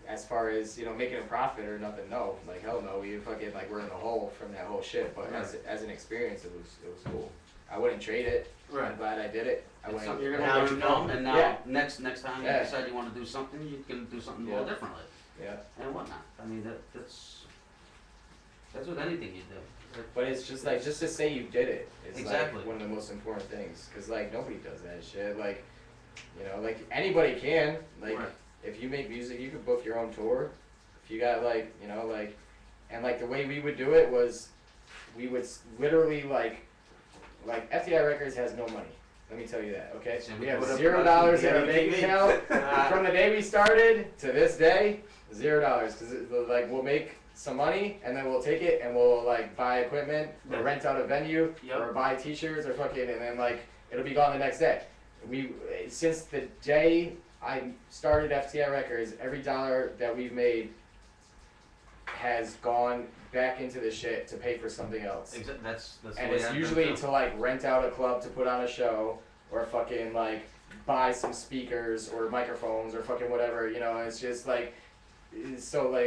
as far as, you know, making a profit or nothing, no. Like, hell no, we fucking, like, we're in the hole from that whole shit. But as an experience, it was cool. I wouldn't trade it. Right. I'm glad I did it. It's something you're going to learn, and now next time you decide you want to do something, you can do something a little differently. Yeah. And whatnot. I mean, that's with anything you do. But it's just, like, just to say you did it is, like, one of the most important things. Because, like, nobody does that shit. Like, you know, like anybody can, like if you make music, you could book your own tour. If you got like, you know, like, and like the way we would do it was, we would literally like FTI Records has no money. Let me tell you that, okay? So we have $0 in our bank account from the day we started to this day, $0. Because like we'll make some money and then we'll take it and we'll like buy equipment or rent out a venue or buy T-shirts or fucking, and then like it'll be gone the next day. Since the day I started FTI Records, every dollar that we've made has gone back into the shit to pay for something else. Exactly. That's And the way it's I've usually been to like rent out a club to put on a show, or fucking like buy some speakers or microphones or fucking whatever. You know, it's just like, so like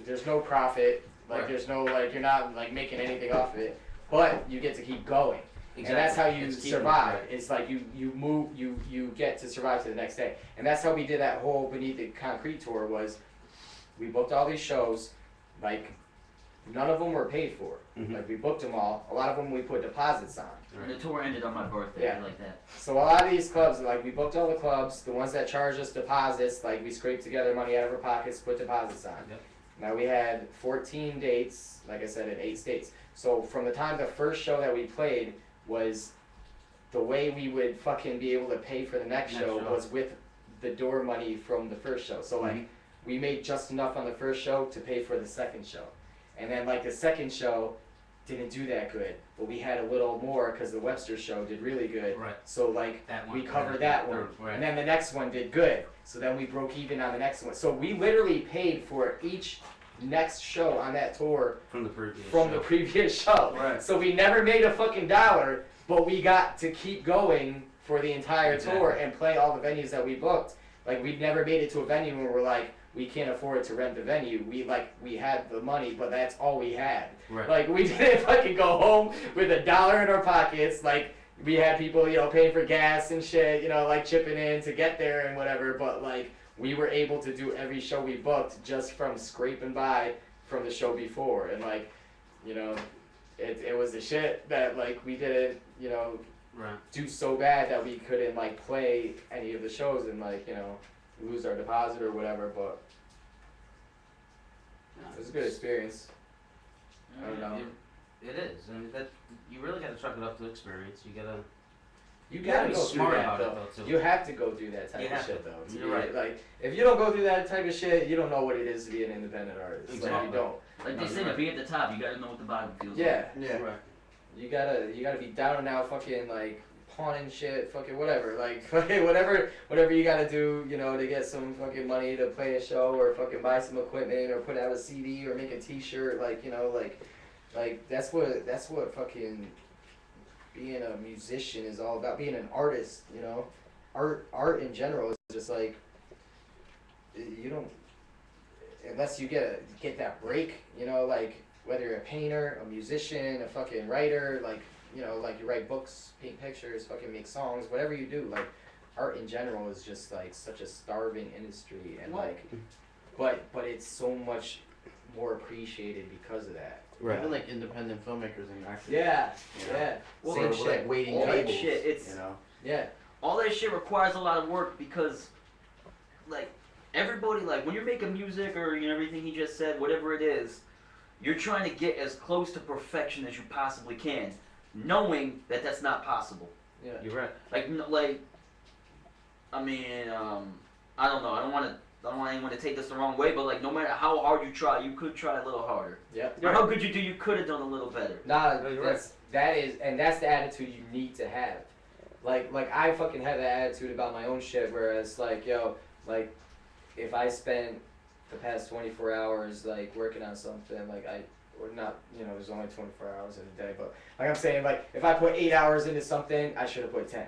there's no profit. Like Right. there's no like you're not like making anything off of it, but you get to keep going. Exactly. And that's how you It's keeping it, survive. right. It's like you get to survive to the next day. And that's how we did that whole Beneath the Concrete tour. Was we booked all these shows, like none of them were paid for. Mhm. Like we booked them all. A lot of them we put deposits on. And the tour ended on my birthday, Yeah. like that. So a lot of these clubs, like we booked all the clubs, the ones that charged us deposits, like we scraped together money out of our pockets, put deposits on. Yep. Now we had 14 dates, like I said, in 8 states. So from the time the first show that we played was the way we would fucking be able to pay for the next show was with the door money from the first show. So like we made just enough on the first show to pay for the second show. And then like the second show didn't do that good, but we had a little more because the Webster show did really good. Right. So like That we one, covered right, that yeah, one, right. and then the next one did good. So then we broke even on the next one. So we literally paid for each next show on that tour from the previous the previous show. Right. So we never made a fucking dollar, but we got to keep going for the entire tour Exactly. and play all the venues that we booked. Like we never made it to a venue where we're like, we can't afford to rent the venue. We had the money, but that's all we had. Right. Like we didn't fucking go home with $1 in our pockets. Like we had people, you know, paying for gas and shit, you know, like chipping in to get there and whatever. But like we were able to do every show we booked just from scraping by from the show before. And like, you know, it was the shit that like we didn't, you know, Right. do so bad that we couldn't like play any of the shows and like, you know, lose our deposit or whatever. But it was a good experience. I don't know. It is. I mean, that you really got to chalk it up to experience. You gotta gotta be go smart through that, about though. it though too. You have to go do that type You of have shit to. though. You're right. Like if you don't go through that type of shit, you don't know what it is to be an independent artist. Like Exactly. you don't. Like they No, say, you're to right. be at the top, you gotta know what the bottom feels Yeah. like. Yeah. Right. You gotta be down and out, fucking like pawning shit, fucking whatever, like fucking whatever you gotta do, you know, to get some fucking money to play a show or fucking buy some equipment or put out a CD or make a T-shirt, like, you know, like that's what fucking being a musician is all about. Being an artist, you know, art in general is just like you don't unless you get that break, you know, like whether you're a painter, a musician, a fucking writer, like, you know, like you write books, paint pictures, fucking make songs, whatever you do, like art in general is just like such a starving industry and like but it's so much more appreciated because of that. Right. Even like independent filmmakers and actors. Yeah, you know? yeah. Well, Same like, shit. Like waiting all that tables. shit, it's you know. Yeah. All that shit requires a lot of work because, like, everybody, like, when you're making music or, you know, everything he just said, whatever it is, you're trying to get as close to perfection as you possibly can, knowing that that's not possible. Yeah. You're right. Like, I mean, I don't know. I don't want anyone to take this the wrong way, but like, no matter how hard you try, you could try a little harder. Yep. No matter how good you do, you could have done a little better. Nah, No, you're that's the attitude you need to have. Like I fucking have that attitude about my own shit, whereas like, yo, like if I spent the past 24 hours like working on something, like or not, you know, there's only 24 hours in a day, but like I'm saying, like if I put 8 hours into something, I should have put 10.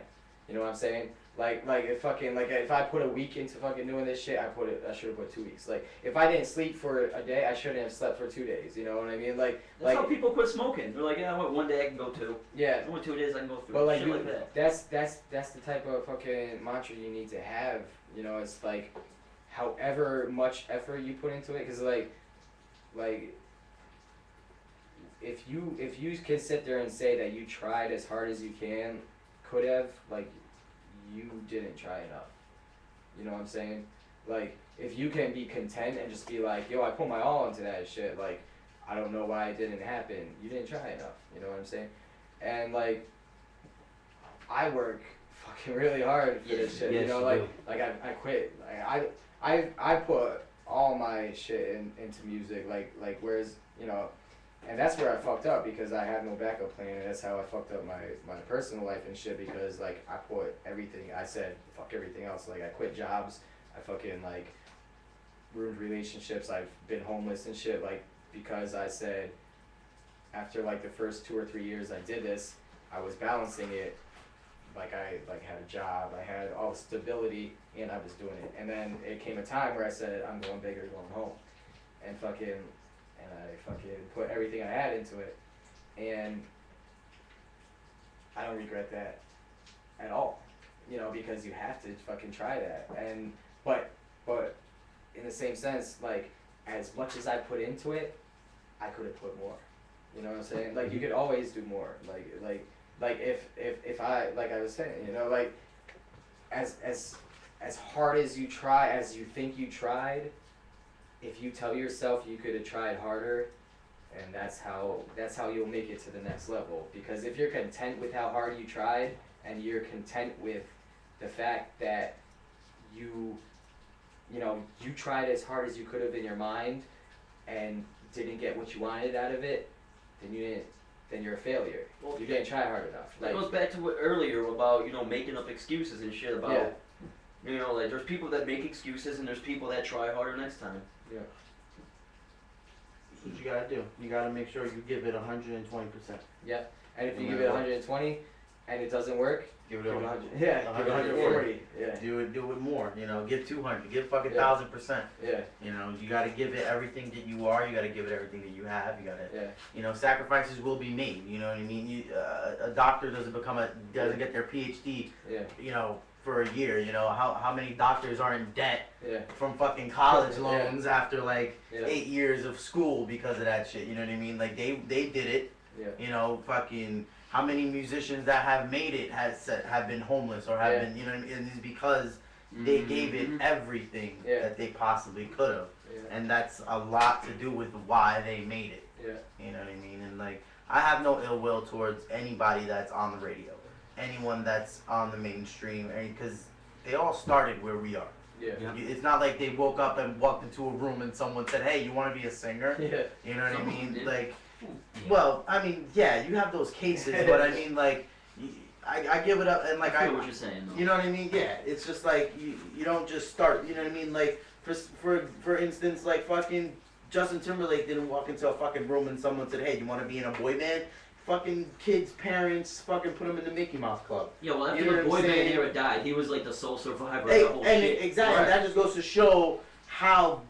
You know what I'm saying? Like if fucking like if I put a week into fucking doing this shit, I should have put 2 weeks. Like if I didn't sleep for a day, I shouldn't have slept for 2 days. You know what I mean? Like That's how people quit smoking. They're like, yeah, I went 1 day, I can go 2. Yeah. I went 2 days, I can go 3. But like, shit like that. that's the type of fucking mantra you need to have. You know, it's like, however much effort you put into it, because like, if you can sit there and say that you tried as hard as you could have, like, you didn't try enough. You know what I'm saying? Like, if you can be content and just be like, yo, I put my all into that shit, like, I don't know why it didn't happen. You didn't try enough. You know what I'm saying? And like, I work fucking really hard for this shit. Yes, you know, you like I quit. Like I put all my shit into music. Like whereas, you know, and that's where I fucked up because I had no backup plan. And that's how I fucked up my personal life and shit because like I put everything. I said fuck everything else. Like I quit jobs. I fucking like ruined relationships. I've been homeless and shit. Like because I said after like the first 2 or 3 years I did this, I was balancing it. Like I had a job, I had all the stability, and I was doing it. And then it came a time where I said, I'm going big or going home. And I put everything I had into it. And I don't regret that at all. You know, because you have to fucking try that. And but in the same sense, like as much as I put into it, I could have put more. You know what I'm saying? Like you could always do more. Like if I, like I was saying, you know, like as hard as you try, as you think you tried, if you tell yourself you could have tried harder, and that's how you'll make it to the next level. Because if you're content with how hard you tried, and you're content with the fact that you tried as hard as you could have in your mind, and didn't get what you wanted out of it, then you're a failure. Well, you didn't try hard enough. That goes back to what earlier about, making up excuses and shit about, like there's people that make excuses and there's people that try harder next time. Yeah. That's what you gotta do. You gotta make sure you give it 120%. Yeah. And if you give it 120 and it doesn't work, give it 100. Yeah, give it 140. Yeah. Do it more. Give 200. Give fucking 1,000%. Yeah. You gotta give it everything that you are. You gotta give it everything that you have. You gotta. Sacrifices will be made. You know what I mean? A doctor doesn't get their PhD. Yeah. For a year. How many doctors are in debt from fucking college loans after 8 years of school because of that shit. You know what I mean? Like they did it. Yeah. Fucking. How many musicians that have made it have been homeless or have been, and it's because they gave it everything that they possibly could have. Yeah. And that's a lot to do with why they made it. Yeah. You know what I mean? And I have no ill will towards anybody that's on the radio, anyone that's on the mainstream, because they all started where we are. Yeah. It's not like they woke up and walked into a room and someone said, "Hey, you want to be a singer?" Yeah. You know what I mean? Well, I mean, yeah, you have those cases, but I mean, I give it up, and I feel what you're saying, though. You know what I mean? Yeah, it's just you don't just start. You know what I mean? Like for instance, fucking Justin Timberlake didn't walk into a fucking room and someone said, "Hey, you want to be in a boy band?" Fucking kids' parents fucking put him in the Mickey Mouse Club. Yeah, well, after the boy band era died, he was like the sole survivor of the whole shit. Exactly, that just goes to show how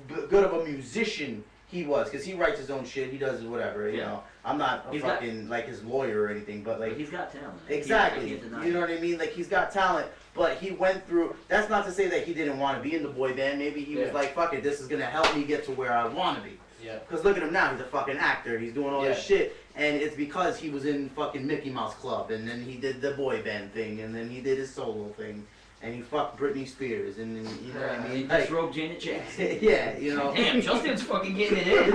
good of a musician he was, because he writes his own shit, he does whatever, you know. I'm not like his lawyer or anything, but he's got talent. Exactly. You know what I mean? He's got talent, but he went through, that's not to say that he didn't want to be in the boy band. Maybe he was like, fuck it, this is going to help me get to where I want to be. Yeah. Because look at him now, he's a fucking actor, he's doing all this shit, and it's because he was in fucking Mickey Mouse Club, and then he did the boy band thing, and then he did his solo thing. And he fucked Britney Spears, and then, you know what I mean? He disrobed Janet Jackson. Yeah, Damn, Justin's fucking getting it in.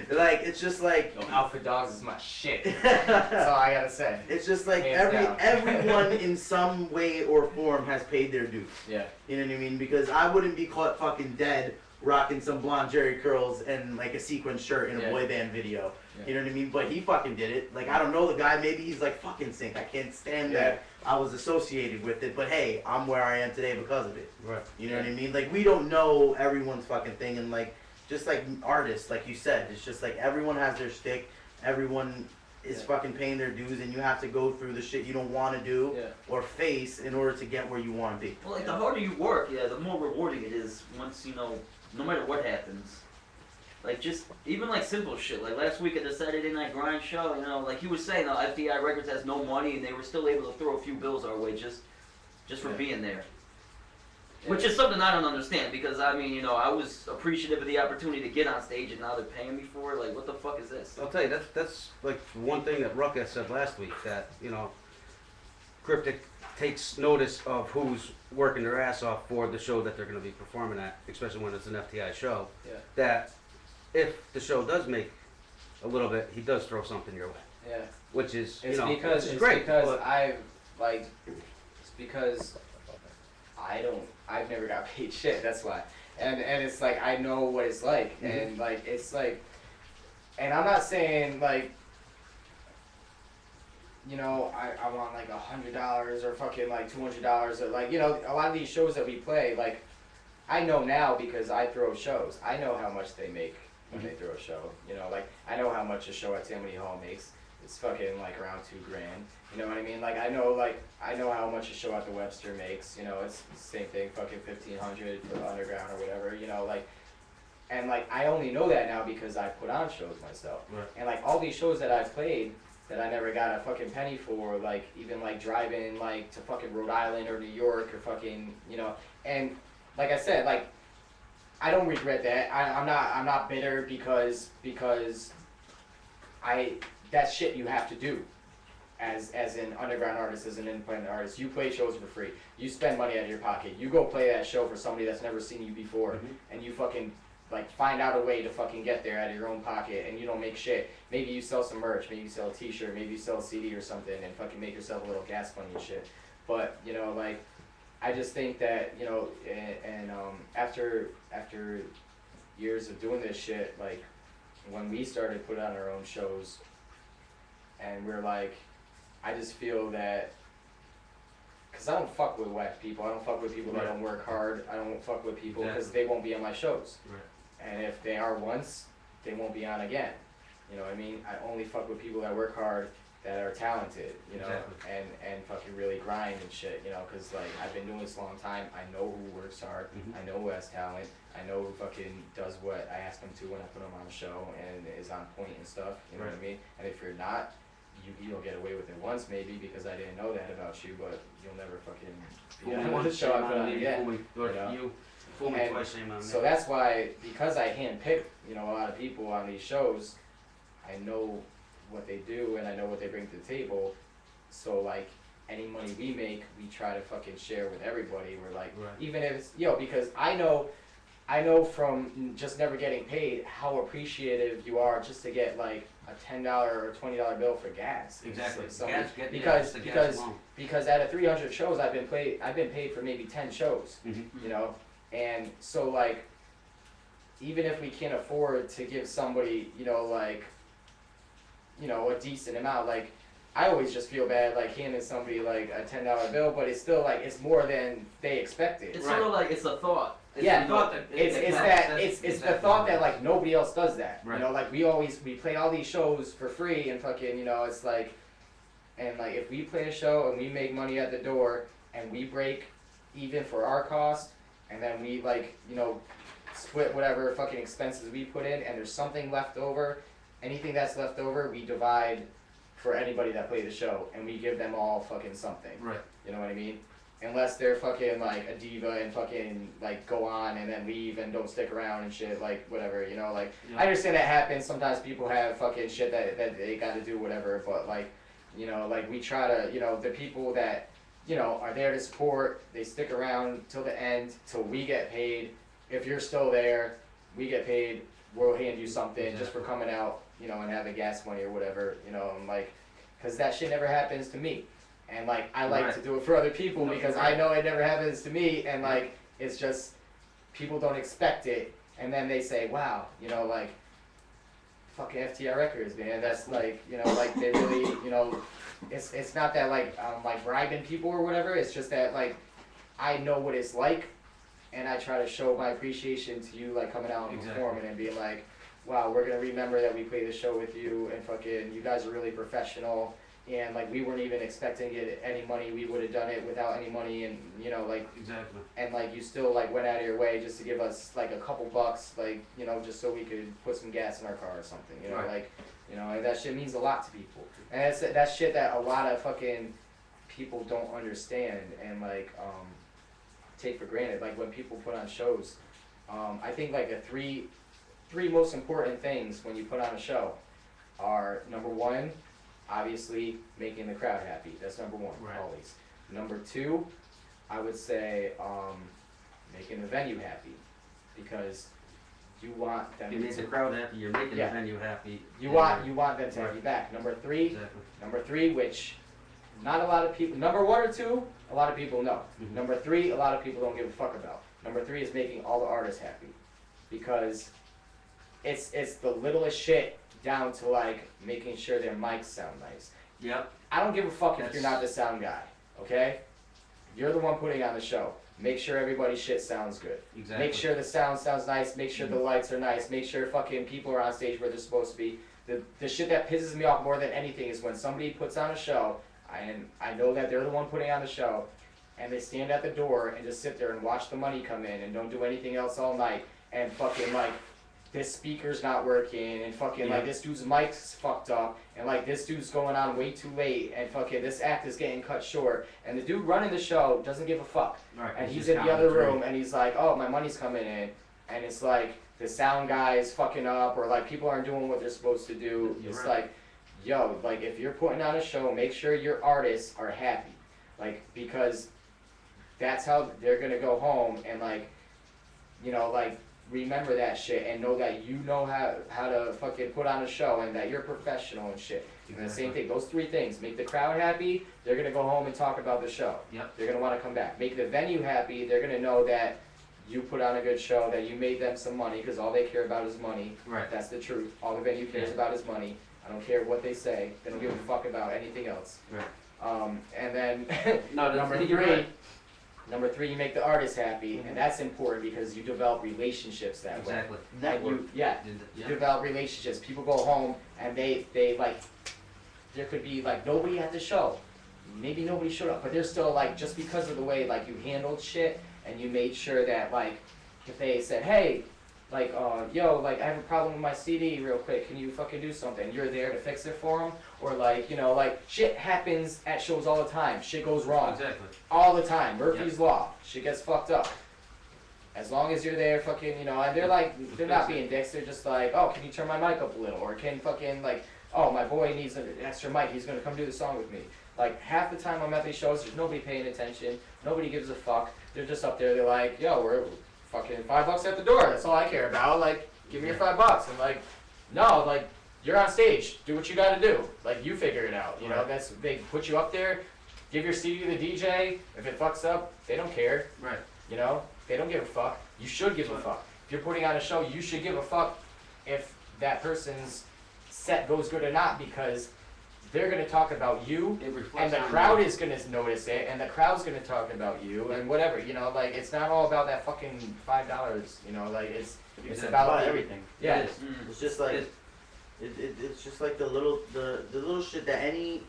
It's just like... Yo, Alpha Dogs is my shit. That's all I gotta say. It's just like everyone in some way or form has paid their dues. Yeah. You know what I mean? Because I wouldn't be caught fucking dead rocking some blonde jerry curls and a sequin shirt in a boy band video. Yeah. You know what I mean? But he fucking did it. I don't know the guy. Maybe he's fucking sync. I can't stand that I was associated with it. But hey, I'm where I am today because of it. Right. You know what I mean? We don't know everyone's fucking thing. And just like artists, like you said, it's just everyone has their shtick. Everyone is fucking paying their dues. And you have to go through the shit you don't want to do or face in order to get where you want to be. Well, the harder you work, the more rewarding it is once, no matter what happens. Just even simple shit. Last week at the Saturday Night Grind show, he was saying, FDI Records has no money and they were still able to throw a few bills our way just for being there. Yeah. Which is something I don't understand because, I was appreciative of the opportunity to get on stage and now they're paying me for it. What the fuck is this? I'll tell you, that's one thing that Ruckus said last week, that, Cryptic takes notice of who's working their ass off for the show that they're going to be performing at, especially when it's an FTI show. Yeah. That if the show does make a little bit, he does throw something your way. Yeah. Which is, it's great. Because I've never got paid shit, that's why. And it's I know what it's like. And and I'm not saying I want $100 or fucking $200 or a lot of these shows that we play, I know now because I throw shows. I know how much they make when they throw a show. You know, like I know how much a show at Tammany Hall makes. It's fucking like around $2,000. You know what I mean? Like I know how much a show at the Webster makes. You know, it's the same thing, fucking $1,500 for the underground or whatever. You know, like, and like I only know that now because I put on shows myself. Right. And like all these shows that I've played that I never got a fucking penny for, like even like driving like to fucking Rhode Island or New York or fucking, you know, and like I said, like I don't regret that. I'm not bitter because that's shit you have to do as an underground artist, as an independent artist. You play shows for free. You spend money out of your pocket. You go play that show for somebody that's never seen you before, and you fucking like find out a way to fucking get there out of your own pocket, and you don't make shit. Maybe you sell some merch, maybe you sell a t-shirt, maybe you sell a CD or something, and fucking make yourself a little gas money and shit. But, you know, like, I just think that, you know, and after years of doing this shit, like, when we started putting on our own shows, and we're like, I just feel that, because I don't fuck with whack people, I don't fuck with people that don't work hard, I don't fuck with people because they won't be on my shows. Right. And if they are once, they won't be on again. You know what I mean? I only fuck with people that work hard, that are talented, you know, and fucking really grind and shit, you know, because like I've been doing this a long time. I know who works hard. I know who has talent. I know who fucking does what I ask them to when I put them on the show and is on point and stuff. You know what I mean? And if you're not, you'll get away with it once maybe because I didn't know that about you, but you'll never fucking be on the show I put on again. So that's why, because I handpick, you know, a lot of people on these shows, I know what they do and I know what they bring to the table. So like any money we make, we try to fucking share with everybody. We're like, even if it's, yo, because I know from just never getting paid how appreciative you are just to get like a $10 or $20 bill for gas. Exactly. Because out of 300 shows I've been paid for maybe 10 shows. You know, and so like even if we can't afford to give somebody, you know, like, you know, a decent amount, like I always just feel bad like handing somebody like a $10 bill, but it's still like it's more than they expected. It's sort of like it's a thought. It's the thought that like nobody else does that. You know, like we play all these shows for free and fucking, you know, it's like, and like if we play a show and we make money at the door and we break even for our cost, and then we like, you know, split whatever fucking expenses we put in, and there's something left over, anything that's left over we divide for anybody that played the show, and we give them all fucking something. Right. You know what I mean? Unless they're fucking like a diva and fucking like go on and then leave and don't stick around and shit, like whatever, you know, like I understand that happens. Sometimes people have fucking shit that they gotta do whatever, but like, you know, like we try to, you know, the people that, you know, are there to support, they stick around till the end, till we get paid. If you're still there, we get paid, we'll hand you something just for coming out, you know, and having gas money or whatever, you know, and like, cause that shit never happens to me. And like, I like to do it for other people because I know it never happens to me, and like, it's just, people don't expect it, and then they say, wow, you know, like, fucking FTR Records, man, that's like, you know, like, they really, you know, it's not that like, I'm like bribing people or whatever, it's just that like, I know what it's like, and I try to show my appreciation to you, like, coming out and performing and being like, wow, we're gonna remember that we played the show with you, and fucking, you guys are really professional. And like we weren't even expecting to get any money. We would have done it without any money, and you know, like and like you still like went out of your way just to give us like a couple bucks, like, you know, just so we could put some gas in our car or something. You know, like, you know, and that shit means a lot to people. And that's shit that a lot of fucking people don't understand and like take for granted. Like when people put on shows, I think like the three most important things when you put on a show are, number one, obviously making the crowd happy. That's number one, always. Number two, I would say making the venue happy, because you want them to make the crowd happy, you're making the venue happy. You want them to have you back. Number three, which not a lot of people, number one or two, a lot of people know. Number three, a lot of people don't give a fuck about. Number three is making all the artists happy, because it's the littlest shit down to like making sure their mics sound nice. Yep. I don't give a fuck if you're not the sound guy, okay? You're the one putting on the show. make sure everybody's shit sounds good. Exactly. Make sure the sound sounds nice, make sure the lights are nice, make sure fucking people are on stage where they're supposed to be. The shit that pisses me off more than anything is when somebody puts on a show, and I know that they're the one putting on the show, and they stand at the door and just sit there and watch the money come in and don't do anything else all night, and fucking like, this speaker's not working, and fucking like this dude's mic's fucked up, and like this dude's going on way too late, and fucking this act is getting cut short, and the dude running the show doesn't give a fuck. Right, And he's he's just in the other counting room, and he's like, oh, my money's coming in, and it's like, the sound guy is fucking up, or like people aren't doing what they're supposed to do. It's like, yo, like if you're putting on a show, make sure your artists are happy, like, because that's how they're gonna go home and like, you know, like, remember that shit and know that you know how to fucking put on a show and that you're professional and shit. And the same thing, those three things, make the crowd happy, they're gonna go home and talk about the show. Yep. They're gonna wanna come back. Make the venue happy, they're gonna know that you put on a good show, that you made them some money, because all they care about is money. Right. That's the truth. All the venue cares about is money. I don't care what they say. They don't give a fuck about anything else. Right. And then No, number you're three, right. Number three, you make the artist happy, and that's important because you develop relationships that Exactly. way. And you, you Yeah. develop relationships. People go home and they like, there could be like nobody at the show. Maybe nobody showed up, but they're still like, just because of the way like you handled shit and you made sure that like, if they said, hey, like, yo, like, I have a problem with my CD real quick, can you fucking do something? You're there to fix it for them? Or like, you know, like, shit happens at shows all the time. Shit goes wrong. Exactly. All the time. Murphy's Law. Shit gets fucked up. As long as you're there, fucking, you know, and they're like, they're not being dicks, they're just like, oh, can you turn my mic up a little? Or can fucking, like, oh, my boy needs an extra mic, he's gonna come do the song with me. Like, half the time I'm at these shows, there's nobody paying attention, nobody gives a fuck. They're just up there, they're like, yo, we're fucking $5 at the door, that's all I care about. Like, give me your $5. And like, no, like, you're on stage, do what you gotta do. Like, you figure it out, you know, that's, they put you up there, give your CD to the DJ, if it fucks up, they don't care. Right. You know, they don't give a fuck. You should give a fuck. If you're putting on a show, you should give a fuck if that person's set goes good or not, because they're gonna talk about you, and the crowd is gonna notice it, and the crowd's gonna talk about you, and whatever, you know, like, it's not all about that fucking $5, you know, like, it's about everything. Yeah. It is. It's just like, it's just like the little shit that any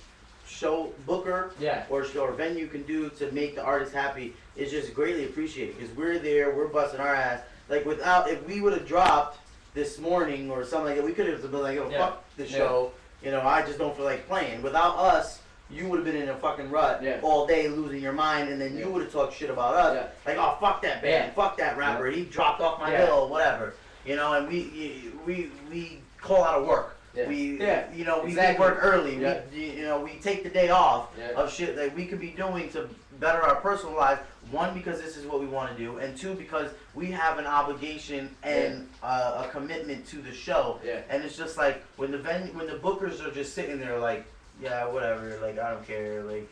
show booker or venue can do to make the artist happy is just greatly appreciated, because we're there, we're busting our ass. Like, without, if we would have dropped this morning or something like that, we could have been like, oh, fuck the show, you know, I just don't feel like playing. Without us, you would have been in a fucking rut all day losing your mind, and then you would have talked shit about us. Like, oh, fuck that band, fuck that rapper, he dropped off my hill, whatever. You know, and we call out of work. We, you know, we work early. We, you know, we take the day off of shit that we could be doing to better our personal lives. One, because this is what we want to do, and two, because we have an obligation and a commitment to the show. And it's just like when the bookers are just sitting there like, yeah, whatever, like, I don't care, like,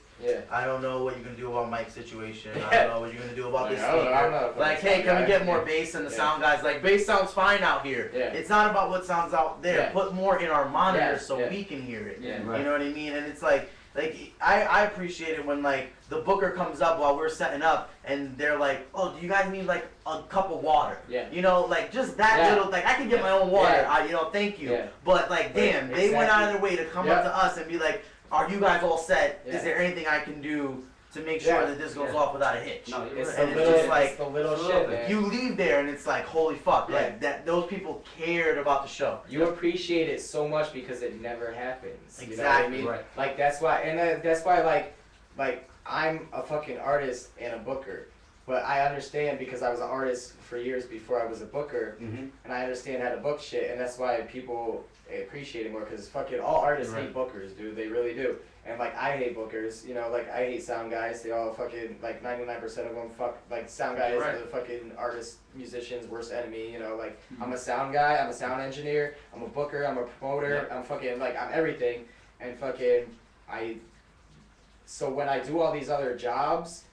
I don't know what you're gonna do about Mike's situation. I don't know what you're gonna do about this speaker. Like, hey, can we get more bass? And the sound guy's like, bass sounds fine out here. It's not about what sounds out there. Put more in our monitors so we can hear it. You know what I mean? And it's like I appreciate it when like the booker comes up while we're setting up and they're like, oh, do you guys need like a cup of water? You know, like just that little, like I can get my own water. You know, thank you. But like, damn, they went out of their way to come up to us and be like, are you guys all set? Is there anything I can do to make sure that this goes off without a hitch? No, and it's just like the little shit, man. You leave there and it's like, holy fuck, like that those people cared about the show. You appreciate it so much because it never happens. Exactly. You know what I mean? Like that's why, and that's why like I'm a fucking artist and a booker. But I understand because I was an artist for years before I was a booker, and I understand how to book shit, and that's why people appreciate it more, because fucking all artists hate bookers, dude, they really do. And like, I hate bookers, you know, like, I hate sound guys, they all fucking, like, 99% of them fuck, like, sound guys are the fucking artist, musician's worst enemy, you know, like, I'm a sound guy, I'm a sound engineer, I'm a booker, I'm a promoter, I'm fucking, like, I'm everything, and fucking, so when I do all these other jobs,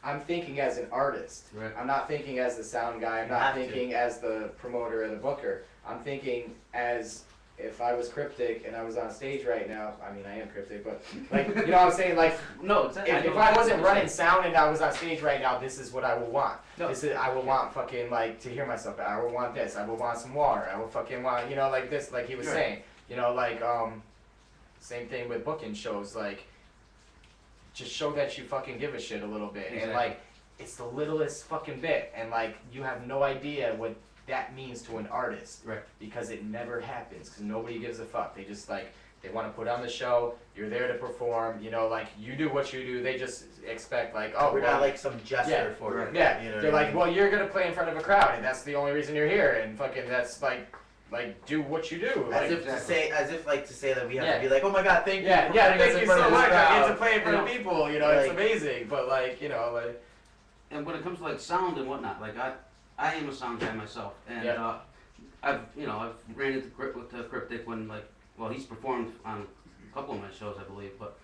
I'm thinking as an artist. I'm not thinking as the sound guy. I'm not thinking as the promoter or the booker. I'm thinking as if I was Cryptic and I was on stage right now, I mean, I am Cryptic, but like, you know what I'm saying? Like, no, exactly. If I wasn't running sound and I was on stage right now, this is what I would want. No. I would want fucking like to hear myself. I would want this. I would want some water. I would fucking want, you know, like this, like he was saying. You know, like same thing with booking shows. Like, just show that you fucking give a shit a little bit, and like, it's the littlest fucking bit, and like, you have no idea what that means to an artist, right? Because it never happens, because nobody gives a fuck. They just like, they want to put on the show, you're there to perform, you know, like, you do what you do, they just expect like, oh, we're not like some gesture for it. Yeah, You know they're what I like, mean? well, you're gonna play in front of a crowd, and that's the only reason you're here, and fucking that's like, do what you do. As if to say that we have to be like, oh my god, thank you. Yeah, for yeah, putting us thank in you front so of this much. I get crowd. to play in front of people, you know, like, it's amazing, but like, you know, like. And when it comes to like sound and whatnot, like I am a sound guy myself, and I've ran into with Cryptic when like, well, he's performed on a couple of my shows, I believe, but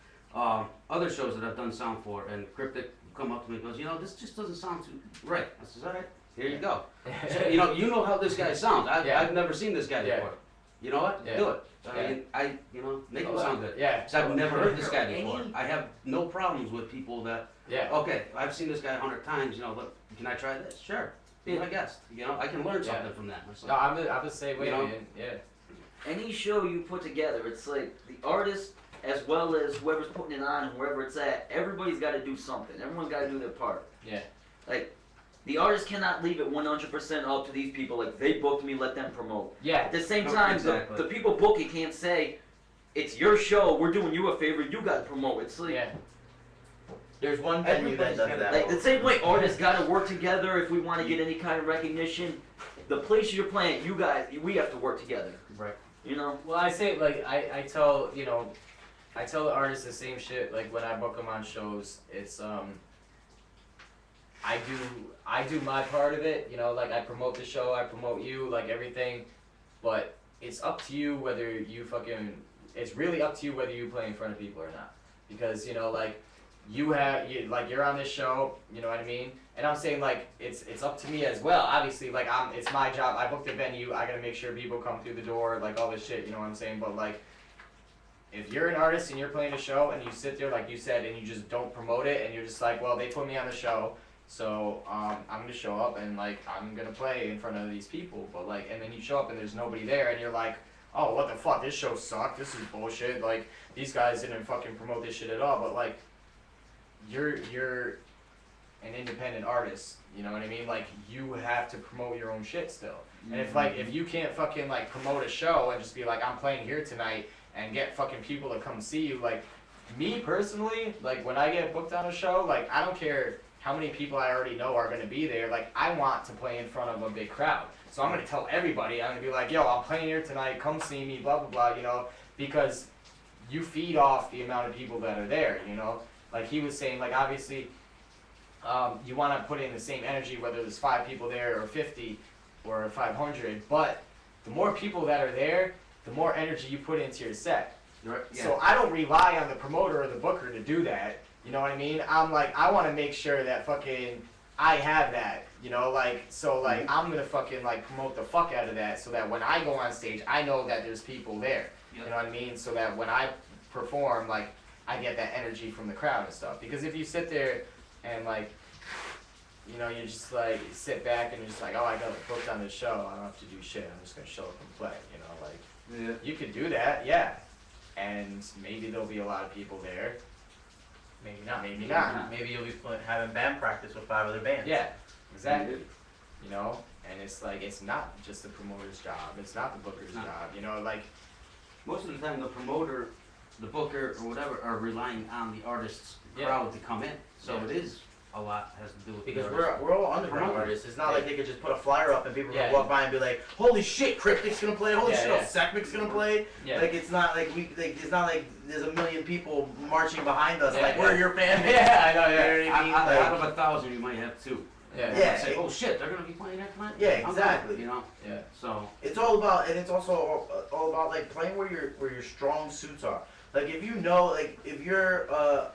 other shows that I've done sound for, and Cryptic come up to me and goes, you know, this just doesn't sound too right. I says, all right, here you go. So, you know how this guy sounds. I've never seen this guy before. You know what? Do it. I mean, make him sound good. Yeah. Because I've never heard this guy before. I have no problems with people that. Okay, I've seen this guy 100 times. You know, look, can I try this? Sure. Be my guest. You know, I can learn something from that. No, I'm the same way, man. Yeah. Any show you put together, it's like the artist as well as whoever's putting it on, wherever it's at. Everybody's got to do something. Everyone's got to do their part. Yeah. Like, the artist cannot leave it 100% up to these people. Like, they booked me, let them promote. Yeah. At the same time, the people booking can't say, it's your show, we're doing you a favor, you got to promote. It's like... There's one venue that does that. Like, the same way artists got to work together if we want to get any kind of recognition. The place you're playing, you guys, we have to work together. Right. You know? Well, I say, like, I tell, you know, I tell the artists the same shit, like, when I book them on shows, it's, I do my part of it, you know, like, I promote the show, I promote you, like, everything, but it's up to you whether you fucking, it's really up to you whether you play in front of people or not, because, you know, like, you're on this show, you know what I mean? And I'm saying, like, it's up to me as well. Obviously, like, it's my job. I booked the venue. I gotta make sure people come through the door, like, all this shit, you know what I'm saying? But, like, if you're an artist and you're playing a show and you sit there, like you said, and you just don't promote it, and you're just like, well, they put me on the show, so I'm gonna show up and, like, I'm gonna play in front of these people. But, like, and then you show up and there's nobody there, and you're like, oh, what the fuck? This show sucked. This is bullshit. Like, these guys didn't fucking promote this shit at all. But, like, you're an independent artist, you know what I mean? Like, you have to promote your own shit still. And if you can't fucking, like, promote a show and just be like, I'm playing here tonight, and get fucking people to come see you, like, me personally, like, when I get booked on a show, like, I don't care how many people I already know are gonna be there, like, I want to play in front of a big crowd. So I'm gonna tell everybody, I'm gonna be like, yo, I'm playing here tonight, come see me, blah, blah, blah, you know, because you feed off the amount of people that are there, you know? Like he was saying, like, obviously, you want to put in the same energy, whether there's 5 people there or 50 or 500, but the more people that are there, the more energy you put into your set. Right. Yeah. So I don't rely on the promoter or the booker to do that, you know what I mean? I'm like, I want to make sure that fucking I have that, you know, like, so like, I'm going to fucking like promote the fuck out of that so that when I go on stage, I know that there's people there, you know what I mean? So that when I perform, like, I get that energy from the crowd and stuff. Because if you sit there and, like, you know, you just, like, sit back and you're just like, oh, I got booked on this show, I don't have to do shit, I'm just going to show up and play, you know, like, you could do that, yeah. And maybe there'll be a lot of people there. Maybe not, maybe not. Maybe you'll be having band practice with 5 other bands. Yeah, exactly. You know, and it's like, it's not just the promoter's job, it's not the booker's job, you know, like. Most of the time the promoter, the booker, or whatever, are relying on the artist's crowd to come in. So it is a lot has to do with because the we're all underground artists. It's not like they could just put a flyer up and people can walk by and be like, "Holy shit, Cryptic's gonna play! Holy shit, Sekmic's gonna play!" Like it's not like it's not like there's a million people marching behind us like we're your fan base. I know. You know what I mean? Out of 1,000, you might have 2. Say, oh shit, they're gonna be playing that tonight. Yeah, exactly. You know. Yeah. So it's all about, and it's also all about like playing where your strong suits are. Like if you know, like if you're a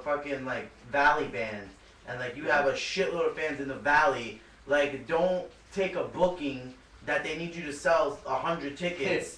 fucking like Valley band and like you have a shitload of fans in the Valley, like don't take a booking that they need you to sell 100 tickets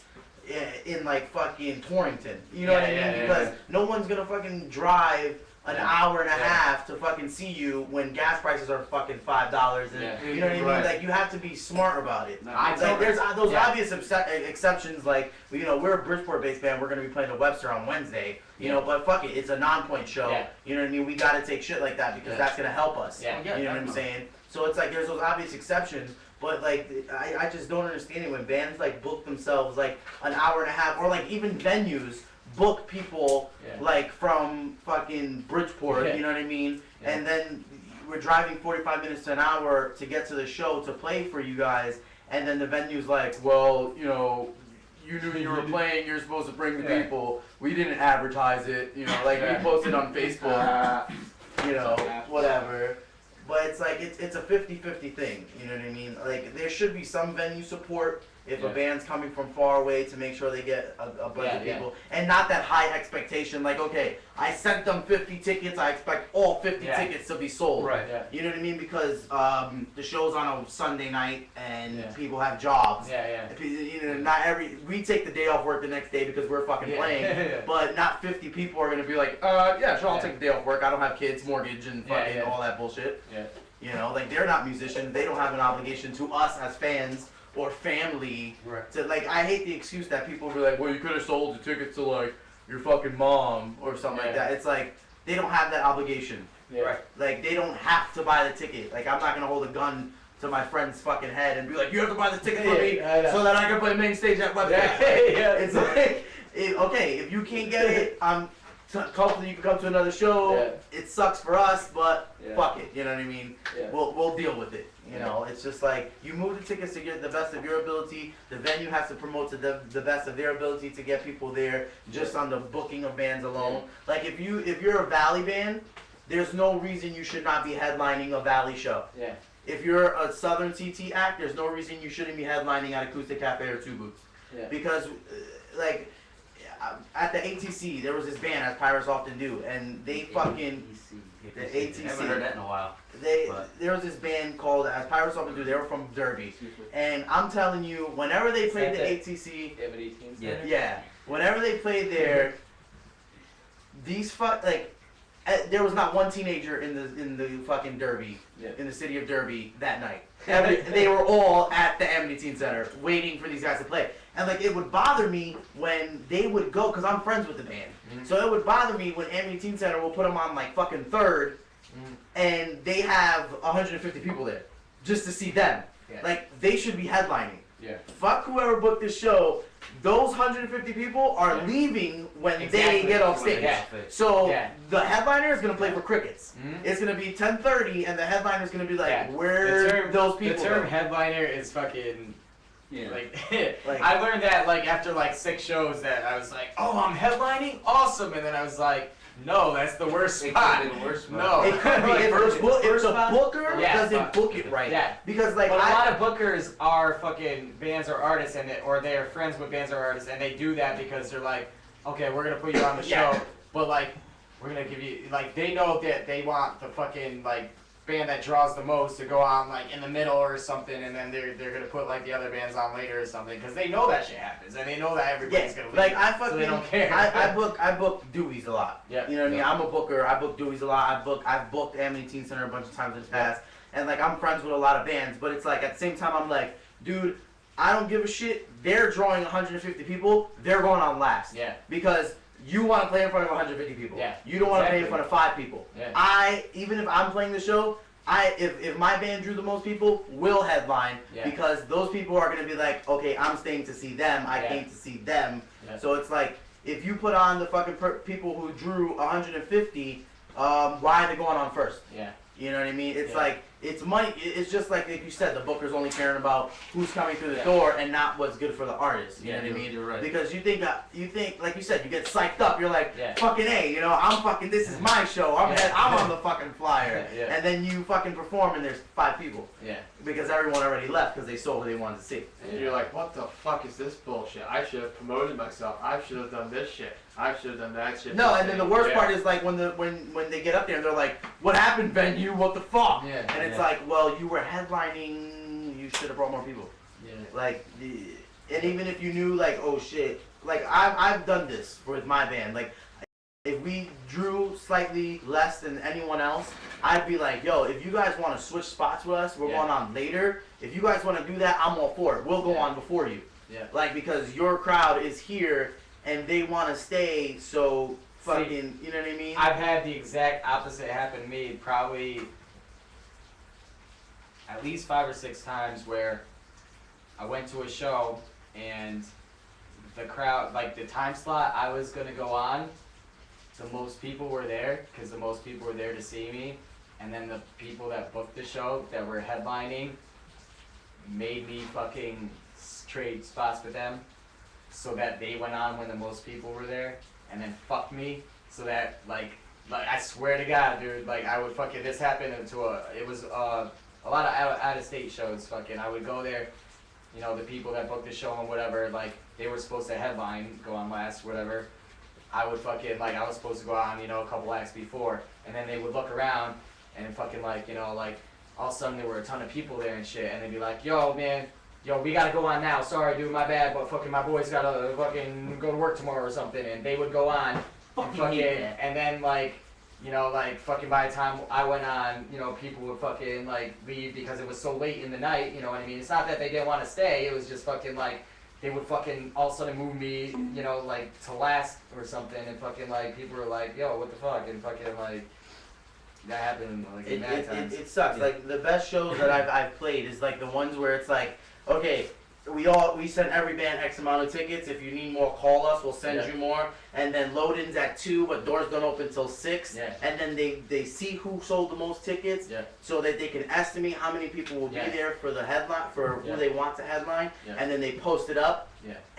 in like fucking Torrington. You know what I mean? Because no one's gonna fucking drive an hour and a half to fucking see you when gas prices are fucking $5 and you know what I mean? Like you have to be smart about it. Like there's those obvious exceptions, like you know, we're a Bridgeport based band, we're gonna be playing the Webster on Wednesday, you know, but fuck it, it's a non-point show. You know what I mean? We gotta take shit like that because that's gonna help us. You know what I'm saying? So it's like there's those obvious exceptions, but like I just don't understand it when bands like book themselves like an hour and a half, or like even venues book people like from fucking Bridgeport, you know what I mean? And then we're driving 45 minutes to an hour to get to the show to play for you guys, and then the venue's like, well, you know, you knew you were playing, you're supposed to bring the people, we didn't advertise it, you know, like we posted on Facebook, you know, whatever. But it's like, it's a 50-50 thing, you know what I mean? Like, there should be some venue support if a band's coming from far away to make sure they get a bunch of people. And not that high expectation, like, okay, I sent them 50 tickets, I expect all 50 tickets to be sold. You know what I mean? Because the show's on a Sunday night and people have jobs. You know, not we take the day off work the next day because we're fucking playing, but not 50 people are going to be like, yeah, sure, I'll take the day off work, I don't have kids, mortgage, and fucking all that bullshit. You know, like, they're not musicians, they don't have an obligation to us as fans or family to, like, I hate the excuse that people be like, well, you could have sold the tickets to, like, your fucking mom or something like that. It's like, they don't have that obligation. Like, they don't have to buy the ticket. Like, I'm not going to hold a gun to my friend's fucking head and be like, you have to buy the ticket for me so that I can play main stage at Webster. It's like, okay, if you can't get it, hopefully you can come to another show. It sucks for us, but fuck it, you know what I mean? We'll deal with it. You know, it's just like, you move the tickets to get the best of your ability. The venue has to promote to the best of their ability to get people there, just on the booking of bands alone. Like, if you're a Valley band, there's no reason you should not be headlining a Valley show. If you're a Southern TT act, there's no reason you shouldn't be headlining at Acoustic Cafe or Two Boots. Because, like, at the ATC, there was this band, as Pirates often do, and they fucking... The ATC. I haven't heard that in a while. There was this band called, as Pirates often do, they were from Derby. And I'm telling you, whenever they played the ATC... whenever they played there, these there was not one teenager in the fucking Derby, in the city of Derby that night. They were all at the Amity Teen Center waiting for these guys to play. And like, it would bother me when they would go, because I'm friends with the band. So it would bother me when Amity Teen Center will put them on like fucking third, and they have 150 people there just to see them. Like, they should be headlining. Fuck whoever booked this show. Those 150 people are leaving when they get off stage. So the headliner is going to play for crickets. It's going to be 10:30, and the headliner is going to be like, where those people The term headliner is fucking... Like, I learned that like after like 6 shows that I was like, oh, I'm headlining? Awesome. And then I was like, no, that's the worst spot. No. It could be. If the booker doesn't book it right. Because like, but a lot of bookers are fucking bands or artists, or they're friends with bands or artists, and they do that because they're like, okay, we're going to put you on the show, but like, we're going to give you, like, they know that they want the fucking, like, band that draws the most to go on like in the middle or something, and then they're gonna put like the other bands on later or something, because they know that shit happens and they know that everybody's gonna leave. Like, I fucking, so they don't care. I book Dewey's a lot. You know what I mean? I'm a booker. I book Dewey's a lot. I've booked Amity Teen Center a bunch of times in the past, and like, I'm friends with a lot of bands. But it's like, at the same time, I'm like, dude, I don't give a shit. They're drawing 150 people. They're going on last. Because you want to play in front of 150 people. You don't want to play in front of 5 people. Even if I'm playing the show, if my band drew the most people, will headline, because those people are going to be like, okay, I'm staying to see them. I came to see them. So it's like, if you put on the fucking people who drew 150, why are they going on first? You know what I mean? It's like, it's money. It's just like you said, the booker's only caring about who's coming through the door and not what's good for the artist. You know what I mean? You're right. Because you think, like you said, you get psyched up. You're like, fucking A, you know, I'm fucking, this is my show. I'm on the fucking flyer. And then you fucking perform and there's 5 people. Because everyone already left because they saw what they wanted to see. And you're like, what the fuck is this bullshit? I should have promoted myself. I should have done this shit. I should have done that shit. No, and then the worst part is like when they get up there and they're like, what happened, venue? What the fuck? And it's like, well, you were headlining. You should have brought more people. Like, And even if you knew, like, oh shit, like I've done this with my band. Like, if we drew slightly less than anyone else, I'd be like, yo, if you guys want to switch spots with us, we're going on later. If you guys want to do that, I'm all for it. We'll go on before you. Yeah. Like, because your crowd is here and they want to stay, so fucking, you know what I mean? I've had the exact opposite happen to me probably at least 5 or 6 times where I went to a show and the crowd, like the time slot I was going to go on, the most people were there because the most people were there to see me, and then the people that booked the show that were headlining made me fucking trade spots with them so that they went on when the most people were there, and then fucked me so that like I swear to God, dude, like I would fucking, this happened it was a lot of out of state shows. Fucking I would go there, you know, the people that booked the show and whatever, like they were supposed to headline, go on last, whatever. I would fucking, like, I was supposed to go on, you know, a couple acts before, and then they would look around, and fucking, like, you know, like, all of a sudden there were a ton of people there and shit, and they'd be like, yo, man, yo, we gotta go on now, sorry, dude, my bad, but fucking my boys gotta fucking go to work tomorrow or something, and they would go on, and fucking, and then, like, you know, like, fucking by the time I went on, you know, people would fucking, like, leave because it was so late in the night, you know what I mean? It's not that they didn't want to stay, it was just fucking, like, they would fucking all of a sudden move me, you know, like, to last or something, and fucking, like, people were like, yo, what the fuck, and fucking, like, that happened, like, in mad times. It sucks. Yeah. Like, the best shows that I've played is, like, the ones where it's like, okay, we send every band X amount of tickets. If you need more, call us. We'll send you more. And then load-ins at 2, but doors don't open till 6. Yeah. And then they see who sold the most tickets, so that they can estimate how many people will be there for the headline, for who they want to headline. And then they post it up.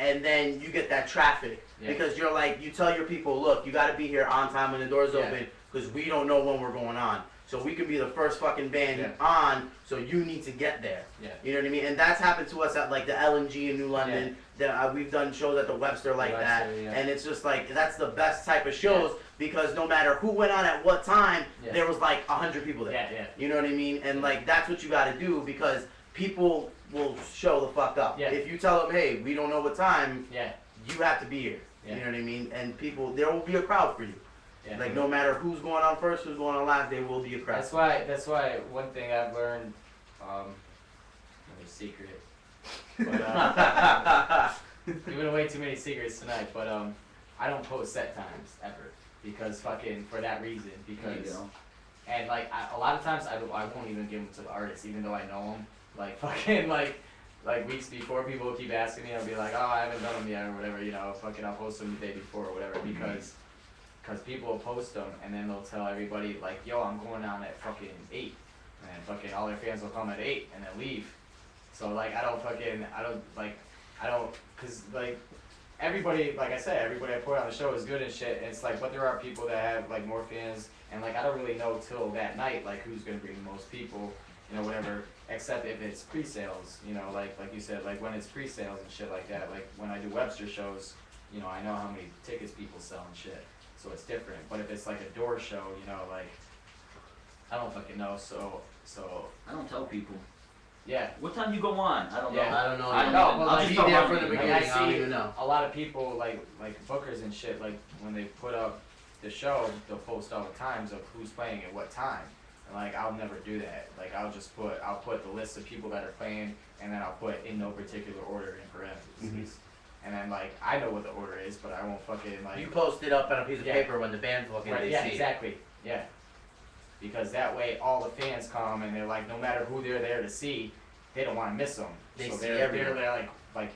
And then you get that traffic because you're like, you tell your people, look, you got to be here on time when the doors open because we don't know when we're going on. So we could be the first fucking band on, so you need to get there. You know what I mean? And that's happened to us at like the LNG in New London. We've done shows at the Webster like that. And it's just like, that's the best type of shows because no matter who went on at what time, there was like 100 people there. You know what I mean? And like, that's what you got to do because people will show the fuck up. If you tell them, hey, we don't know what time, you have to be here. You know what I mean? And people, there will be a crowd for you. Like no matter who's going on first, who's going on last, there will be a crowd. That's why one thing I've learned, another secret. But, giving away too many secrets tonight, but I don't post set times ever because fucking for that reason because and like a lot of times I won't even give them to the artist even though I know them like fucking like weeks before people will keep asking me I'll be like oh I haven't done them yet or whatever you know fucking I'll post them the day before or whatever because people will post them and then they'll tell everybody like yo I'm going on at fucking 8 and fucking all their fans will come at 8 and then leave so like I don't cause like everybody like I said everybody I put on the show is good and shit and it's like but there are people that have like more fans and like I don't really know till that night like who's gonna bring the most people you know whatever except if it's pre-sales you know like you said like when it's pre-sales and shit like that like when I do Webster shows you know I know how many tickets people sell and shit so it's different but if it's like a door show you know like I don't fucking know so I don't tell people. Yeah. What time you go on? I don't know. I don't know. I don't know. know. I'll just be there from the beginning. I see I don't even know. a lot of people like bookers and shit like when they put up the show they'll post all the times of who's playing at what time and like I'll never do that like I'll put the list of people that are playing and then I'll put in no particular order in parentheses and then like I know what the order is but I won't fucking like you post it up on a piece of paper when the band's looking they see exactly because that way all the fans come and they're like no matter who they're there to see they don't want to miss them they so see they're everyone. there like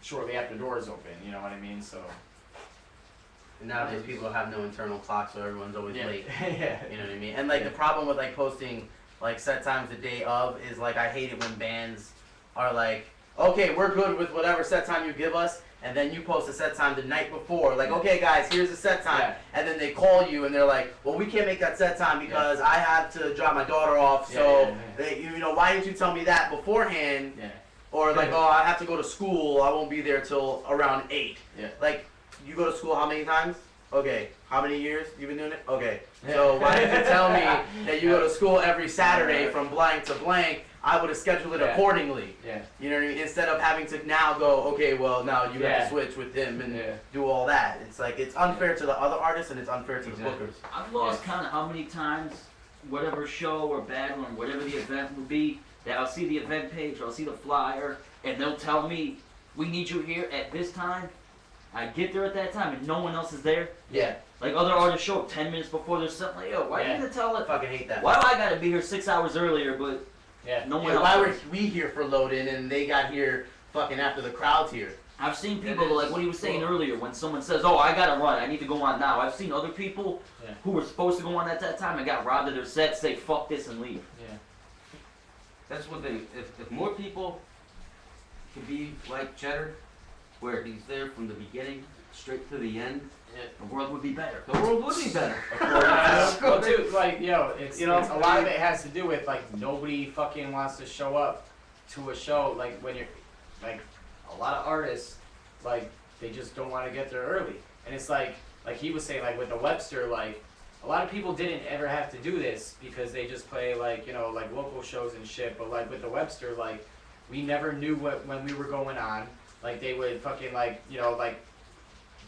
shortly after doors open you know what I mean so and nowadays people have no internal clock so everyone's always late yeah you know what I mean and like the problem with like posting like set times the day of is like I hate it when bands are like okay we're good with whatever set time you give us and then you post a set time the night before like okay guys here's the set time and then they call you and they're like well we can't make that set time because I have to drop my daughter off so they, you know why didn't you tell me that beforehand or like oh I have to go to school I won't be there till around 8 like you go to school how many times okay how many years you been doing it okay so why didn't you tell me that you go to school every Saturday from blank to blank I would have scheduled it Yeah. accordingly. Yeah. You know what I mean? Instead of having to now go, okay, well now you have Yeah. to switch with him and Yeah. do all that. It's like it's unfair to the other artists and it's unfair to Exactly. the bookers. I've lost count of how many times, whatever show or battle or whatever the event would be, that I'll see the event page or I'll see the flyer and they'll tell me, we need you here at this time. I get there at that time and no one else is there. Yeah. Like other artists show up 10 minutes before there's something like, yo, why are Yeah. you gonna tell it? Fucking hate that. Why do I gotta be here 6 hours earlier, but no one else? Why were does? we here for load-in and they got here fucking after the crowd's here? I've seen people like what he was saying earlier when someone says, "Oh, I gotta run. I need to go on now." I've seen other people who were supposed to go on at that time and got robbed of their set say, "Fuck this" and leave. Yeah. That's one thing. If more people could be like Cheddar, where he's there from the beginning straight to the end, the world would be better. The world would be better. Well, dude, like, yo, it's, You know, it's a lot of it has to do with, like, nobody fucking wants to show up to a show, like, when you're, like, a lot of artists, like, they just don't want to get there early. And it's like he was saying, like, with the Webster, like, a lot of people didn't ever have to do this because they just play, like, you know, like, local shows and shit. But, like, with the Webster, like, we never knew when we were going on. Like, they would fucking, like, you know, like,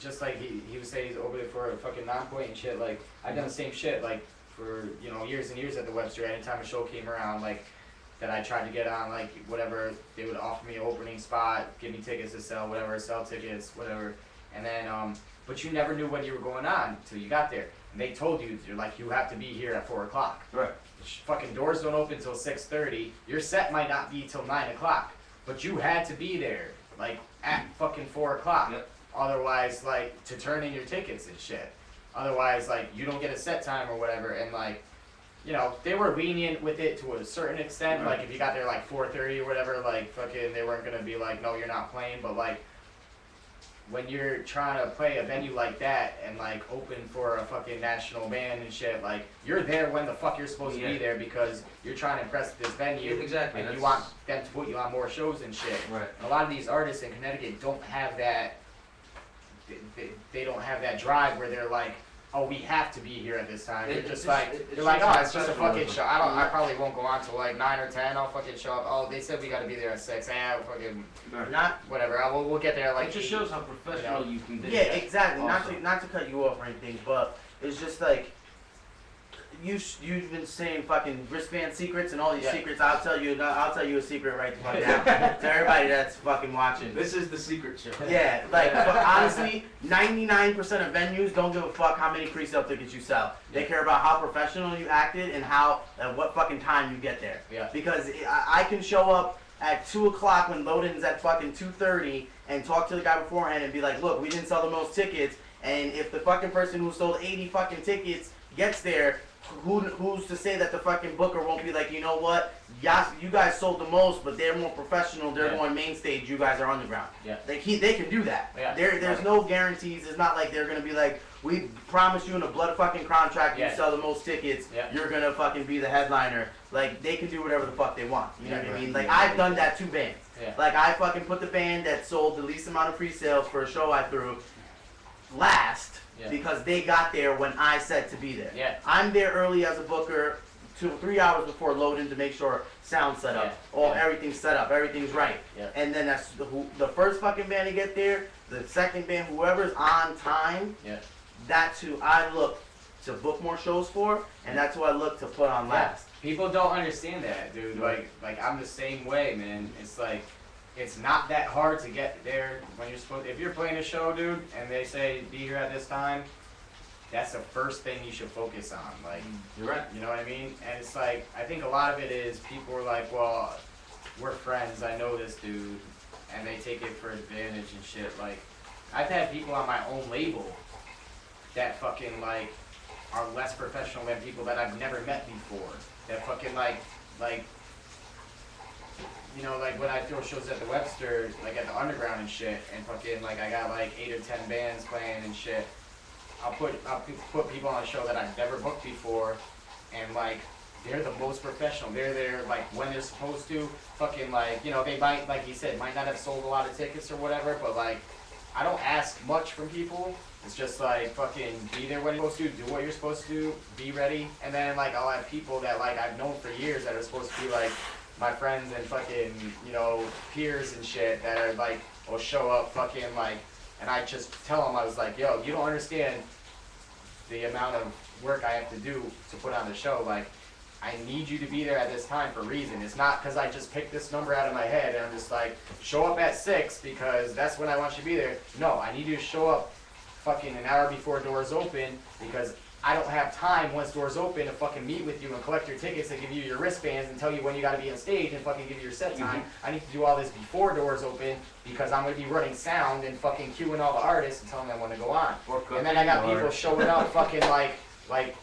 just like he was saying he's over there for a fucking non-point and shit, like, I've done the same shit, like, for, you know, years and years at the Webster. Anytime a show came around, like, that I tried to get on, like, whatever, they would offer me an opening spot, give me tickets to sell, whatever, sell tickets, whatever. And then, but you never knew when you were going on until you got there. And they told you, you're like, you have to be here at 4 o'clock. Right. Fucking doors don't open until 6:30. Your set might not be till 9 o'clock. But you had to be there, like, at fucking 4 o'clock. Yep. Otherwise, like, to turn in your tickets and shit. Otherwise, like, you don't get a set time or whatever. And, like, you know, they were lenient with it to a certain extent. Right. Like, if you got there, like, 4:30 or whatever, like, fucking, they weren't gonna be like, no, you're not playing. But, like, when you're trying to play a venue like that and, like, open for a fucking national band and shit, like, you're there when the fuck you're supposed to be there because you're trying to impress this venue. Yeah, exactly, And you that's- want them to put you on more shows and shit. Right. And a lot of these artists in Connecticut don't have that, they don't have that drive where they're like, oh, we have to be here at this time. They're just like, they're like, oh, it's just a fucking show. I probably won't go on till like 9 or 10. I'll fucking show up. Oh, they said we got to be there at 6. Fucking Not whatever. We'll get there at like. It just 8, shows how professional you can be. Yeah, exactly. Also. Not to cut you off or anything, but it's just like you've been saying fucking wristband secrets and all these secrets. I'll tell you a secret right the fuck now to everybody that's fucking watching. This is the secret show. Yeah, like but honestly, 99% of venues don't give a fuck how many pre-sale tickets you sell. They care about how professional you acted and how what fucking time you get there. Yeah. Because I can show up at 2 o'clock when load-in's at fucking 2:30 and talk to the guy beforehand and be like, look, we didn't sell the most tickets, and if the fucking person who sold 80 fucking tickets gets there, who's to say that the fucking booker won't be like, you know what, yes, you guys sold the most, but they're more professional, they're going main stage, you guys are underground. Yeah. Like they can do that. Yeah. There's no guarantees. It's not like they're gonna be like, we promise you in a blood fucking contract, you sell the most tickets, you're gonna fucking be the headliner. Like they can do whatever the fuck they want. You know what I mean? Like I've done that to bands. Yeah. Like I fucking put the band that sold the least amount of pre-sales for a show I threw last. Yeah. Because they got there when I said to be there. Yeah. I'm there early as a booker, 2 or 3 hours before load-in to make sure sound's set up, everything's set up, everything's right. Yeah. And then that's the first fucking band to get there, the second band, whoever's on time. Yeah. That's who I look to book more shows for, and that's who I look to put on last. People don't understand that, dude. Like I'm the same way, man. It's like, it's not that hard to get there when you're supposed. If you're playing a show, dude, and they say be here at this time, that's the first thing you should focus on. Like, you're right. You know what I mean? And it's like, I think a lot of it is people are like, well, we're friends. I know this dude, and they take it for advantage and shit. Like, I've had people on my own label that fucking like are less professional than people that I've never met before. That fucking like. You know, like when I throw shows at the Webster, like at the Underground and shit, and fucking like I got like 8 or 10 bands playing and shit. I'll put people on a show that I've never booked before, and like they're the most professional. They're there like when they're supposed to. Fucking like, you know, they might, like you said, might not have sold a lot of tickets or whatever, but like I don't ask much from people. It's just like fucking be there when you're supposed to, do what you're supposed to do, be ready, and then like I'll have people that like I've known for years that are supposed to be like, my friends and fucking, you know, peers and shit that are like, will show up fucking like, and I just tell them, I was like, yo, you don't understand the amount of work I have to do to put on the show. Like, I need you to be there at this time for a reason. It's not because I just picked this number out of my head and I'm just like, show up at 6 because that's when I want you to be there. No, I need you to show up fucking an hour before doors open because I don't have time once doors open to fucking meet with you and collect your tickets and give you your wristbands and tell you when you got to be on stage and fucking give you your set time. I need to do all this before doors open because I'm going to be running sound and fucking cueing all the artists and telling them when to go on. And then I got people showing up fucking like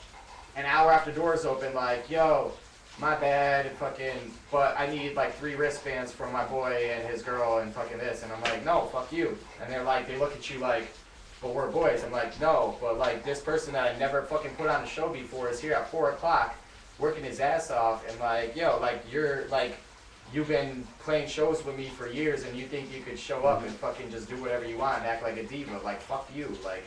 an hour after doors open, like, yo, my bad, fucking, but I need like 3 wristbands from my boy and his girl and fucking this. And I'm like, no, fuck you. And they're like, they look at you like, but we're boys. I'm like, no, but like this person that I never fucking put on a show before is here at 4 o'clock working his ass off. And like, yo, like you're like, you've been playing shows with me for years and you think you could show up and fucking just do whatever you want and act like a diva. Like, fuck you. Like,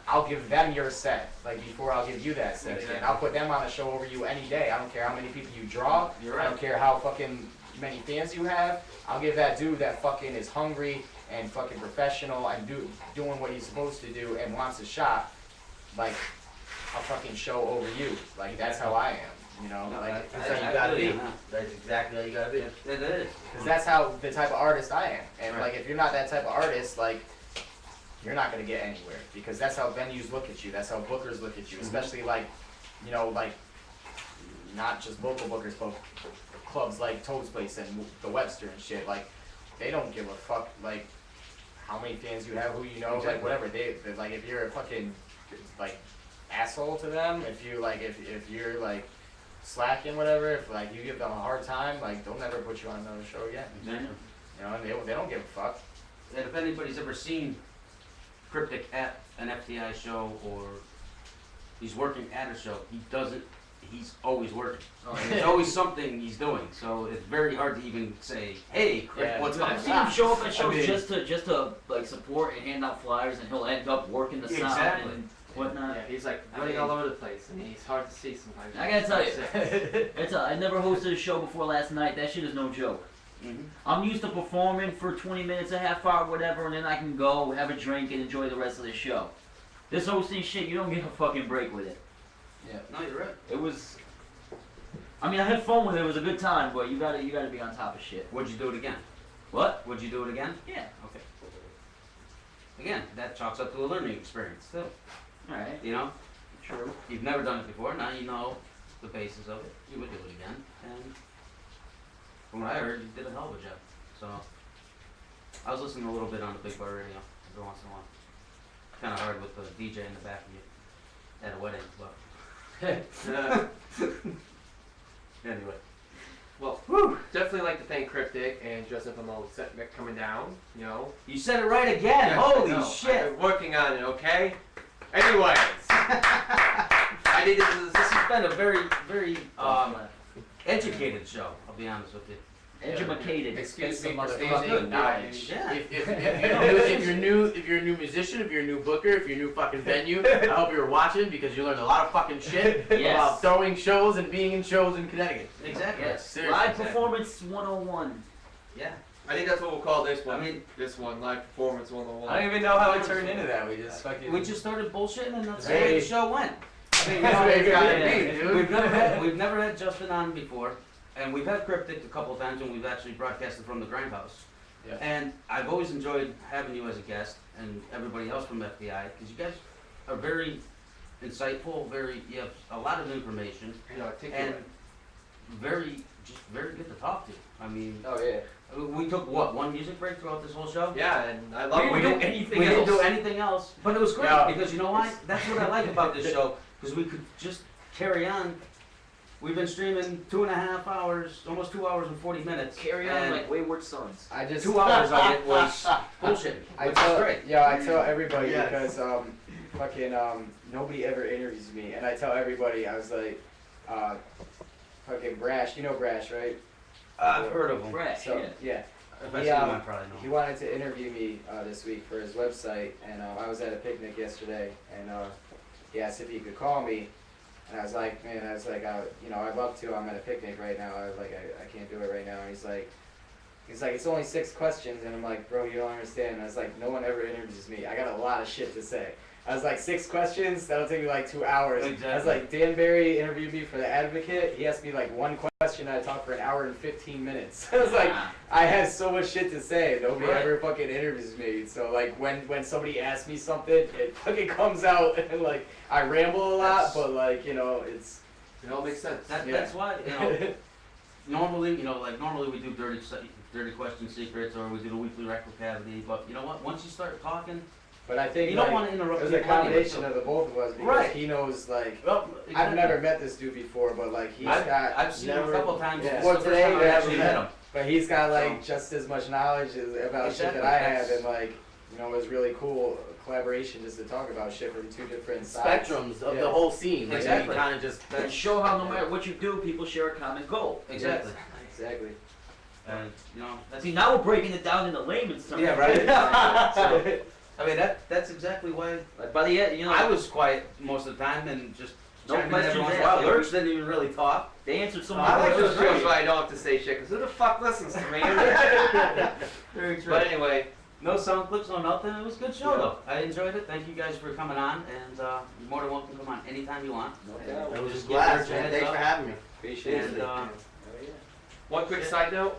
I'll give them your set, like, before I'll give you that set. Exactly. And I'll put them on the show over you any day. I don't care how many people you draw. I don't care how fucking many fans you have. I'll give that dude that fucking is hungry and fucking professional and doing what he's supposed to do and wants a shot, like, a fucking show over you. Like, that's how I am, you know? No, like, that's how you gotta be. That's exactly how you gotta be. It is. Because that's how the type of artist I am. And like, if you're not that type of artist, like, you're not gonna get anywhere. Because that's how venues look at you. That's how bookers look at you. Especially like, you know, like, not just local bookers, but clubs like Toad's Place and the Webster and shit. Like, they don't give a fuck, like, how many fans you have, who you know, like, whatever. They're like, if you're a fucking, like, asshole to them, if you, like, if you're, like, slacking, whatever, if, like, you give them a hard time, like, they'll never put you on another show again. You know, and they don't give a fuck. And if anybody's ever seen Cryptic at an FTI show or he's working at a show, he's always working. There's always something he's doing, so it's very hard to even say, hey, what's up? I've seen him show up at shows just to like support and hand out flyers, and he'll end up working the sound and whatnot. Yeah, he's like running all over the place, and he's hard to see sometimes. I gotta tell you, I never hosted a show before last night. That shit is no joke. I'm used to performing for 20 minutes, a half hour, whatever, and then I can go have a drink and enjoy the rest of the show. This hosting shit, you don't get a fucking break with it. Yeah, no, you're right. It was. I mean, I had fun with it. It was a good time, but you gotta be on top of shit. Would you do it again? What? Would you do it again? Yeah. Okay. Again, that chalks up to a learning experience too. Alright. You know? True. You've never done it before, now you know the basis of it. You would do it again. And from what I heard, you did a hell of a job. So I was listening a little bit on the Big Bar Radio every once in a while. Kinda hard with the DJ in the back of you at a wedding, but anyway. Well, definitely like to thank Cryptic and Justin for the set coming down, you know. You said it right again. Yes, Holy shit. I've been working on it, okay? Anyways. I needed this has been a very, very educated show, I'll be honest with you. Educated. Excuse me for motherfucking stating knowledge. Yeah. If you're a new musician, if you're a new booker, if you're a new fucking venue, I hope you're watching because you learned a lot of fucking shit about throwing shows and being in shows in Connecticut. Exactly. Yes. Seriously. Live performance 101. Yeah. I think that's what we'll call this one. I mean, this one, Live Performance 101. I don't even know how it turned into that. We just fucking. We just started bullshitting and that's the way the show went. I mean, That's the way it gotta be, dude. We've never had Justin on before, and we've had Cryptic a couple of times when we've actually broadcasted from the Grindhouse. Yeah. And I've always enjoyed having you as a guest and everybody else from FBI because you guys are very insightful, you have a lot of information, and very good to talk to. I mean, oh yeah. We took one music break throughout this whole show? Yeah, and I love we didn't do anything else, but it was great because you know why? That's what I like about this show because we could just carry on. We've been streaming 2.5 hours, almost 2 hours and 40 minutes. Carry on like Wayward Sons. I just 2 hours of it was bullshit. I tell everybody because fucking nobody ever interviews me, and I tell everybody I was like, fucking Brash, you know Brash, right? I've heard of him. Brash, so, yeah. If I see him, I probably know. He wanted to interview me this week for his website, and I was at a picnic yesterday, and he asked if he could call me, And I was like, man, you know, I'd love to. I'm at a picnic right now. I was like, I can't do it right now. And he's like, it's only 6 questions. And I'm like, bro, you don't understand. And I was like, no one ever interviews me. I got a lot of shit to say. I was like, 6 questions? That'll take me like 2 hours. Exactly. I was like, Dan Barry interviewed me for The Advocate. He asked me like 1 question. I talked for 1 hour and 15 minutes. I was like, I have so much shit to say. Nobody ever fucking interviews me. So like, when somebody asks me something, it fucking comes out and like, I ramble a lot, but like, you know, it all makes sense. That's why, you know, normally we do dirty question secrets, or we do the weekly rectal cavity, but you know what, once you start talking, but I think you don't want to interrupt. It was a combination of the both of us, because he knows, like, I've never met this dude before, but like I've seen him a couple times. Well, today I actually met him. But he's got like just as much knowledge about shit that I have, and like, you know, it was really cool collaboration just to talk about shit from 2 different sides. Spectrums of the whole scene. Like, Exactly. kind of just And show how no matter what you do, people share a common goal. Exactly. Exactly. And you know, See, now we're breaking it down into layman's terms. yeah, right. So, I mean, that's exactly why. Like by the end, you know, I was quiet most of the time and just no chiming in every questions once in a while. asked. Lurch didn't even really talk. They answered some. I like those questions. shows where I don't have to say shit, because who the fuck listens to me? Very true. But anyway, no sound clips, no nothing. It was a good show though. I enjoyed it. Thank you guys for coming on, and you're more than welcome to come on anytime you want. It was Just a give blast, Lurch a man. heads Thanks up. for having me. Appreciate And it. one quick side note.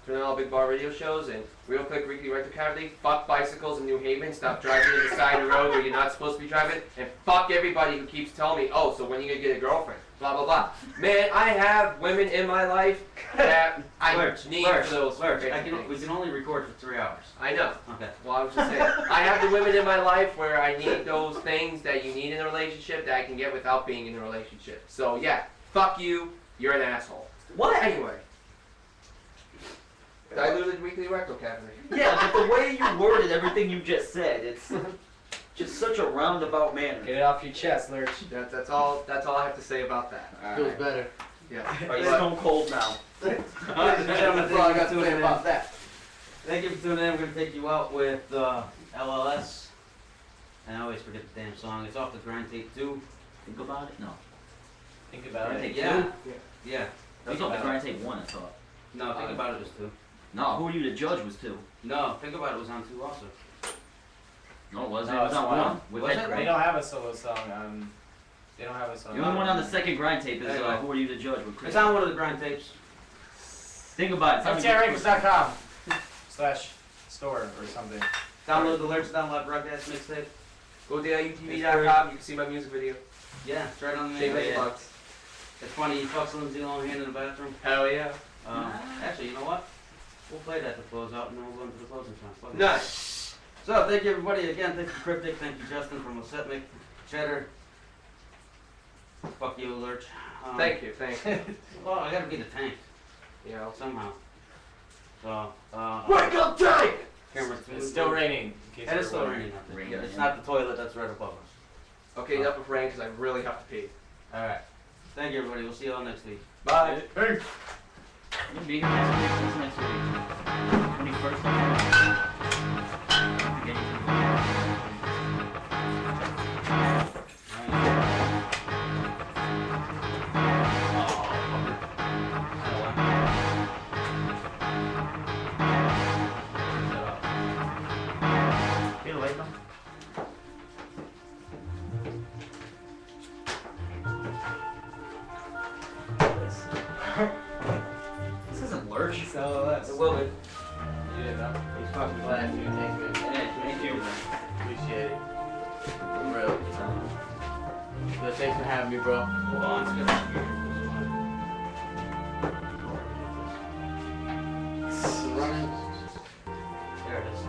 Doing all big bar radio shows, and real quick weekly rectal cavity, fuck bicycles in New Haven, stop driving to the side of the road where you're not supposed to be driving, and fuck everybody who keeps telling me, oh, so when are you gonna get a girlfriend? Blah, blah, blah. Man, I have women in my life that I need for those. We can only record for 3 hours. I know. Okay. Well, I was just saying, I have the women in my life where I need those things that you need in a relationship that I can get without being in a relationship. So yeah, fuck you, you're an asshole. What? Anyway. Diluted weekly rectal cavity. Yeah, but the way you worded everything you just said, it's just such a roundabout manner. Get it off your chest, Lurch. That's all I have to say about that. Feels better. Yeah. Are you stone cold now? Ladies and gentlemen, That's all I got to say about that. Thank you for tuning in. We're going to take you out with LLS. And I always forget the damn song. It's off the Grind Tape 2. Think about it? No. Think about Grind it. Tape Yeah. 2? Yeah. That's off the Grind Tape 1, I thought. No, Think About It was 2. No, Who Are You to Judge was 2. No, Think About It was on 2 also. No, it wasn't. No, It was it's on one. 1. With Was Ed it? They Craig. don't have a solo song. They don't have a song. The only one on the second grind tape is Anyway. Who Are You to Judge with Chris. It's on one of the Grind Tapes. Think about it. FTRrecords.com/store or something. Download the Lurch Download Broadcast Mixtape. Go to UTV.com, you can see my music video. Yeah, it's right on the Shave name. $8 bucks. It's funny, he fucks Lindsay Lohan in the bathroom. Hell yeah. Actually, you know what? We'll play that to close out, and then we'll go into the closing song. Fuck it. Nice. So, thank you everybody again. Thank you Cryptic. Thank you Justin from Setmic. Cheddar. Fuck you, Lurch. Thank you. Well, I gotta be the tank. You know. Somehow. So, Wake up, tank! Camera It's still raining. in case It is you're still wondering. raining out there. It's not the toilet that's right above us. Okay, enough of rain, because I really have to pee. Alright. Thank you everybody. We'll see you all next week. Bye. You'll be here next week. 21st. Feel late now? This isn't Lurch. So that's It will be. you didn't know. He's fucking glad, dude. Thank you. Yeah, thank you. Appreciate it. For real. But thanks for having me, bro. Hold on, it's good. Running. There it is.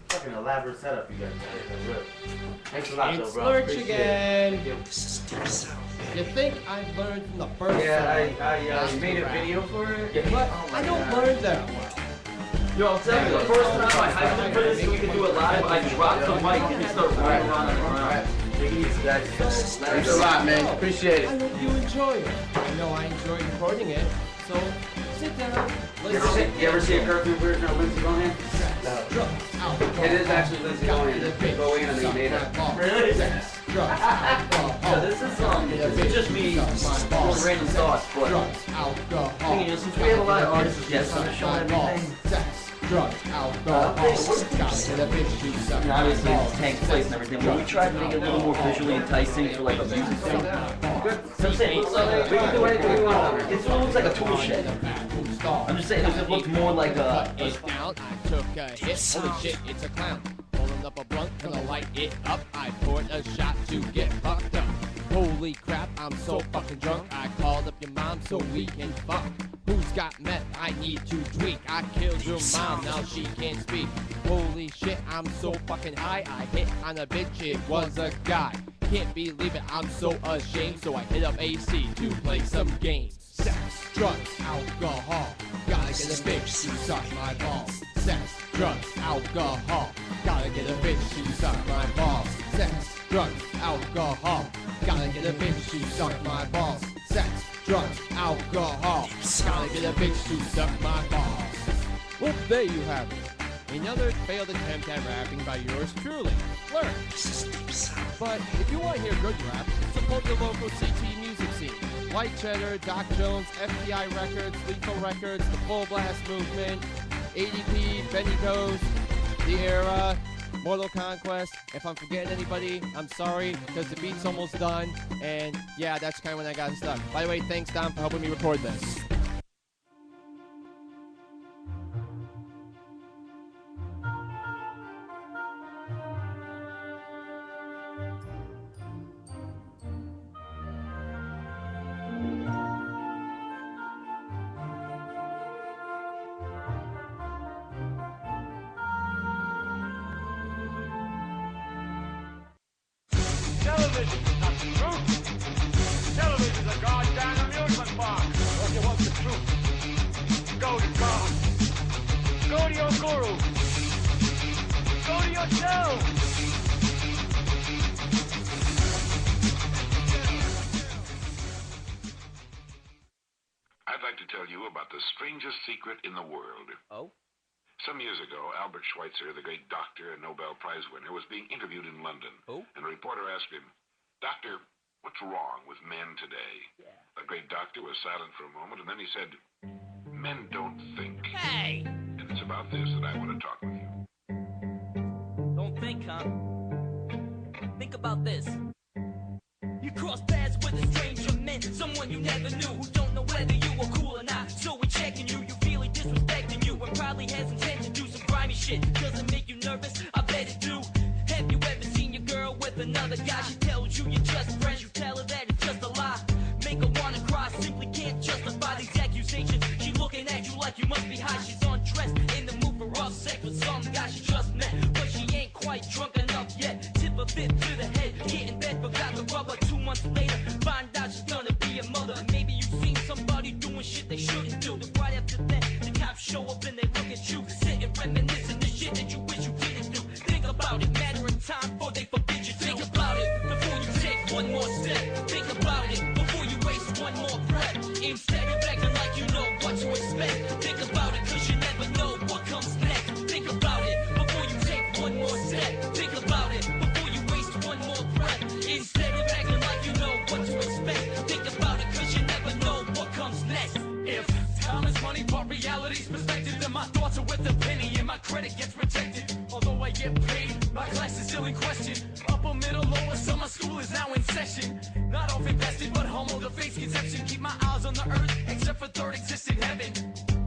Fucking elaborate setup you guys got. Thanks a lot, though, It's bro. Lurch Appreciate again. it. You think I've learned from the first Yeah, song? I made a video for it. But I don't learn that well. Yo, I'm telling you, the first time I hyped it for this so we could do it live, I dropped the mic and it started rolling around and around. Take it easy, guys. Thanks a lot, man. Appreciate I it. hope you enjoy it. I know I enjoyed recording it, so Sit down. You ever see a cartoon version of Lindsay Lohan? No. It is actually Lindsay Lohan. They go in and they made it. Really? So this is just me throwing random thoughts, but thinking, since we have a lot of artists as guests on the show and everything, obviously it's Tank's place and everything, but we tried to make it a little more visually enticing for like a music thing. So I'm saying, we can do anything we want. It looks like a tool shed. I'm just saying, it looks more like a... I took a hit, holy shit, it's a clown. Pulling up a blunt, gonna light it up. I poured a shot to get fucked up. Holy crap, I'm so fucking drunk. I called up your mom so we can fuck. Who's got meth? I need to tweak. I killed your mom, now she can't speak. Holy shit, I'm so fucking high. I hit on a bitch, it was a guy. Can't believe it, I'm so ashamed. So I hit up AC to play some games. Sex, drugs, alcohol. Gotta get a bitch to suck my balls. Sex, drugs, alcohol. Gotta get a bitch to suck my balls. Sex, drugs, alcohol. Gotta get a bitch to suck my balls. Sex, drugs, alcohol. Gotta get a bitch to suck my balls. Well, there you have it. Another failed attempt at rapping by yours truly, Lurch. But if you want to hear good rap, support your local CT music scene. Like Cheddar, Doc Jones, FBI Records, Lethal Records, The Full Blast Movement, ADP, Benny Goes, The Era, Mortal Conquest. If I'm forgetting anybody, I'm sorry, because the beat's almost done, and yeah, that's kind of when I got stuck. By the way, thanks Dom for helping me record this. Television is not the truth. Television is a goddamn amusement park. Well, if you want the truth, go to God. Go to your guru. Go to yourself. I'd like to tell you about the strangest secret in the world. Oh? Some years ago, Albert Schweitzer, the great doctor and Nobel Prize winner, was being interviewed in London. Oh? And a reporter asked him, "Doctor, what's wrong with men today?" Yeah. The great doctor was silent for a moment, and then he said, "Men don't think." Hey! And it's about this that I want to talk with you. Don't think, huh? Think about this. You cross paths with a stranger man, someone you never knew, who don't know whether you were cool or not. So we're checking you, you feel he disrespecting you, and probably has intent to do some grimy shit. Does it make you nervous? I bet it do. Have you ever seen your girl with another guy? She tells you you're just friends, you tell her that it's just a lie. Make her wanna cry, simply can't justify these accusations. She looking at you like you must be high. She's undressed, in the mood for rough sex with some guy she just met, but she ain't quite drunk enough yet. Tip a bit to the head, get in bed, forgot the rubber. 2 months later, find out she's gonna be a mother. And maybe you've seen somebody doing shit they shouldn't do. Then right after that, the cops show up and they look at you, sitting reminiscing the shit that you wish you didn't do. Think about it, matter of time before they forbid you to. Think about it before you take one more step. Think about it before you waste one more breath. Instead of acting like you know what to expect. Think about it, cause you never know what comes next. Think about it before you take one more step. Think about it before you waste one more breath. Instead of acting like you know what to expect. Think about it, cause you never know what comes next. If time is money, but reality's perspective, then my thoughts are with a penny and my credit gets rejected. Although I get paid, my class is still in question. Upper, middle, lower, summer school is now in session. Not off invested, but homo, the face conception. Keep my eyes on the earth, except for third existing heaven.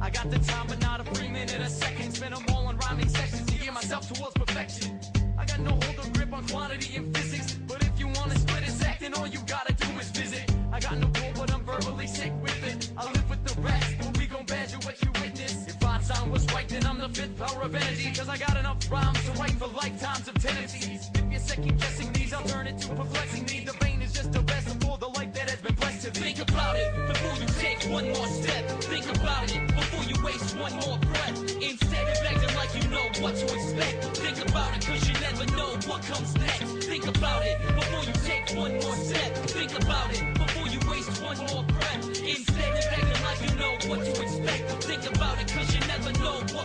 I got the time, but not a free minute a second. Spend them all on rhyming sessions to gear myself towards perfection. I got no hold or grip on quantity and physics, but if you wanna split a sec, then all you gotta do is visit. I got no goal, but I'm verbally sick with it. I live with the rest, but we gon' badger what you witness. If Einstein was right, then I'm the fifth power of energy, cause I got enough rhymes to write for lifetimes of tendencies. If you're second guessing these, I'll turn it to perplexing me. The vein is just a vessel for the life that has been blessed to thee. Think about it before you take one more step. Think about it before you waste one more breath. Instead of acting like you know what to expect. Think about it, cause you never know what comes next. Think about it before you take one more step. Think about it before you waste one more breath. Instead of acting like you know what to expect.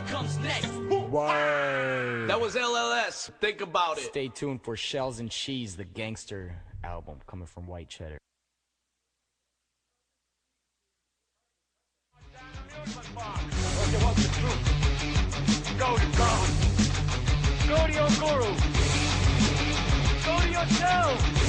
what comes next. Word. That was LLS. Think about it. Stay tuned for Shells and Cheese, the gangster album coming from White Cheddar. What's the truth? Go to God. Go to your guru. Go to yourself.